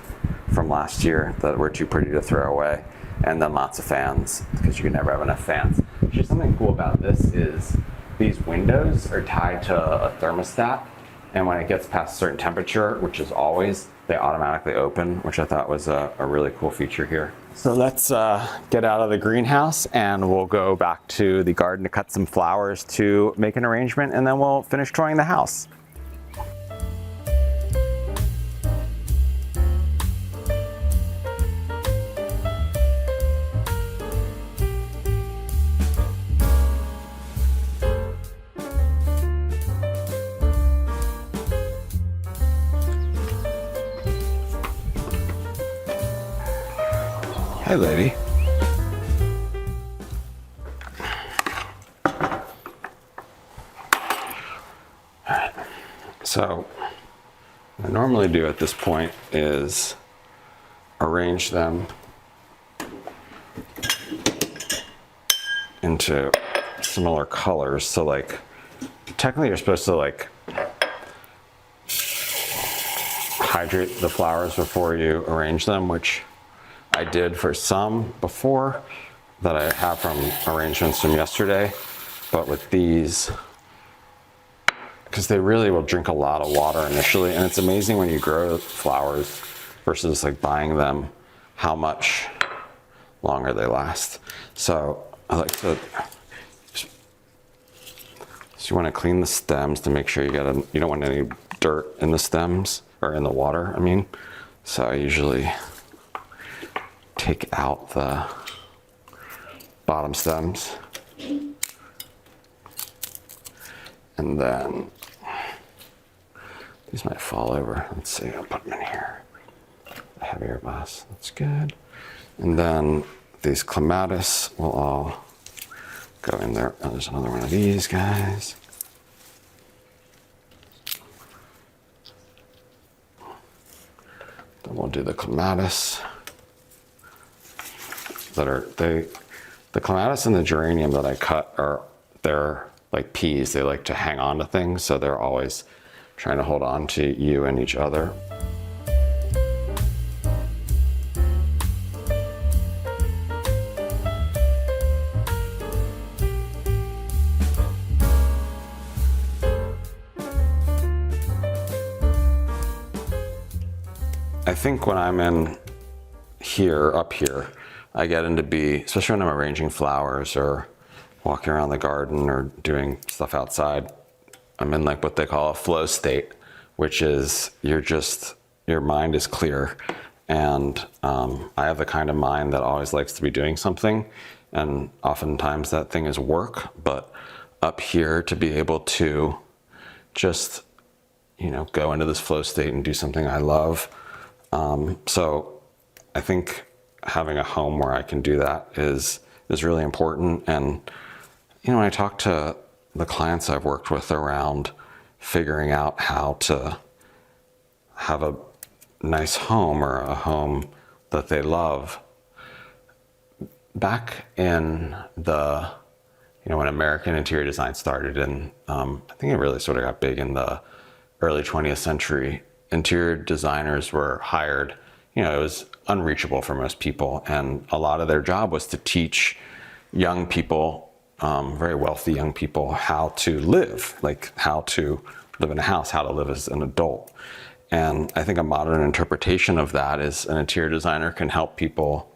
from last year that were too pretty to throw away. And then lots of fans, because you can never have enough fans. Just something cool about this is these windows are tied to a thermostat. And when it gets past a certain temperature, which is always, they automatically open, which I thought was a really cool feature here. So let's get out of the greenhouse and we'll go back to the garden to cut some flowers to make an arrangement, and then we'll finish touring the house. Hi, lady. All right. So what I normally do at this point is arrange them into similar colors. So like, technically you're supposed to like hydrate the flowers before you arrange them, which I did for some before that I have from arrangements from yesterday, but with these, because they really will drink a lot of water initially, and it's amazing when you grow flowers versus like buying them, how much longer they last. So I like to, so you want to clean the stems to make sure you don't want any dirt in the stems, or in the water, I mean. So I usually take out the bottom stems, and then these might fall over. Let's see, I'll put them in here. A heavier vase, that's good. And then these clematis will all go in there. Oh, there's another one of these guys. Then we'll do the clematis. The clematis and the geranium that I cut they're like peas. They like to hang on to things, so they're always trying to hold on to you and each other. I think when I'm in here, up here, I get into especially when I'm arranging flowers or walking around the garden or doing stuff outside, I'm in like what they call a flow state, which is your mind is clear. And I have the kind of mind that always likes to be doing something. And oftentimes that thing is work, but up here to be able to just, go into this flow state and do something I love. So I think having a home where I can do that is really important. And, when I talk to the clients I've worked with around figuring out how to have a nice home or a home that they love, back in when American interior design started, and I think it really sort of got big in the early 20th century, interior designers were hired. It was unreachable for most people, and a lot of their job was to teach young people, very wealthy young people, how to live, like how to live in a house, how to live as an adult. And I think a modern interpretation of that is an interior designer can help people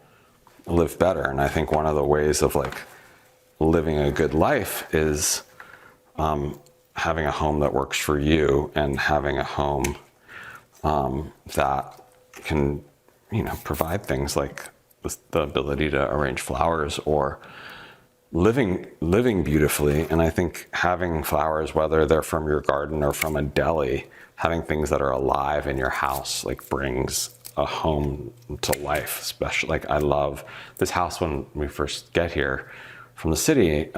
live better. And I think one of the ways of like living a good life is having a home that works for you, and having a home that can, provide things like the ability to arrange flowers or living beautifully. And I think having flowers, whether they're from your garden or from a deli, having things that are alive in your house, like brings a home to life. Especially, like, I love this house. When we first get here from the city,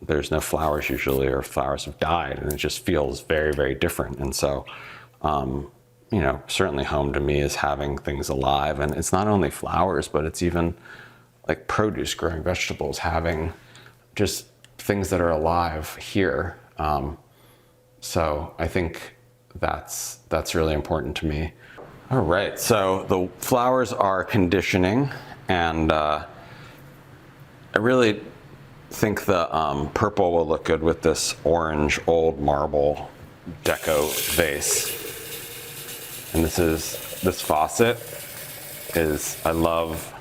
there's no flowers usually, or flowers have died, and it just feels very, very different. And so, certainly home to me is having things alive. And it's not only flowers, but it's even like produce, growing vegetables, having just things that are alive here. So I think that's really important to me. All right, so the flowers are conditioning, and I really think the purple will look good with this orange old marble deco vase. And this faucet I love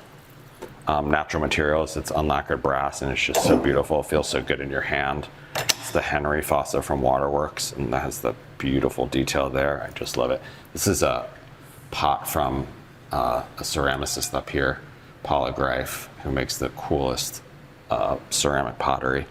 natural materials. It's unlacquered brass, and it's just so beautiful. It feels so good in your hand. It's the Henry faucet from Waterworks, and that has the beautiful detail there. I just love it. This is a pot from a ceramicist up here, Paula Greif, who makes the coolest ceramic pottery.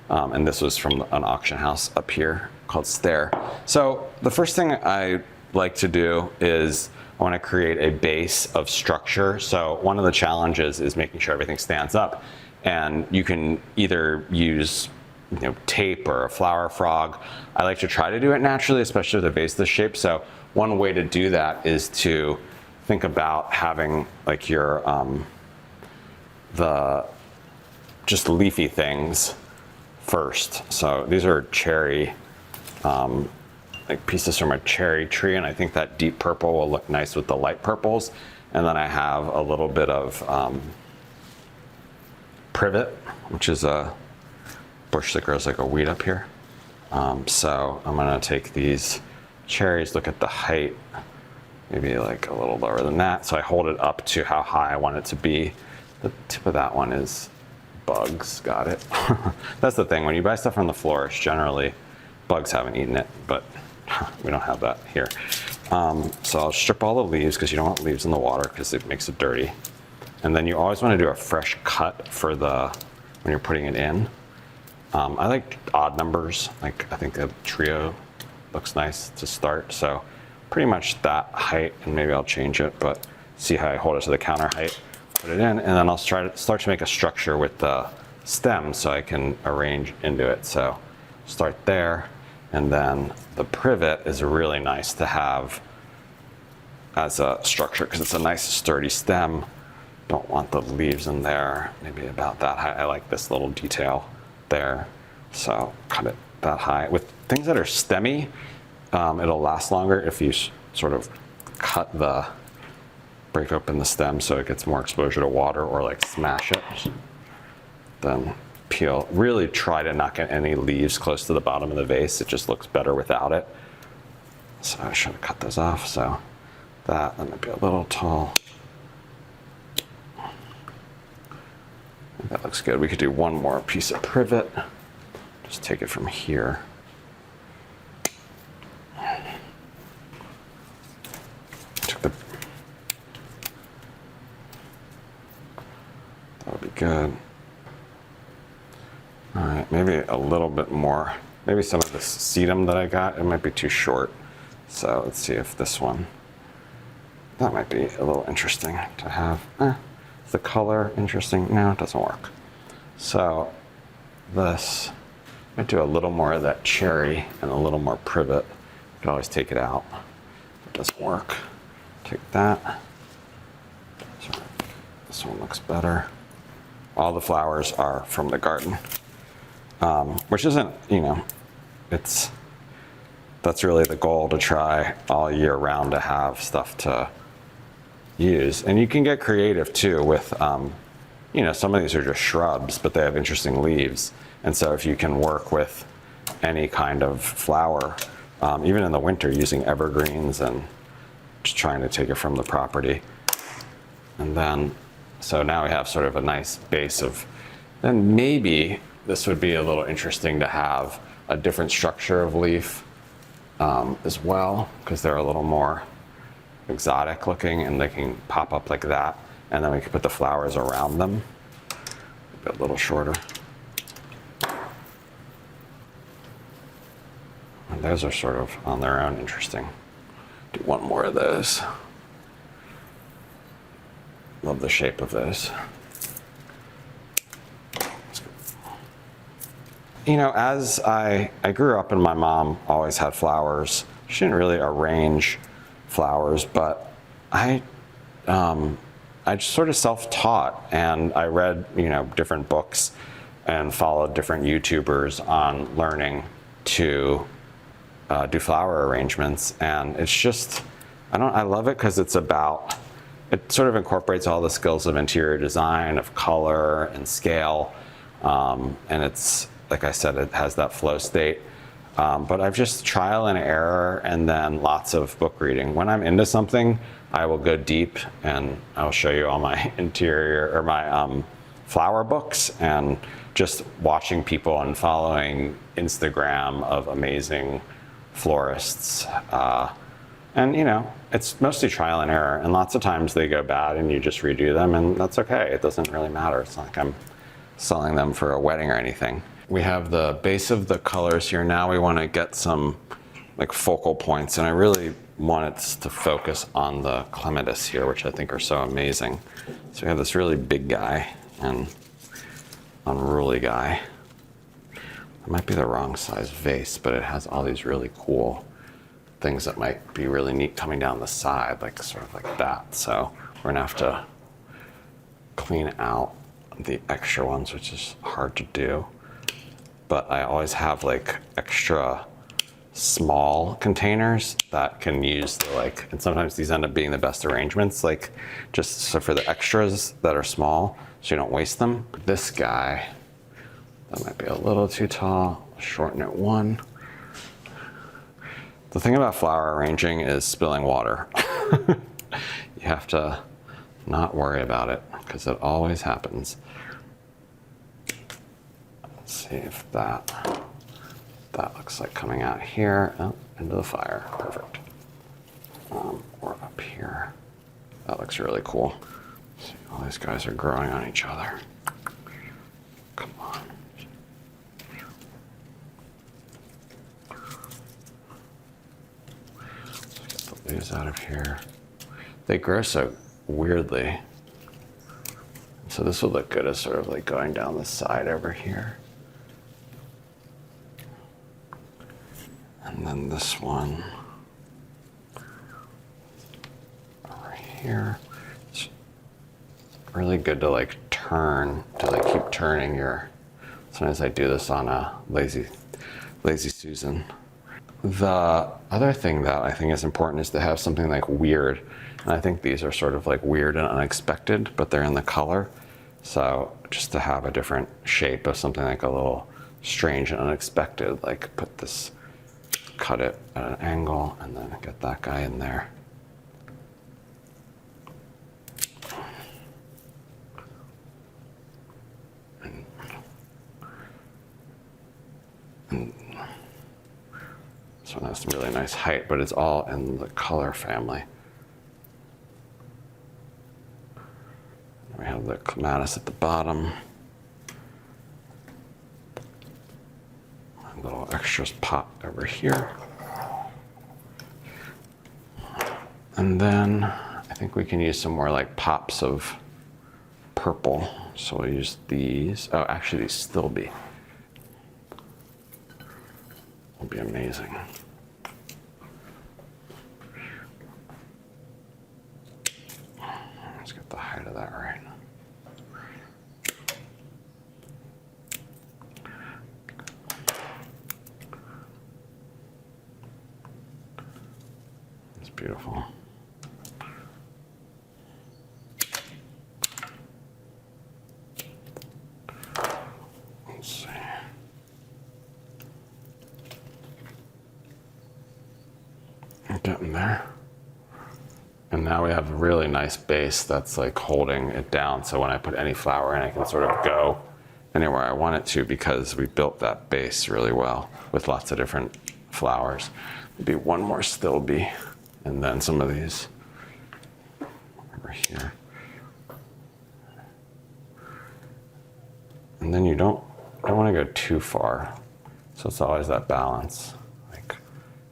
And this was from an auction house up here called Stair. So the first thing I like to do is I want to create a base of structure. So one of the challenges is making sure everything stands up. And you can either use tape or a flower frog. I like to try to do it naturally, especially with a vase this shape. So one way to do that is to think about having like your the just leafy things first. So these are cherry, like pieces from a cherry tree, and I think that deep purple will look nice with the light purples. And then I have a little bit of privet, which is a bush that grows like a weed up here. So I'm gonna take these cherries, look at the height, maybe like a little lower than that. So I hold it up to how high I want it to be. The tip of that one is bugs, got it. That's the thing, when you buy stuff from the florist, generally bugs haven't eaten it, but we don't have that here. So I'll strip all the leaves, because you don't want leaves in the water because it makes it dirty. And then you always want to do a fresh cut for when you're putting it in. I like odd numbers. Like, I think a trio looks nice to start. So pretty much that height, and maybe I'll change it, but see how I hold it to the counter height, put it in, and then I'll start to make a structure with the stem so I can arrange into it. So start there, and then the privet is really nice to have as a structure because it's a nice sturdy stem. Don't want the leaves in there, maybe about that high. I like this little detail there, so cut it that high. With things that are stemmy, it'll last longer if you sort of break open the stem so it gets more exposure to water, or like smash it, then peel. Really try to not get any leaves close to the bottom of the vase. It just looks better without it. So I should have cut those off. So That might be a little tall. That looks good. We could do one more piece of privet. Just take it from here. That would be good. All right, maybe a little bit more. Maybe some of this sedum that I got, it might be too short. So let's see if this one, that might be a little interesting to have. Is the color interesting? No, it doesn't work. So this, I might do a little more of that cherry and a little more privet. You can always take it out. If it doesn't work, take that. Sorry, this one looks better. All the flowers are from the garden, which isn't, you know, that's really the goal, to try all year round to have stuff to use. And you can get creative too with, you know, some of these are just shrubs, but they have interesting leaves. And so if you can work with any kind of flower, even in the winter, using evergreens and just trying to take it from the property. And then, so now we have sort of a nice base of, then maybe this would be a little interesting to have a different structure of leaf as well, because they're a little more exotic looking and they can pop up like that. And then we can put the flowers around them, a little shorter. And those are sort of on their own interesting. Do one more of those. Love the shape of those. You know, as I grew up and my mom always had flowers. She didn't really arrange flowers, but I just sort of self-taught, and I read, you know, different books and followed different YouTubers on learning to do flower arrangements. And it's just, I love it because it's about, it sort of incorporates all the skills of interior design, of color and scale. And it's, like I said, it has that flow state. But I've just trial and error and then lots of book reading. When I'm into something, I will go deep, and I'll show you all my interior or my flower books, and just watching people and following Instagram of amazing florists. And you know, it's mostly trial and error, and lots of times they go bad and you just redo them, and that's okay. It doesn't really matter. It's not like I'm selling them for a wedding or anything. We have the base of the colors here. Now we want to get some like focal points, and I really want it to focus on the clematis here, which I think are so amazing. So we have this really big guy and unruly guy. It might be the wrong size vase, but it has all these really cool things that might be really neat coming down the side, like sort of like that. So we're gonna have to clean out the extra ones, which is hard to do. But I always have like extra small containers that can use the like, and sometimes these end up being the best arrangements, like just so for the extras that are small, so you don't waste them. This guy, that might be a little too tall, shorten it one. The thing about flower arranging is spilling water. You have to not worry about it, because it always happens. Let's see if that looks like coming out here. Oh, into the fire, perfect. Or up here. That looks really cool. See, all these guys are growing on each other. Come on. Let's get the leaves out of here. They grow so weirdly. So this would look good as sort of like going down the side over here. And then this one over here. It's really good to like turn, to like keep turning your, sometimes I do this on a lazy Susan. The other thing that I think is important is to have something like weird. And I think these are sort of like weird and unexpected, but they're in the color. So just to have a different shape of something like a little strange and unexpected, like put this, cut it at an angle, and then get that guy in there. really nice height, but it's all in the color family. We have the clematis at the bottom. A little extras pot over here. And then I think we can use some more like pops of purple. So we'll use these. Oh, actually these still be. Will be amazing. Let's get the height of that right. It's beautiful. Let's see. Getting there. And now we have a really nice base that's like holding it down. So when I put any flower in, I can sort of go anywhere I want it to because we built that base really well with lots of different flowers. Maybe one more stilby and then some of these over here. And then you don't want to go too far. So it's always that balance. Like,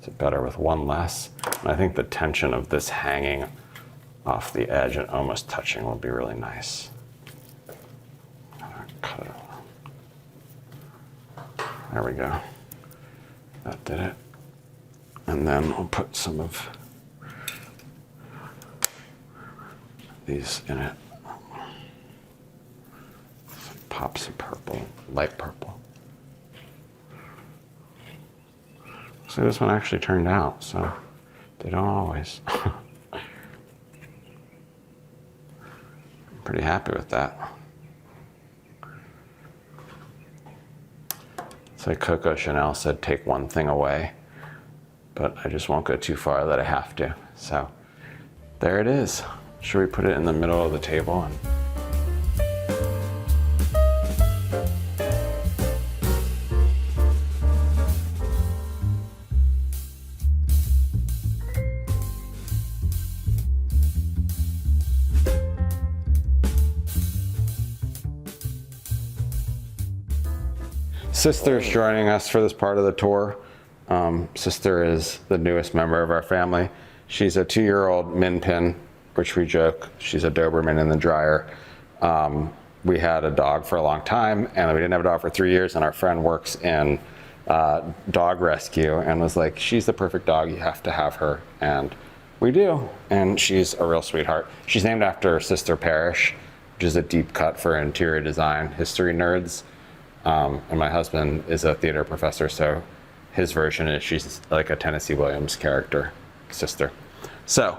is it better with one less? And I think the tension of this hanging off the edge and almost touching will be really nice. Cut it. There we go. That did it. And then we'll put some of these in it. Some pops of purple, light purple. So this one actually turned out, so they don't always. I'm pretty happy with that. It's like Coco Chanel said, take one thing away, but I just won't go too far that I have to. So there it is. Should we put it in the middle of the table? And Sister's joining us for this part of the tour. Sister is the newest member of our family. She's a 2-year-old min pin, which we joke, she's a Doberman in the dryer. We had a dog for a long time, and we didn't have a dog for 3 years, and our friend works in dog rescue and was like, she's the perfect dog, you have to have her. And we do, and she's a real sweetheart. She's named after Sister Parrish, which is a deep cut for interior design history nerds. And my husband is a theater professor, so his version is she's like a Tennessee Williams character, sister. So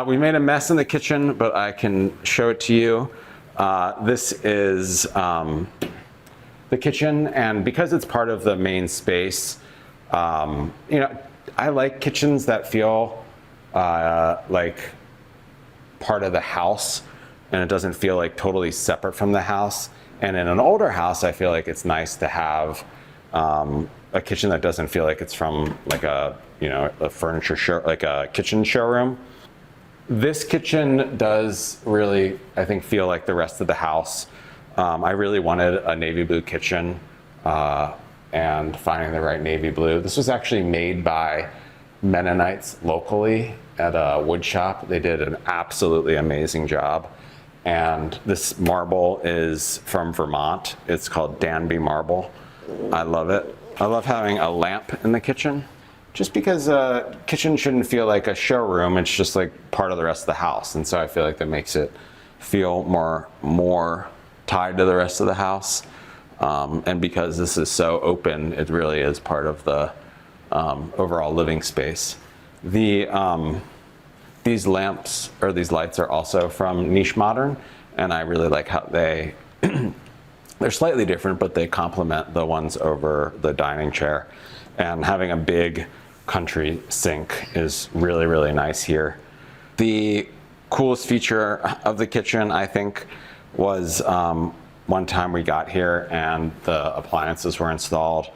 we made a mess in the kitchen, but I can show it to you. This is the kitchen, and because it's part of the main space, you know, I like kitchens that feel like part of the house, and it doesn't feel like totally separate from the house. And in an older house, I feel like it's nice to have a kitchen that doesn't feel like it's from like a, you know, a furniture show, like a kitchen showroom. This kitchen does really, I think, feel like the rest of the house. I really wanted a navy blue kitchen and finding the right navy blue. This was actually made by Mennonites locally at a wood shop. They did an absolutely amazing job. And this marble is from Vermont. It's called Danby marble. I love it. I love having a lamp in the kitchen, just because a kitchen shouldn't feel like a showroom. It's just like part of the rest of the house. And so I feel like that makes it feel more tied to the rest of the house. And because this is so open, it really is part of the overall living space. These lamps or these lights are also from Niche Modern, and I really like how they're slightly different, but they complement the ones over the dining chair. And having a big country sink is really, really nice here. The coolest feature of the kitchen, I think, was one time we got here and the appliances were installed,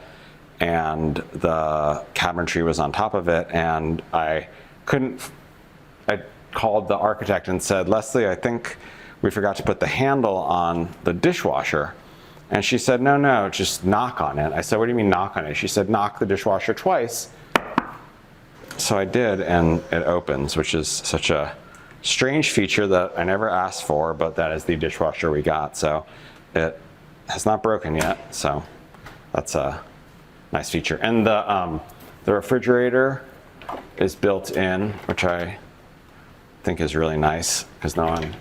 and the cabinetry was on top of it, and I called the architect and said, Leslie, I think we forgot to put the handle on the dishwasher. And she said, no, just knock on it. I said, what do you mean knock on it? She said, knock the dishwasher twice. So I did, and it opens, which is such a strange feature that I never asked for, but that is the dishwasher we got. So it has not broken yet, so that's a nice feature. And the refrigerator is built in, which I think is really nice, because now I'm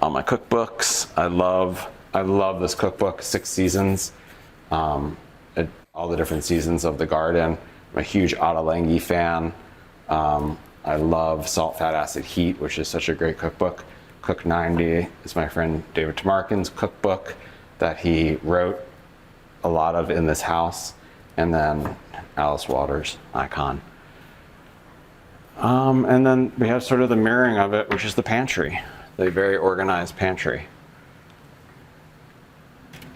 on my cookbooks. I love this cookbook, 6 seasons, all the different seasons of the garden. I'm a huge Ottolenghi fan. I love Salt, Fat, Acid, Heat, which is such a great cookbook. Cook 90 is my friend David Tamarkin's cookbook that he wrote a lot of in this house. And then Alice Waters, icon. And then we have sort of the mirroring of it, which is the pantry, the very organized pantry.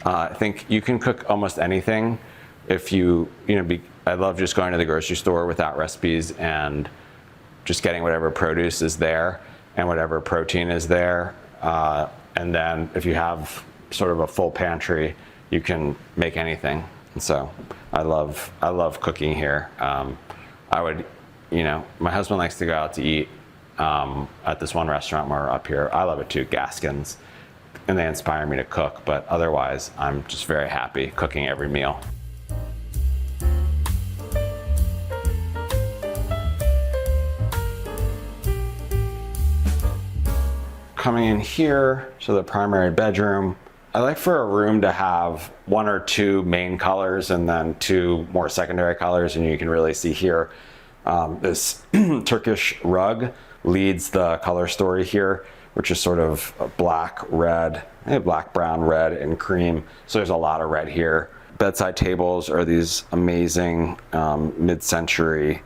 I think you can cook almost anything if I love just going to the grocery store without recipes and just getting whatever produce is there and whatever protein is there. And then if you have sort of a full pantry, you can make anything. And so I love cooking here. My husband likes to go out to eat at this one restaurant where we're up here. I love it too, Gaskin's, and they inspire me to cook, but otherwise I'm just very happy cooking every meal. Coming in here, so the primary bedroom, I like for a room to have 1 or 2 main colors and then 2 more secondary colors, and you can really see here this Turkish rug leads the color story here, which is sort of black, red, black, brown, red, and cream. So there's a lot of red here. Bedside tables are these amazing mid-century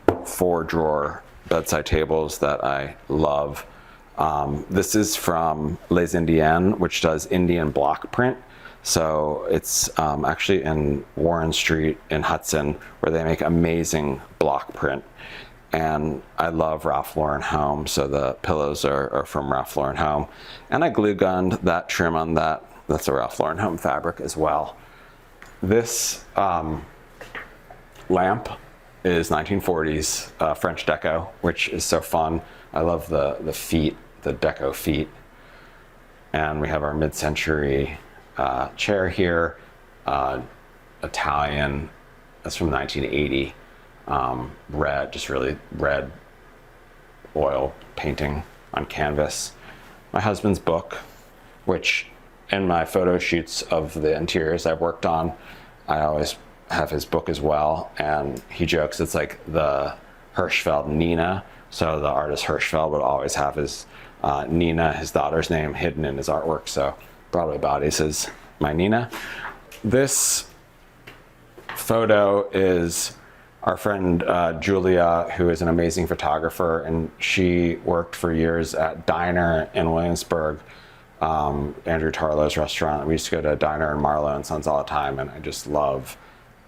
4-drawer bedside tables that I love. This is from Les Indiennes, which does Indian block print. So it's actually in Warren Street in Hudson, where they make amazing block print. And I love Ralph Lauren Home, so the pillows are from Ralph Lauren Home. And I glue gunned that trim on that. That's a Ralph Lauren Home fabric as well. This lamp is 1940s French deco, which is so fun. I love the feet, the deco feet. And we have our mid-century chair here, Italian, that's from 1980. Red, just really red oil painting on canvas. My husband's book, which in my photo shoots of the interiors I've worked on, I always have his book as well. And he jokes it's like the Hirschfeld Nina. So the artist Hirschfeld would always have his Nina, his daughter's name, hidden in his artwork. So Broadway Bodies is my Nina. This photo is our friend Julia, who is an amazing photographer, and she worked for years at Diner in Williamsburg, Andrew Tarlow's restaurant. We used to go to Diner and Marlowe and Sons all the time, and I just love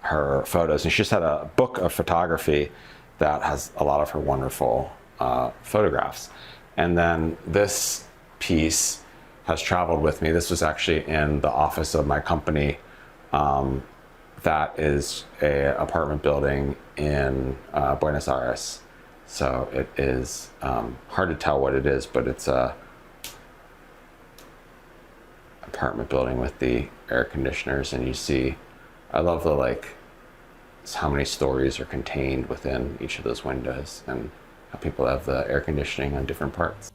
her photos. And she just had a book of photography that has a lot of her wonderful photographs. And then this piece has traveled with me. This was actually in the office of my company. That is a apartment building in Buenos Aires. So it is hard to tell what it is, but it's a apartment building with the air conditioners, and you see, I love the how many stories are contained within each of those windows and how people have the air conditioning on different parts.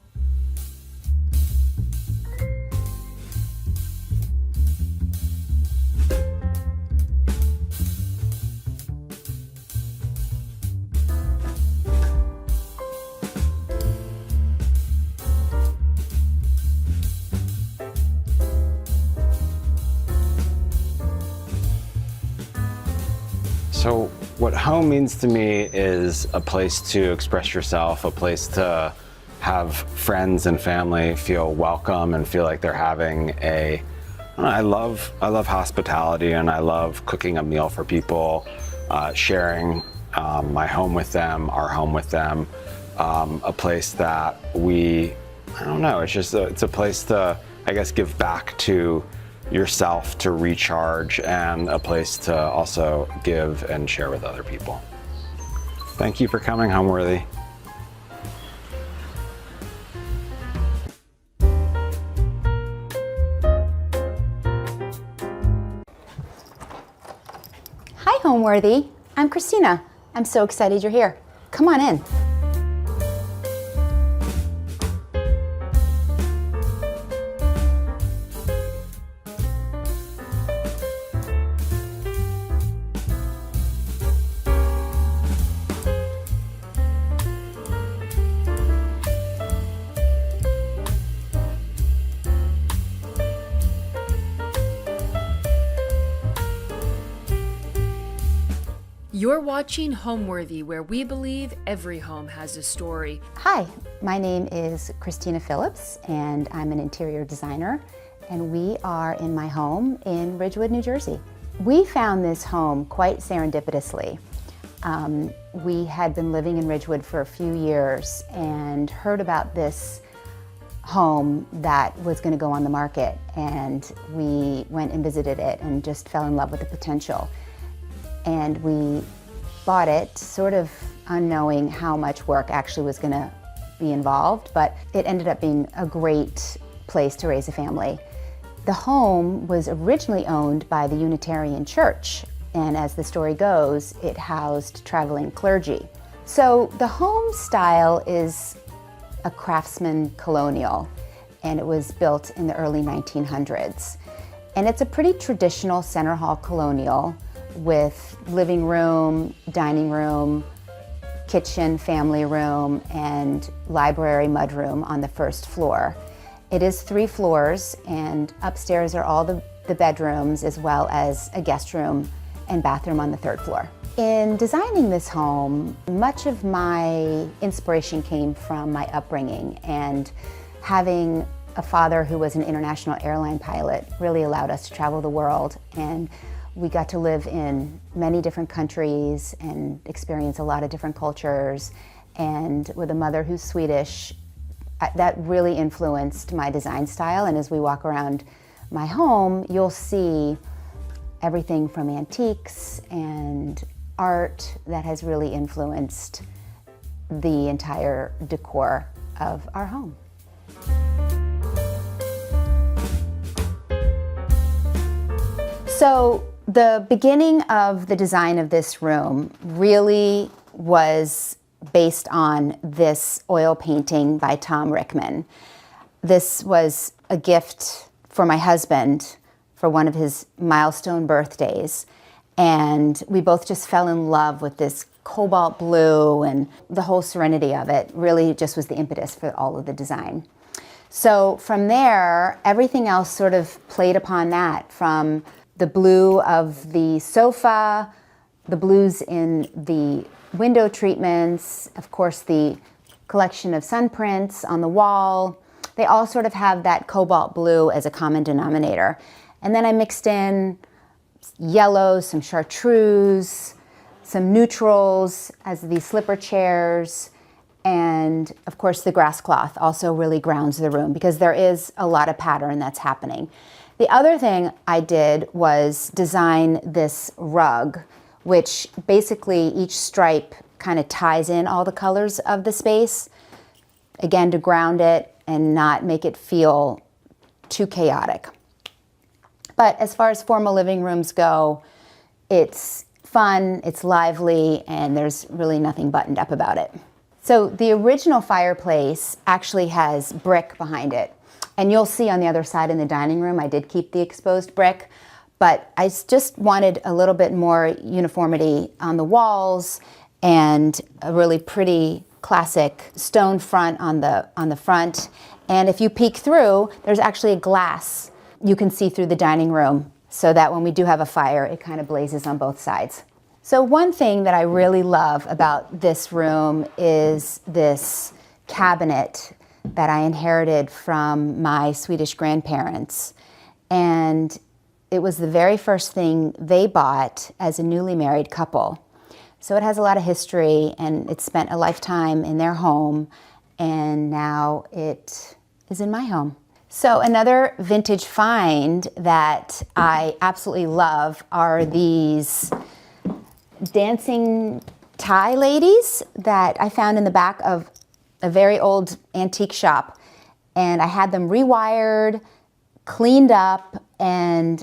So what home means to me is a place to express yourself, a place to have friends and family feel welcome and feel like they're having a I love hospitality, and I love cooking a meal for people, sharing my home with them, our home with them, a place that I don't know, it's a place to, I guess, give back to yourself, to recharge, and a place to also give and share with other people. Thank you for coming, Homeworthy. Hi, Homeworthy. I'm Christina. I'm so excited you're here. Come on in. You're watching Homeworthy, where we believe every home has a story. Hi, my name is Christina Phillips, and I'm an interior designer, and we are in my home in Ridgewood, New Jersey. We found this home quite serendipitously. We had been living in Ridgewood for a few years and heard about this home that was going to go on the market, and we went and visited it and just fell in love with the potential. And we bought it sort of unknowing how much work actually was going to be involved, but it ended up being a great place to raise a family. The home was originally owned by the Unitarian Church, and as the story goes, it housed traveling clergy. So the home style is a craftsman colonial, and it was built in the early 1900s. And it's a pretty traditional center hall colonial with living room, dining room, kitchen, family room, and library mudroom on the first floor. It is 3 floors, and upstairs are all the bedrooms, as well as a guest room and bathroom on the 3rd floor. In designing this home, much of my inspiration came from my upbringing, and having a father who was an international airline pilot really allowed us to travel the world, and we got to live in many different countries and experience a lot of different cultures. And with a mother who's Swedish, that really influenced my design style. And as we walk around my home, you'll see everything from antiques and art that has really influenced the entire decor of our home. So the beginning of the design of this room really was based on this oil painting by Tom Rickman. This was a gift for my husband for one of his milestone birthdays, and we both just fell in love with this cobalt blue, and the whole serenity of it really just was the impetus for all of the design. So from there, everything else sort of played upon that, from the blue of the sofa, the blues in the window treatments, of course the collection of sun prints on the wall. They all sort of have that cobalt blue as a common denominator. And then I mixed in yellows, some chartreuse, some neutrals as the slipper chairs, and of course the grass cloth also really grounds the room because there is a lot of pattern that's happening. The other thing I did was design this rug, which basically each stripe kind of ties in all the colors of the space, again, to ground it and not make it feel too chaotic. But as far as formal living rooms go, it's fun, it's lively, and there's really nothing buttoned up about it. So the original fireplace actually has brick behind it. And you'll see on the other side in the dining room, I did keep the exposed brick, but I just wanted a little bit more uniformity on the walls and a really pretty classic stone front on the front. And if you peek through, there's actually a glass you can see through the dining room so that when we do have a fire, it kind of blazes on both sides. So one thing that I really love about this room is this cabinet that I inherited from my Swedish grandparents. and it was the very first thing they bought as a newly married couple. So it has a lot of history, and it spent a lifetime in their home, and now it is in my home. So another vintage find that I absolutely love are these dancing Thai ladies that I found in the back of a very old antique shop. And I had them rewired, cleaned up, and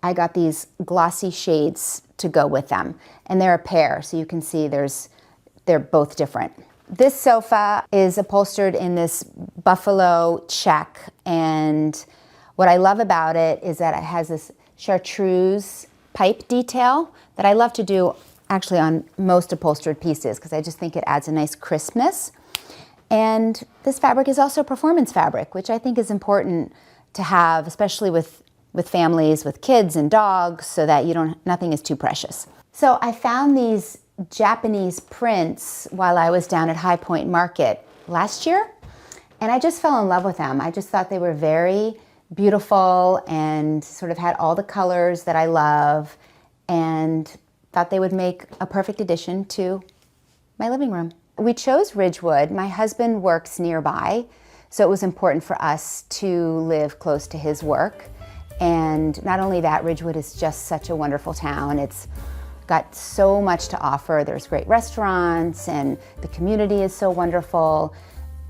I got these glossy shades to go with them. And they're a pair, so you can see they're both different. This sofa is upholstered in this buffalo check, and what I love about it is that it has this chartreuse pipe detail that I love to do actually on most upholstered pieces because I just think it adds a nice crispness. And this fabric is also performance fabric, which I think is important to have, especially with families, with kids and dogs, so that nothing is too precious. So I found these Japanese prints while I was down at High Point Market last year, and I just fell in love with them. I just thought they were very beautiful and sort of had all the colors that I love, and thought they would make a perfect addition to my living room. We chose Ridgewood. My husband works nearby, so it was important for us to live close to his work. And not only that, Ridgewood is just such a wonderful town. It's got so much to offer. There's great restaurants, and the community is so wonderful.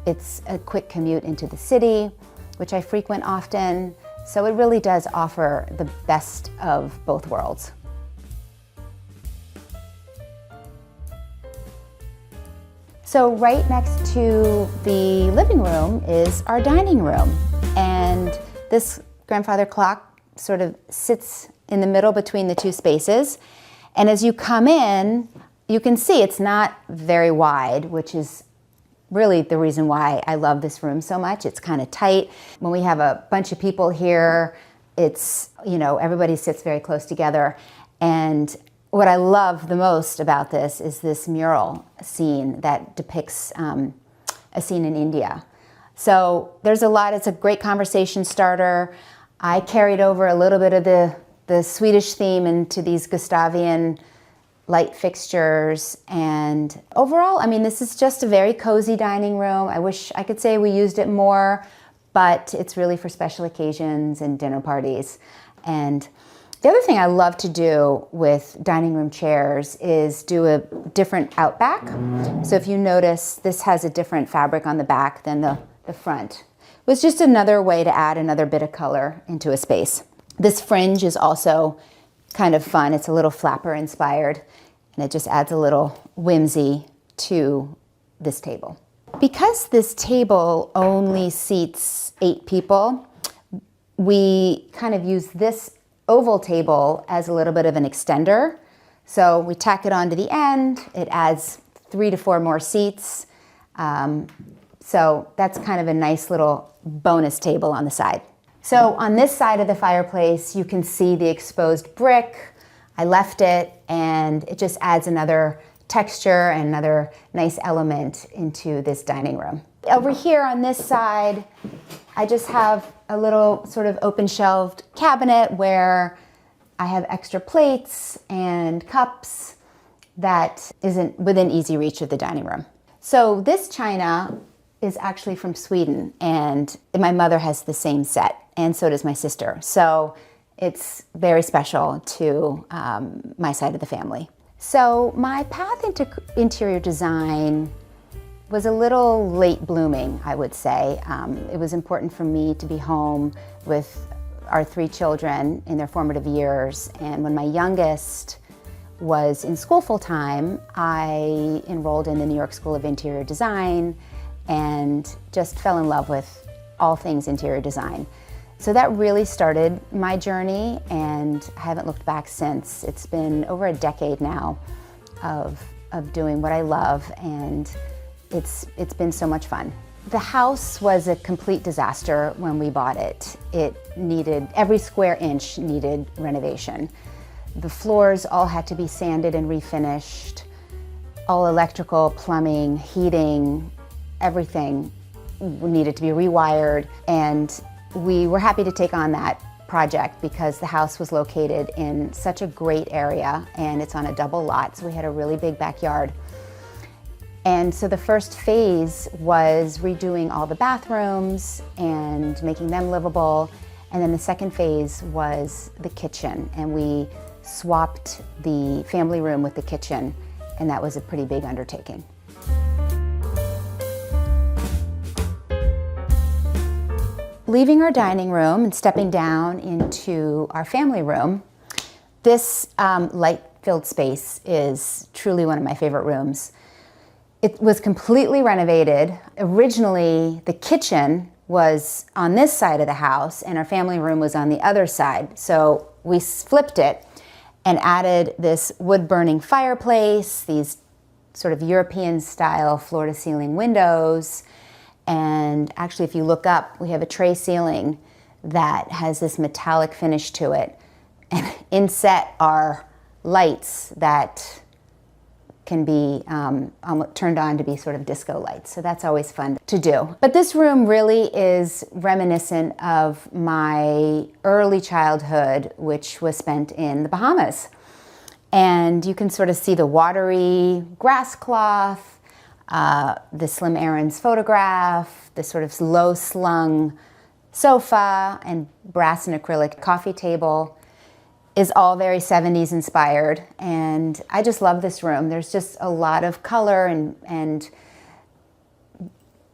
It's a quick commute into the city, which I frequent often. So it really does offer the best of both worlds. So right next to the living room is our dining room. And this grandfather clock sort of sits in the middle between the two spaces. And as you come in, you can see it's not very wide, which is really the reason why I love this room so much. It's kind of tight. When we have a bunch of people here, it's, everybody sits very close together. And what I love the most about this is this mural scene that depicts a scene in India. So there's a lot, it's a great conversation starter. I carried over a little bit of the Swedish theme into these Gustavian light fixtures. And overall, this is just a very cozy dining room. I wish I could say we used it more, but it's really for special occasions and dinner parties. And the other thing I love to do with dining room chairs is do a different outback. So if you notice, this has a different fabric on the back than the front. It was just another way to add another bit of color into a space. This fringe is also kind of fun. It's a little flapper inspired, and it just adds a little whimsy to this table. Because this table only seats 8 people, we kind of use this oval table as a little bit of an extender. So we tack it onto the end. It adds 3 to 4 more seats. So that's kind of a nice little bonus table on the side. So on this side of the fireplace, you can see the exposed brick. I left it, and it just adds another texture and another nice element into this dining room. Over here on this side, I just have a little sort of open shelved cabinet where I have extra plates and cups that isn't within easy reach of the dining room. So this china is actually from Sweden, and my mother has the same set, and so does my sister. So it's very special to my side of the family. So my path into interior design was a little late blooming, I would say. It was important for me to be home with our 3 children in their formative years. And when my youngest was in school full-time, I enrolled in the New York School of Interior Design and just fell in love with all things interior design. So that really started my journey, and I haven't looked back since. It's been over a decade now of doing what I love, and it's been so much fun. The house was a complete disaster when we bought it. Every square inch needed renovation. The floors all had to be sanded and refinished. All electrical, plumbing, heating, everything needed to be rewired, and we were happy to take on that project because the house was located in such a great area and it's on a double lot, so we had a really big backyard. And so the first phase was redoing all the bathrooms and making them livable. And then the second phase was the kitchen, and we swapped the family room with the kitchen, and that was a pretty big undertaking. Leaving our dining room and stepping down into our family room, this light-filled space is truly one of my favorite rooms. It was completely renovated. Originally, the kitchen was on this side of the house and our family room was on the other side. So we flipped it and added this wood-burning fireplace, these sort of European-style floor-to-ceiling windows. And actually, if you look up, we have a tray ceiling that has this metallic finish to it. And inset are lights that can be turned on to be sort of disco lights. So that's always fun to do. But this room really is reminiscent of my early childhood, which was spent in the Bahamas. And you can sort of see the watery grass cloth, the Slim Aaron's photograph, the sort of low-slung sofa and brass and acrylic coffee table is all very 70s inspired. And I just love this room. There's just a lot of color and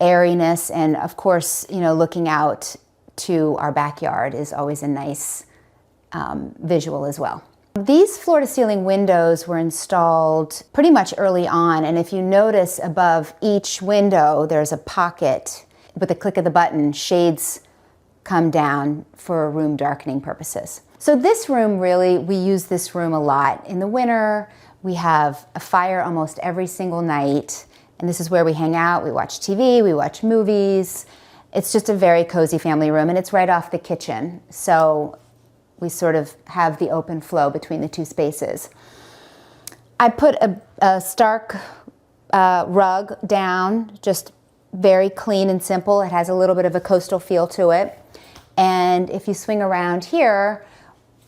airiness. And of course, you know, looking out to our backyard is always a nice visual as well. These floor-to-ceiling windows were installed pretty much early on, and if you notice above each window there's a pocket. With a click of the button, shades come down for room darkening purposes. So this room, really, we use this room a lot. In the winter, we have a fire almost every single night, and this is where we hang out, we watch TV, we watch movies. It's just a very cozy family room, and it's right off the kitchen. So we sort of have the open flow between the two spaces. I put a stark rug down, just very clean and simple. It has a little bit of a coastal feel to it. And if you swing around here,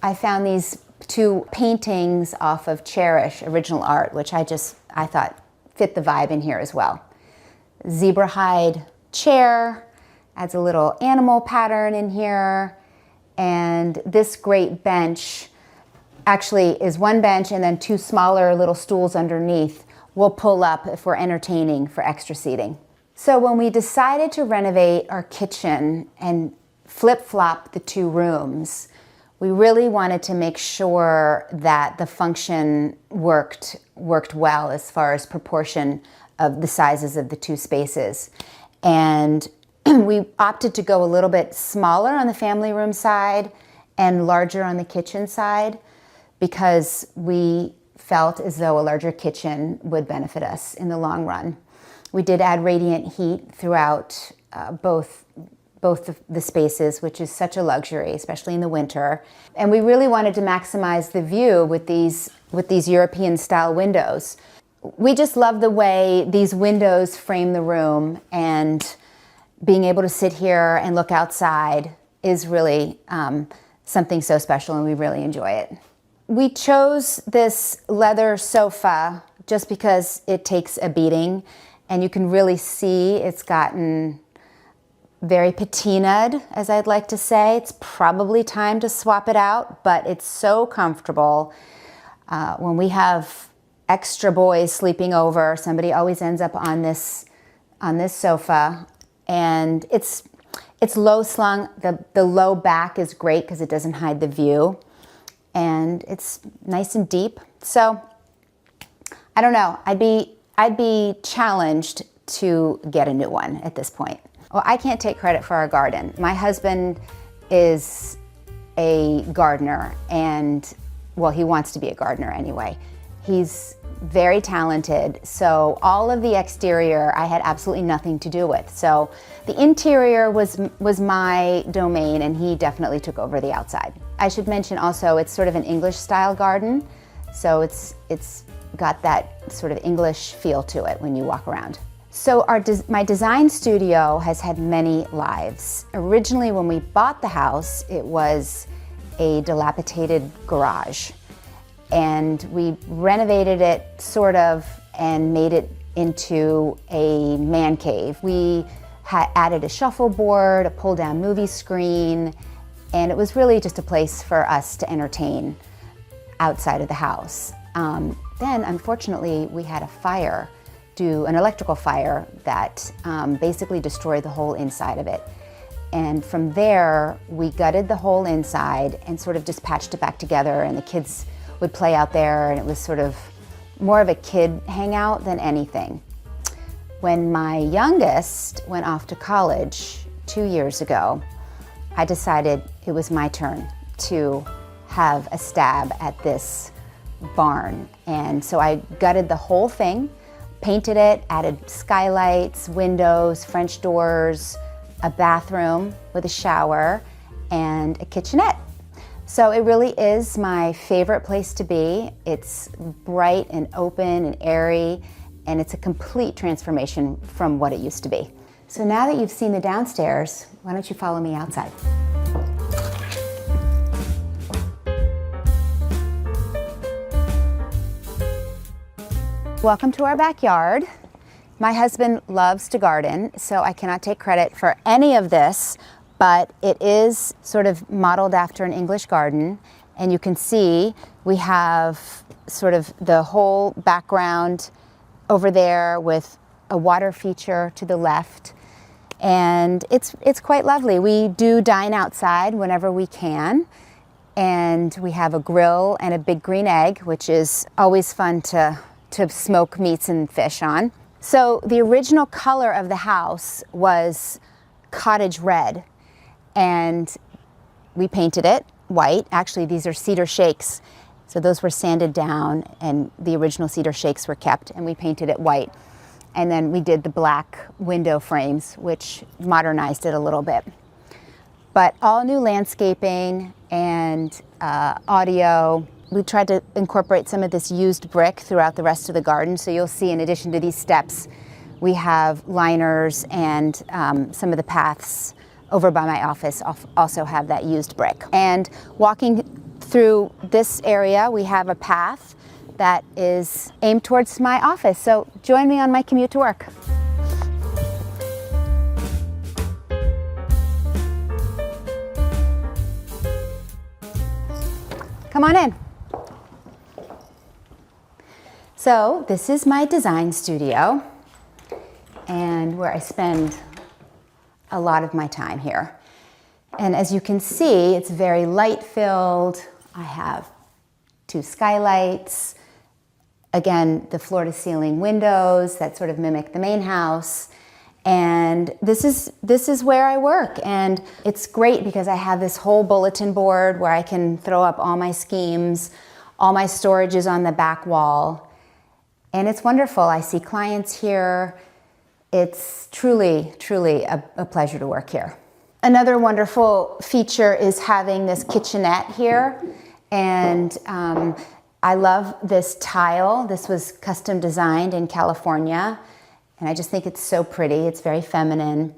I found these two paintings off of Cherish Original Art, which I thought fit the vibe in here as well. Zebra hide chair, adds a little animal pattern in here. And this great bench actually is one bench and then two smaller little stools underneath. We'll pull up if we're entertaining for extra seating. So when we decided to renovate our kitchen and flip-flop the two rooms, we really wanted to make sure that the function worked well as far as proportion of the sizes of the two spaces. And we opted to go a little bit smaller on the family room side and larger on the kitchen side because we felt as though a larger kitchen would benefit us in the long run. We did add radiant heat throughout both the spaces, which is such a luxury, especially in the winter. And we really wanted to maximize the view with these European style windows. We just love the way these windows frame the room, and being able to sit here and look outside is really something so special, and we really enjoy it. We chose this leather sofa just because it takes a beating, and you can really see it's gotten very patinaed, as I'd like to say. It's probably time to swap it out, but it's so comfortable. When we have extra boys sleeping over, somebody always ends up on this sofa. And it's low slung. The low back is great because it doesn't hide the view, and it's nice and deep. So I don't know. I'd be challenged to get a new one at this point. Well, I can't take credit for our garden. My husband is a gardener, and well, he wants to be a gardener anyway. He's very talented, so all of the exterior I had absolutely nothing to do with. So the interior was my domain, and he definitely took over the outside. I should mention also it's sort of an English style garden, so it's got that sort of English feel to it when you walk around. So my design studio has had many lives. Originally when we bought the house, it was a dilapidated garage. And we renovated it sort of and made it into a man cave. We had added a shuffleboard, a pull-down movie screen, and it was really just a place for us to entertain outside of the house. Then, unfortunately, we had a fire, an electrical fire that basically destroyed the whole inside of it. And from there, we gutted the whole inside and sort of just patched it back together, and the kids would play out there, and it was sort of more of a kid hangout than anything. When my youngest went off to college 2 years ago, I decided it was my turn to have a stab at this barn. And so I gutted the whole thing, painted it, added skylights, windows, French doors, a bathroom with a shower, and a kitchenette. So it really is my favorite place to be. It's bright and open and airy, and it's a complete transformation from what it used to be. So now that you've seen the downstairs, why don't you follow me outside? Welcome to our backyard. My husband loves to garden, so I cannot take credit for any of this, but it is sort of modeled after an English garden. And you can see we have sort of the whole background over there with a water feature to the left. And it's quite lovely. We do dine outside whenever we can. And we have a grill and a big green egg, which is always fun to smoke meats and fish on. So the original color of the house was cottage red, and we painted it white. Actually, these are cedar shakes. So those were sanded down, and the original cedar shakes were kept, and we painted it white. And then we did the black window frames, which modernized it a little bit. But all new landscaping and audio. We tried to incorporate some of this used brick throughout the rest of the garden. So you'll see, in addition to these steps, we have liners, and some of the paths over by my office also have that used brick. And walking through this area, we have a path that is aimed towards my office. So join me on my commute to work. Come on in. So this is my design studio, and where I spend a lot of my time here. And as you can see, it's very light-filled. I have 2 skylights. Again, the floor-to-ceiling windows that sort of mimic the main house. And this is where I work. And it's great because I have this whole bulletin board where I can throw up all my schemes. All my storage is on the back wall. And it's wonderful. I see clients here. It's truly, truly a pleasure to work here. Another wonderful feature is having this kitchenette here. And I love this tile. This was custom designed in California. And I just think it's so pretty. It's very feminine.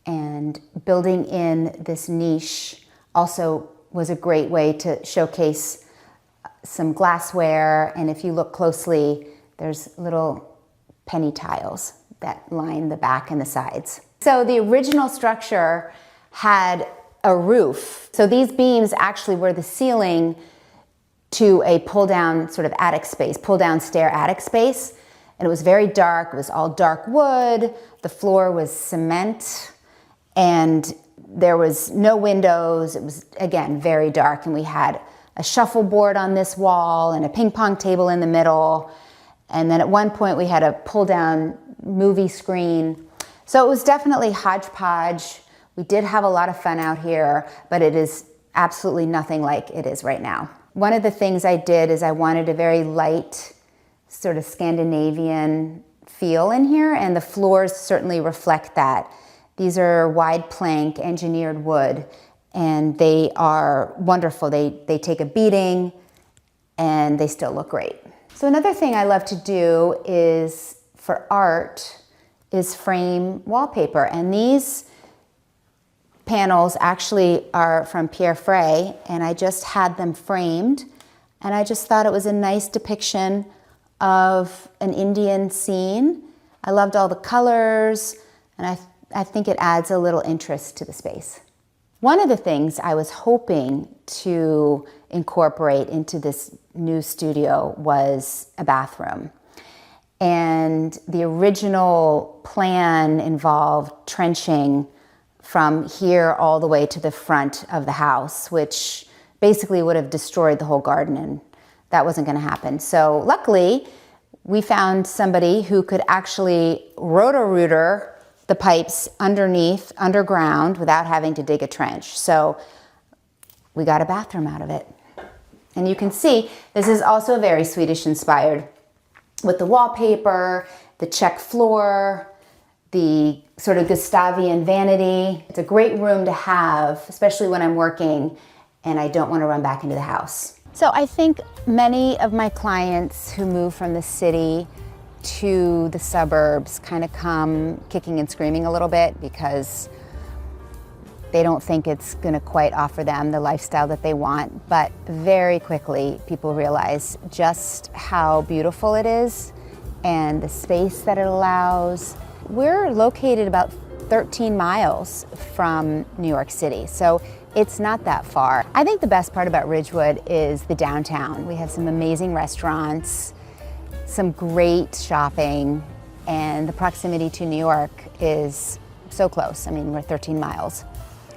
And building in this niche also was a great way to showcase some glassware. And if you look closely, there's little penny tiles that line the back and the sides. So the original structure had a roof. So these beams actually were the ceiling to a pull-down sort of attic space, pull-down stair attic space. And it was very dark. It was all dark wood. The floor was cement, and there was no windows. It was, again, very dark. And we had a shuffleboard on this wall and a ping pong table in the middle. And then at one point we had a pull-down movie screen. So it was definitely hodgepodge. We did have a lot of fun out here, but it is absolutely nothing like it is right now. One of the things I did is I wanted a very light, sort of Scandinavian feel in here, and the floors certainly reflect that. These are wide plank engineered wood, and they are wonderful. They take a beating, and they still look great. So another thing I love to do is, for art, is frame wallpaper. And these panels actually are from Pierre Frey, and I just had them framed, and I just thought it was a nice depiction of an Indian scene. I loved all the colors, and I think it adds a little interest to the space. One of the things I was hoping to incorporate into this new studio was a bathroom. And the original plan involved trenching from here all the way to the front of the house, which basically would have destroyed the whole garden, and that wasn't going to happen. So luckily, we found somebody who could actually roto-rooter the pipes underground, without having to dig a trench. So we got a bathroom out of it. And you can see, this is also very Swedish inspired, with the wallpaper, the check floor, the sort of Gustavian vanity. It's a great room to have, especially when I'm working and I don't want to run back into the house. So I think many of my clients who move from the city to the suburbs kind of come kicking and screaming a little bit because they don't think it's going to quite offer them the lifestyle that they want. But very quickly, people realize just how beautiful it is and the space that it allows. We're located about 13 miles from New York City, so it's not that far. I think the best part about Ridgewood is the downtown. We have some amazing restaurants, some great shopping, and the proximity to New York is so close. I mean, we're 13 miles.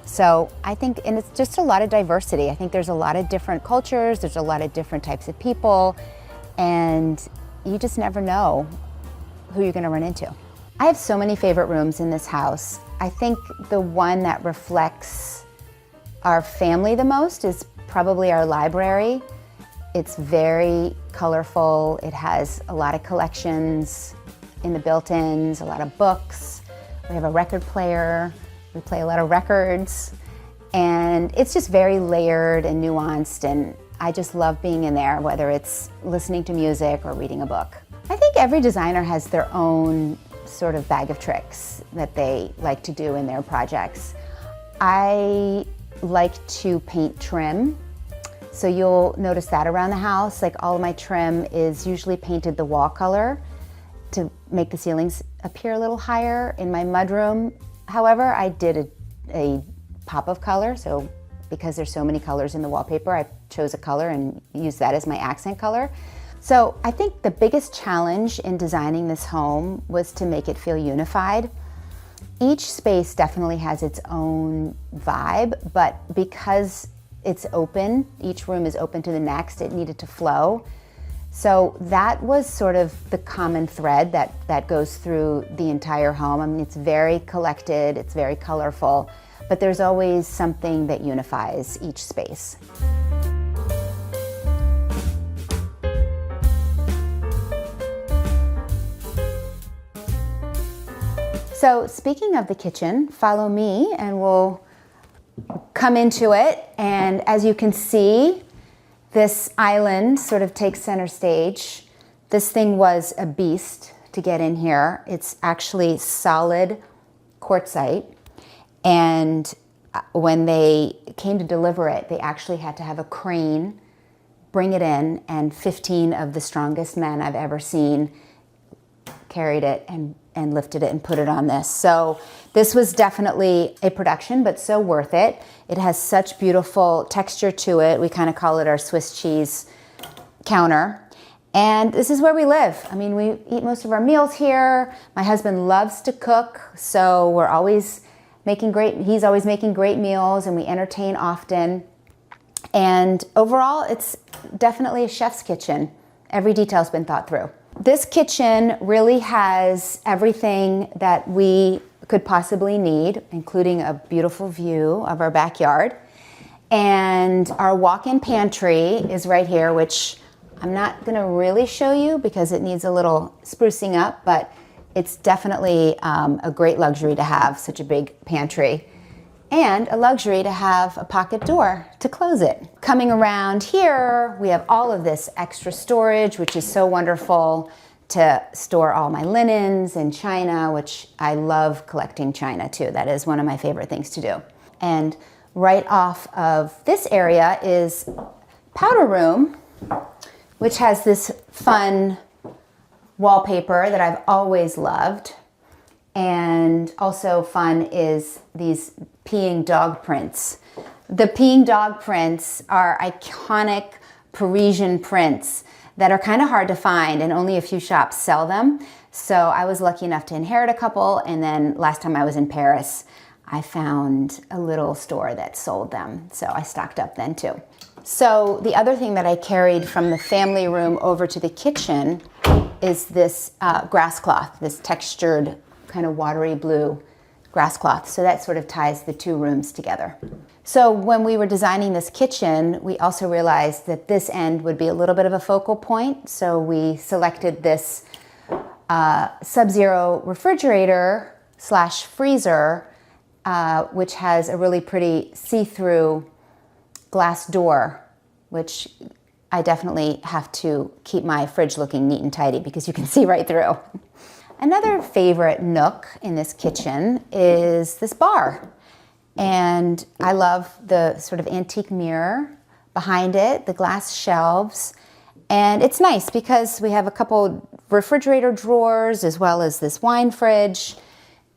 So I think, and it's just a lot of diversity. I think there's a lot of different cultures, there's a lot of different types of people, and you just never know who you're gonna run into. I have so many favorite rooms in this house. I think the one that reflects our family the most is probably our library. It's very colorful. It has a lot of collections in the built-ins, a lot of books. We have a record player. We play a lot of records. And it's just very layered and nuanced, and I just love being in there, whether it's listening to music or reading a book. I think every designer has their own sort of bag of tricks that they like to do in their projects. I like to paint trim. So you'll notice that around the house, like all of my trim is usually painted the wall color to make the ceilings appear a little higher. In my mudroom, however, I did a pop of color. So because there's so many colors in the wallpaper, I chose a color and used that as my accent color. So I think the biggest challenge in designing this home was to make it feel unified. Each space definitely has its own vibe, but because it's open, each room is open to the next, it needed to flow. So that was sort of the common thread that goes through the entire home. I mean, it's very collected, it's very colorful, but there's always something that unifies each space. So speaking of the kitchen, follow me and we'll come into it. And as you can see, this island sort of takes center stage. This thing was a beast to get in here. It's actually solid quartzite. And when they came to deliver it, they actually had to have a crane bring it in, and 15 of the strongest men I've ever seen carried it and lifted it and put it on this. So this was definitely a production, but so worth it. It has such beautiful texture to it. We kind of call it our Swiss cheese counter. And this is where we live. I mean, we eat most of our meals here. My husband loves to cook, so we're always he's always making great meals, and we entertain often. And overall, it's definitely a chef's kitchen. Every detail's been thought through. This kitchen really has everything that we could possibly need, including a beautiful view of our backyard. And our walk-in pantry is right here, which I'm not gonna really show you because it needs a little sprucing up, but it's definitely a great luxury to have such a big pantry, and a luxury to have a pocket door to close it. Coming around here, we have all of this extra storage, which is so wonderful to store all my linens and china, which I love collecting china too. That is one of my favorite things to do. And right off of this area is powder room, which has this fun wallpaper that I've always loved. And also fun is these peeing dog prints. The peeing dog prints are iconic Parisian prints that are kind of hard to find, and only a few shops sell them. So I was lucky enough to inherit a couple, and then last time I was in Paris, I found a little store that sold them. So I stocked up then too. So the other thing that I carried from the family room over to the kitchen is this grass cloth, this textured kind of watery blue grass cloth. So that sort of ties the two rooms together. So when we were designing this kitchen, we also realized that this end would be a little bit of a focal point. So we selected this Sub-Zero refrigerator / freezer, which has a really pretty see-through glass door, which I definitely have to keep my fridge looking neat and tidy because you can see right through. Another favorite nook in this kitchen is this bar. And I love the sort of antique mirror behind it, the glass shelves. And it's nice because we have a couple refrigerator drawers as well as this wine fridge.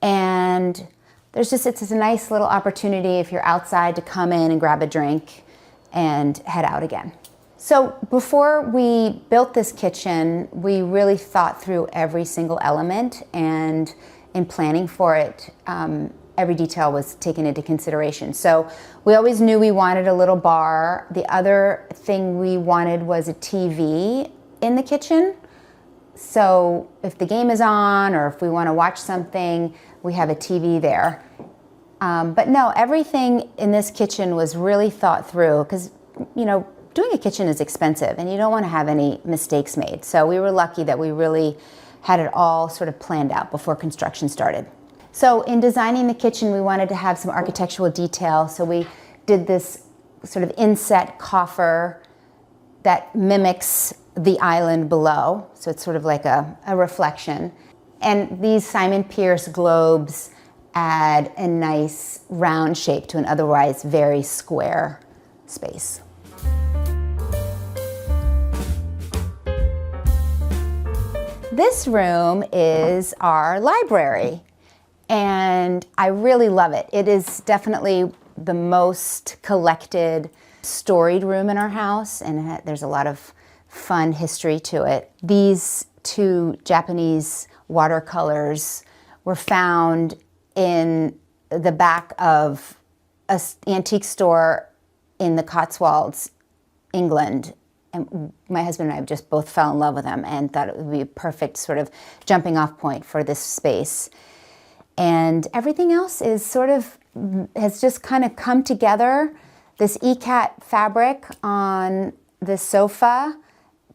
And it's a nice little opportunity if you're outside to come in and grab a drink and head out again. So before we built this kitchen, we really thought through every single element, and in planning for it, every detail was taken into consideration. So we always knew we wanted a little bar. The other thing we wanted was a TV in the kitchen. So if the game is on or if we want to watch something, we have a TV there. But no, everything in this kitchen was really thought through because, doing a kitchen is expensive and you don't want to have any mistakes made. So we were lucky that we really had it all sort of planned out before construction started. So in designing the kitchen, we wanted to have some architectural detail. So we did this sort of inset coffer that mimics the island below. So it's sort of like a reflection. And these Simon Pierce globes add a nice round shape to an otherwise very square space. This room is our library, and I really love it. It is definitely the most collected, storied room in our house, and there's a lot of fun history to it. These two Japanese watercolors were found in the back of an antique store in the Cotswolds, England. And my husband and I just both fell in love with them and thought it would be a perfect sort of jumping off point for this space. And everything else has just kind of come together. This ECAT fabric on the sofa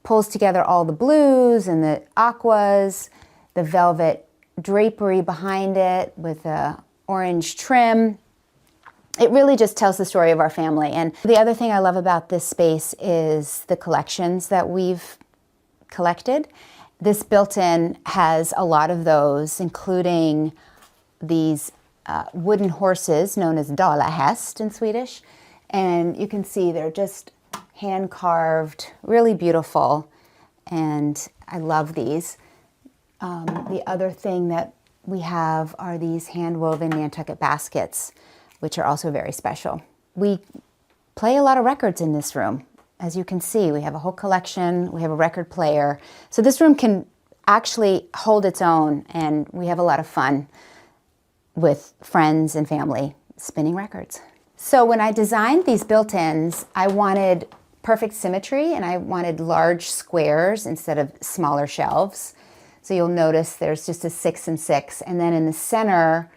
pulls together all the blues and the aquas, the velvet drapery behind it with a orange trim. It really just tells the story of our family. And the other thing I love about this space is the collections that we've collected. This built-in has a lot of those, including these wooden horses known as dalahäst in Swedish. And you can see they're just hand-carved, really beautiful. And I love these. The other thing that we have are these hand-woven Nantucket baskets, which are also very special. We play a lot of records in this room. As you can see, we have a whole collection, we have a record player. So this room can actually hold its own, and we have a lot of fun with friends and family spinning records. So when I designed these built-ins, I wanted perfect symmetry, and I wanted large squares instead of smaller shelves. So you'll notice there's just a 6 and 6, and then in the center,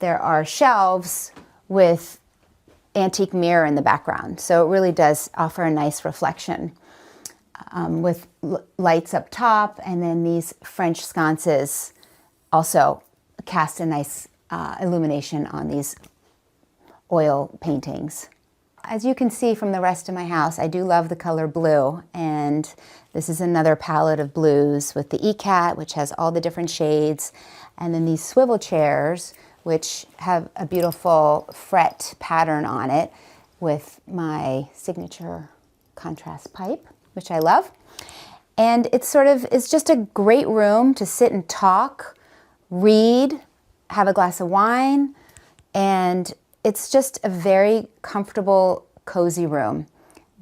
there are shelves with antique mirror in the background. So it really does offer a nice reflection with lights up top, and then these French sconces also cast a nice illumination on these oil paintings. As you can see from the rest of my house, I do love the color blue, and this is another palette of blues with the ECAT, which has all the different shades, and then these swivel chairs, which have a beautiful fret pattern on it with my signature contrast pipe, which I love. And it's just a great room to sit and talk, read, have a glass of wine, and it's just a very comfortable, cozy room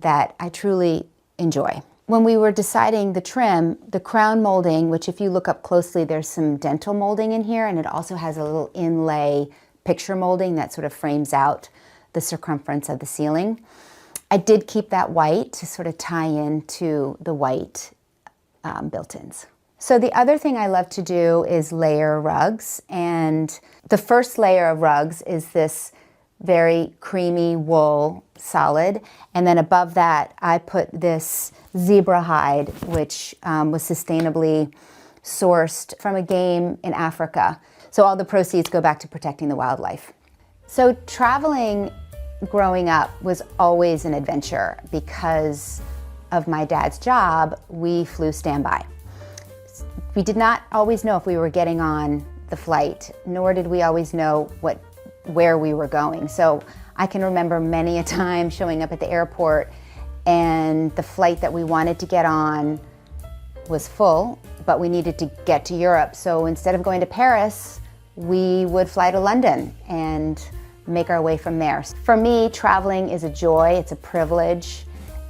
that I truly enjoy. When we were deciding the trim, the crown molding, which if you look up closely, there's some dental molding in here, and it also has a little inlay picture molding that sort of frames out the circumference of the ceiling. I did keep that white to sort of tie into the white built-ins. So the other thing I love to do is layer rugs, and the first layer of rugs is this very creamy wool solid, and then above that I put this zebra hide, which was sustainably sourced from a game in Africa. So all the proceeds go back to protecting the wildlife. So traveling growing up was always an adventure. Because of my dad's job, we flew standby. We did not always know if we were getting on the flight, nor did we always know where we were going. So I can remember many a time showing up at the airport and the flight that we wanted to get on was full, but we needed to get to Europe. So instead of going to Paris, we would fly to London and make our way from there. For me, traveling is a joy, it's a privilege,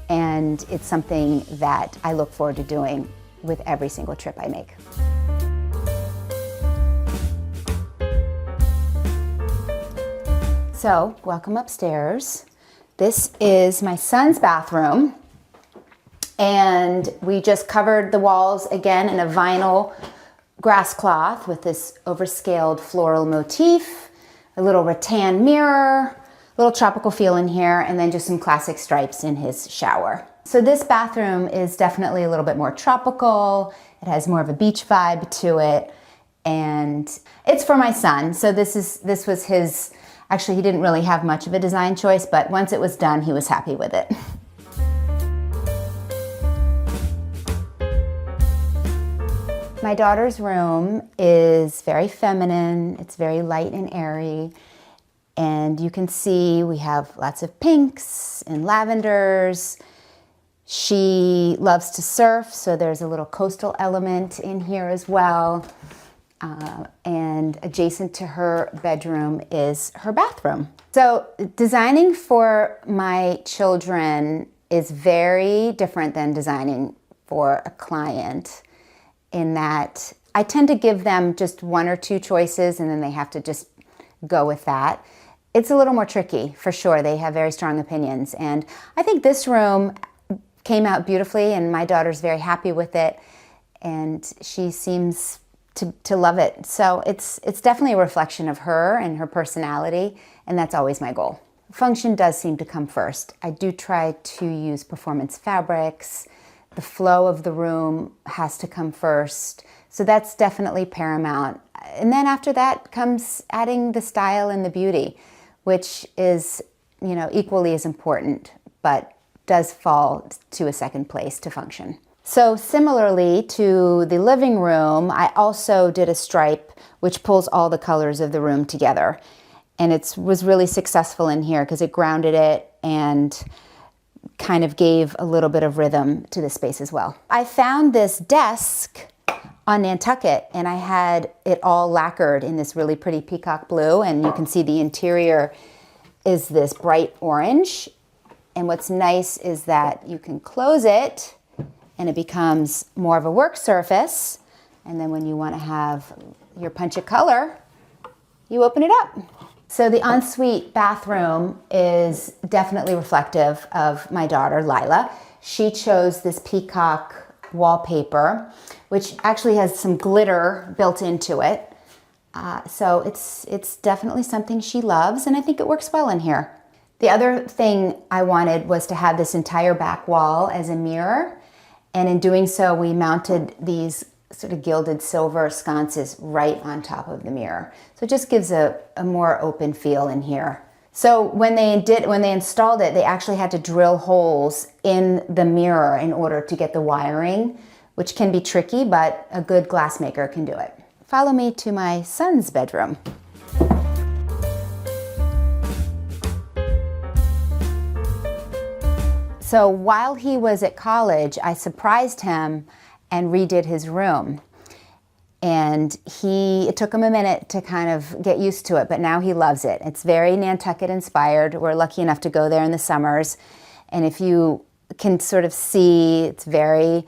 and it's something that I look forward to doing with every single trip I make. So, welcome upstairs. This is my son's bathroom, and we just covered the walls again in a vinyl grass cloth with this overscaled floral motif, a little rattan mirror, a little tropical feel in here, and then just some classic stripes in his shower. So this bathroom is definitely a little bit more tropical. It has more of a beach vibe to it, and it's for my son. So this was his. Actually, he didn't really have much of a design choice, but once it was done, he was happy with it. My daughter's room is very feminine. It's very light and airy. And you can see we have lots of pinks and lavenders. She loves to surf, so there's a little coastal element in here as well. And adjacent to her bedroom is her bathroom. So designing for my children is very different than designing for a client, in that I tend to give them just one or two choices and then they have to just go with that. It's a little more tricky, for sure. They have very strong opinions. And I think this room came out beautifully, and my daughter's very happy with it, and she seems to love it. So it's definitely a reflection of her and her personality, and that's always my goal. Function does seem to come first. I do try to use performance fabrics. The flow of the room has to come first. So that's definitely paramount. And then after that comes adding the style and the beauty, which is, equally as important, but does fall to a second place to function. So similarly to the living room, I also did a stripe which pulls all the colors of the room together. And it was really successful in here because it grounded it and kind of gave a little bit of rhythm to the space as well. I found this desk on Nantucket, and I had it all lacquered in this really pretty peacock blue, and you can see the interior is this bright orange. And what's nice is that you can close it and it becomes more of a work surface. And then when you want to have your punch of color, you open it up. So the ensuite bathroom is definitely reflective of my daughter, Lila. She chose this peacock wallpaper, which actually has some glitter built into it. So it's definitely something she loves, and I think it works well in here. The other thing I wanted was to have this entire back wall as a mirror. And in doing so, we mounted these sort of gilded silver sconces right on top of the mirror. So it just gives a more open feel in here. So when they installed it, they actually had to drill holes in the mirror in order to get the wiring, which can be tricky, but a good glassmaker can do it. Follow me to my son's bedroom. So while he was at college, I surprised him and redid his room. And it took him a minute to kind of get used to it, but now he loves it. It's very Nantucket inspired. We're lucky enough to go there in the summers. And if you can sort of see, it's very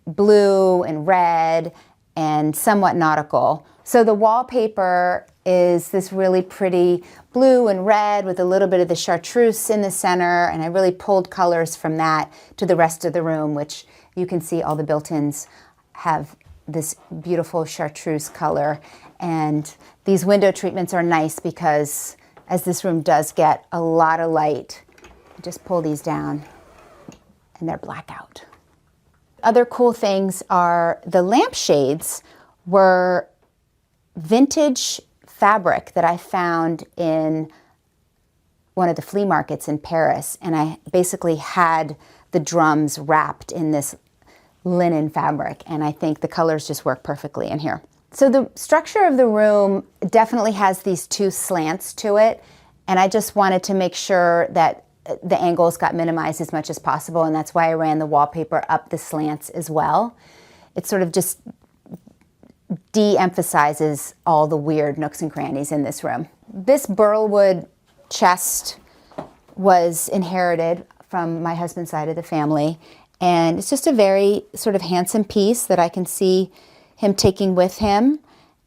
blue and red and somewhat nautical. So the wallpaper is this really pretty blue and red with a little bit of the chartreuse in the center, and I really pulled colors from that to the rest of the room, which you can see all the built-ins have this beautiful chartreuse color. And these window treatments are nice because as this room does get a lot of light, you just pull these down and they're blackout. Other cool things are the lampshades were vintage fabric that I found in one of the flea markets in Paris, and I basically had the drums wrapped in this linen fabric, and I think the colors just work perfectly in here. So the structure of the room definitely has these two slants to it, and I just wanted to make sure that the angles got minimized as much as possible, and that's why I ran the wallpaper up the slants as well. It sort of just de-emphasizes all the weird nooks and crannies in this room. This burlwood chest was inherited from my husband's side of the family, and it's just a very sort of handsome piece that I can see him taking with him,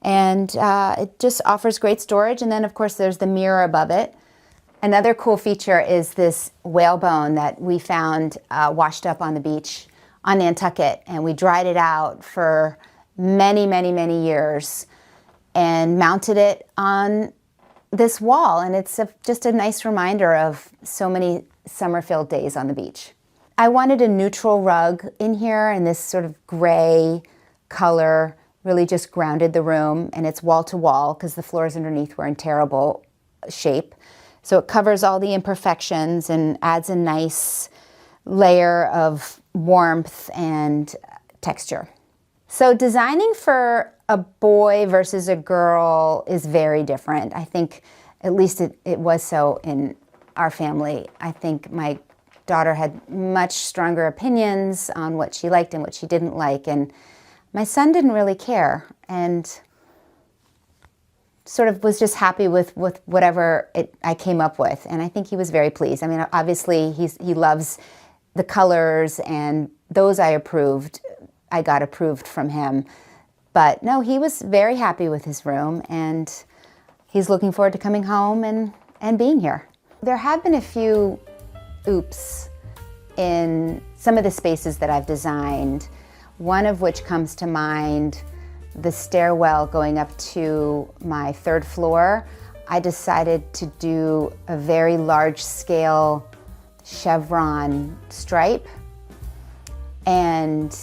and it just offers great storage. And then of course there's the mirror above it. Another cool feature is this whalebone that we found washed up on the beach on Nantucket, and we dried it out for many, many, many years and mounted it on this wall. And it's just a nice reminder of so many summer-filled days on the beach. I wanted a neutral rug in here, and this sort of gray color really just grounded the room, and it's wall to wall because the floors underneath were in terrible shape. So it covers all the imperfections and adds a nice layer of warmth and texture. So designing for a boy versus a girl is very different. I think, at least it was so in our family. I think my daughter had much stronger opinions on what she liked and what she didn't like, and my son didn't really care and sort of was just happy with whatever I came up with, and I think he was very pleased. I mean, obviously he loves the colors, and those I got approved from him. But no, he was very happy with his room, and he's looking forward to coming home and being here. There have been a few oops in some of the spaces that I've designed, one of which comes to mind, the stairwell going up to my third floor. I decided to do a very large scale chevron stripe, and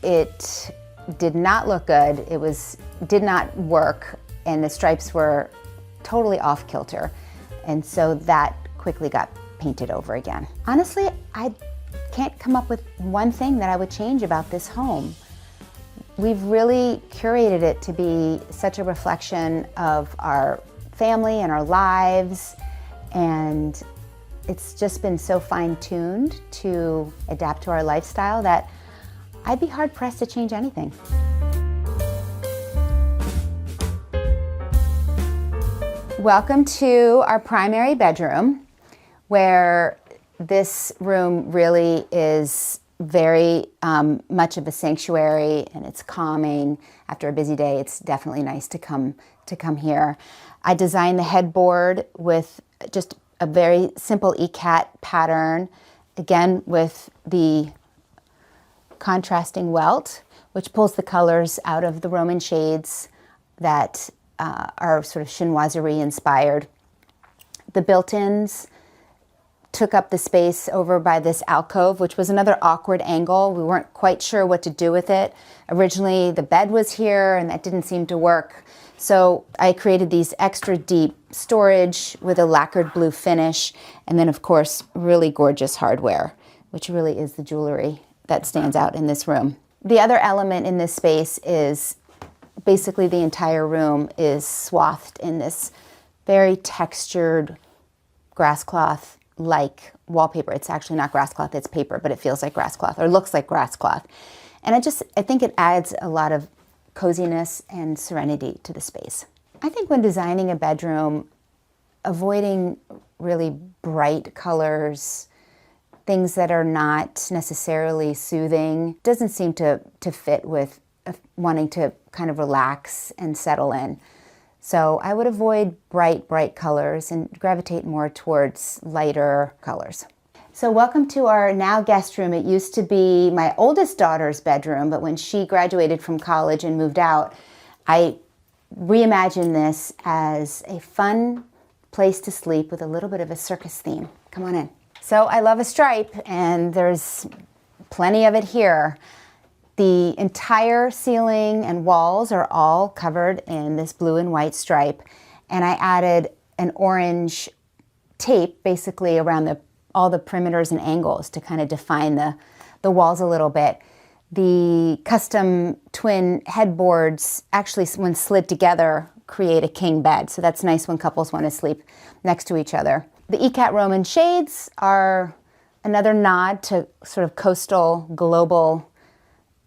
it did not look good. Did not work, and the stripes were totally off kilter. And so that quickly got painted over again. Honestly, I can't come up with one thing that I would change about this home. We've really curated it to be such a reflection of our family and our lives, and it's just been so fine-tuned to adapt to our lifestyle that I'd be hard-pressed to change anything. Welcome to our primary bedroom, where this room really is very much of a sanctuary, and it's calming. After a busy day, it's definitely nice to come here. I designed the headboard with just a very simple ikat pattern, again with the contrasting welt, which pulls the colors out of the Roman shades that are sort of chinoiserie inspired. The built-ins took up the space over by this alcove, which was another awkward angle. We weren't quite sure what to do with it. Originally, the bed was here, and that didn't seem to work. So I created these extra deep storage with a lacquered blue finish, and then of course, really gorgeous hardware, which really is the jewelry that stands out in this room. The other element in this space is basically the entire room is swathed in this very textured grass cloth like wallpaper. It's actually not grass cloth, it's paper, but it feels like grass cloth or looks like grass cloth. And I think it adds a lot of coziness and serenity to the space. I think when designing a bedroom, avoiding really bright colors, things that are not necessarily soothing, doesn't seem to fit with wanting to kind of relax and settle in. So I would avoid bright colors and gravitate more towards lighter colors. So welcome to our now guest room. It used to be my oldest daughter's bedroom, but when she graduated from college and moved out, I reimagined this as a fun place to sleep with a little bit of a circus theme. Come on in. So I love a stripe, and there's plenty of it here. The entire ceiling and walls are all covered in this blue and white stripe, and I added an orange tape basically around all the perimeters and angles to kind of define the walls a little bit. The custom twin headboards actually, when slid together, create a king bed, so that's nice when couples want to sleep next to each other. The ECAT Roman shades are another nod to sort of coastal global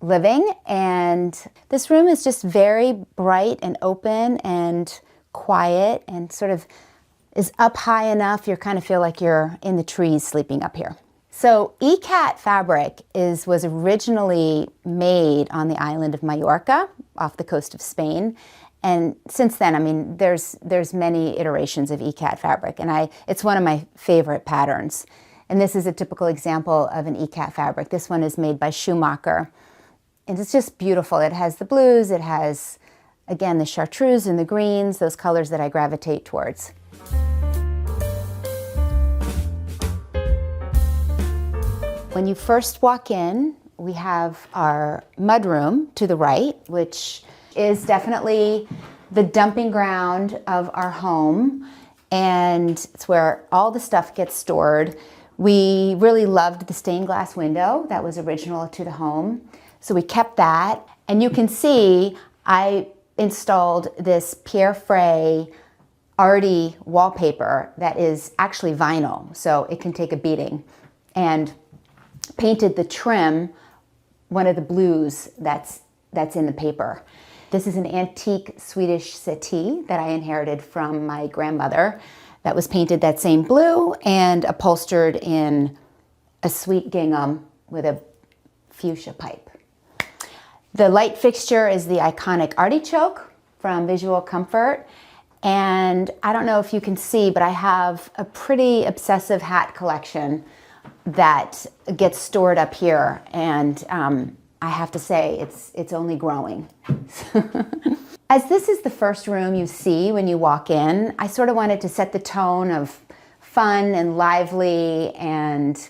living, and this room is just very bright and open and quiet and sort of is up high enough you kind of feel like you're in the trees sleeping up here. So ECAT fabric was originally made on the island of Mallorca off the coast of Spain. And since then, I mean, there's many iterations of ECAT fabric, and it's one of my favorite patterns. And this is a typical example of an ECAT fabric. This one is made by Schumacher. And it's just beautiful. It has the blues, it has, again, the chartreuse and the greens, those colors that I gravitate towards. When you first walk in, we have our mudroom to the right, which is definitely the dumping ground of our home, and it's where all the stuff gets stored. We really loved the stained glass window that was original to the home, so we kept that. And you can see I installed this Pierre Frey arty wallpaper that is actually vinyl, so it can take a beating, and painted the trim one of the blues that's in the paper. This is an antique Swedish settee that I inherited from my grandmother that was painted that same blue and upholstered in a sweet gingham with a fuchsia pipe. The light fixture is the iconic artichoke from Visual Comfort. And I don't know if you can see, but I have a pretty obsessive hat collection that gets stored up here. And I have to say, it's only growing. As this is the first room you see when you walk in, I sort of wanted to set the tone of fun and lively, and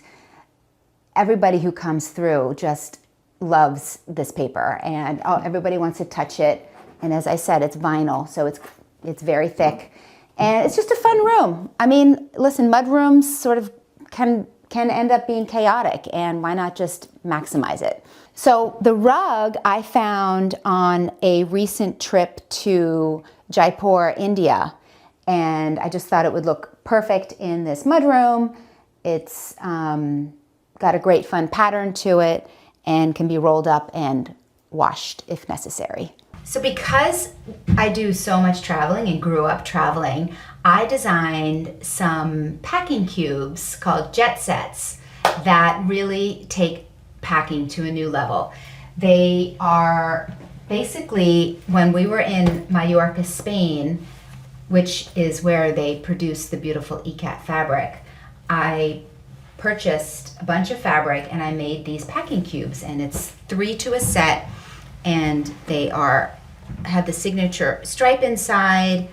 everybody who comes through just loves this paper, and everybody wants to touch it. And as I said, it's vinyl, so it's very thick, and it's just a fun room. I mean, listen, mud rooms sort of can end up being chaotic, and why not just maximize it? So the rug I found on a recent trip to Jaipur, India, and I just thought it would look perfect in this mudroom. It's got a great fun pattern to it and can be rolled up and washed if necessary. So because I do so much traveling and grew up traveling, I designed some packing cubes called jet sets that really take packing to a new level. They are basically, when we were in Mallorca, Spain, which is where they produce the beautiful ECAT fabric, I purchased a bunch of fabric and I made these packing cubes, and it's 3 to a set, and they have the signature stripe inside,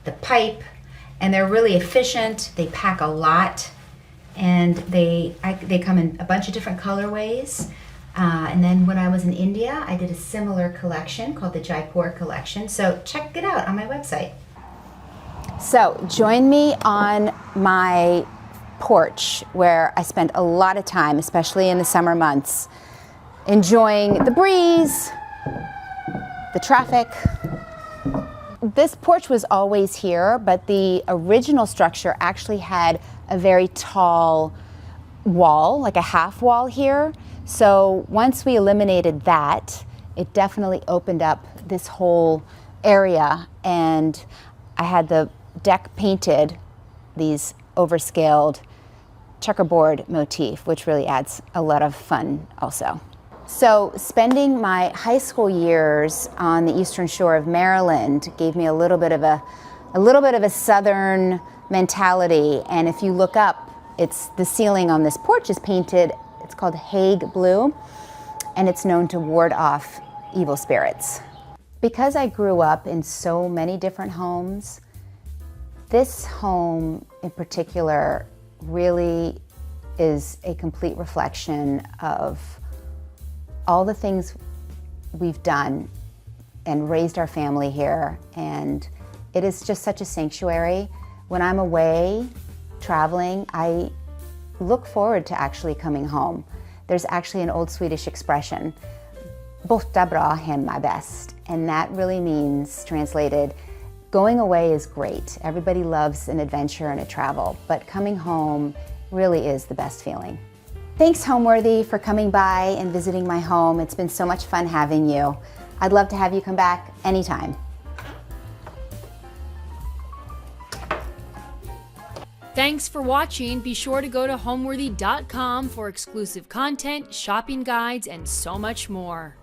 the pipe, and they're really efficient. They pack a lot, and they come in a bunch of different colorways. And then when I was in India, I did a similar collection called the Jaipur collection. So check it out on my website. So join me on my porch, where I spend a lot of time, especially in the summer months, enjoying the breeze, the traffic. This porch was always here, but the original structure actually had a very tall wall, like a half wall here. So once we eliminated that, it definitely opened up this whole area, and I had the deck painted these overscaled checkerboard motif, which really adds a lot of fun also. So spending my high school years on the Eastern Shore of Maryland gave me a little bit of a southern mentality. And if you look up, it's the ceiling on this porch is painted, it's called Hague blue, and it's known to ward off evil spirits. Because I grew up in so many different homes, this home in particular really is a complete reflection of all the things we've done and raised our family here, and it is just such a sanctuary. When I'm away traveling, I look forward to actually coming home. There's actually an old Swedish expression, "Borta bra, hemma bäst," and that really means, translated, going away is great. Everybody loves an adventure and a travel, but coming home really is the best feeling. Thanks, Homeworthy, for coming by and visiting my home. It's been so much fun having you. I'd love to have you come back anytime. Thanks for watching. Be sure to go to homeworthy.com for exclusive content, shopping guides, and so much more.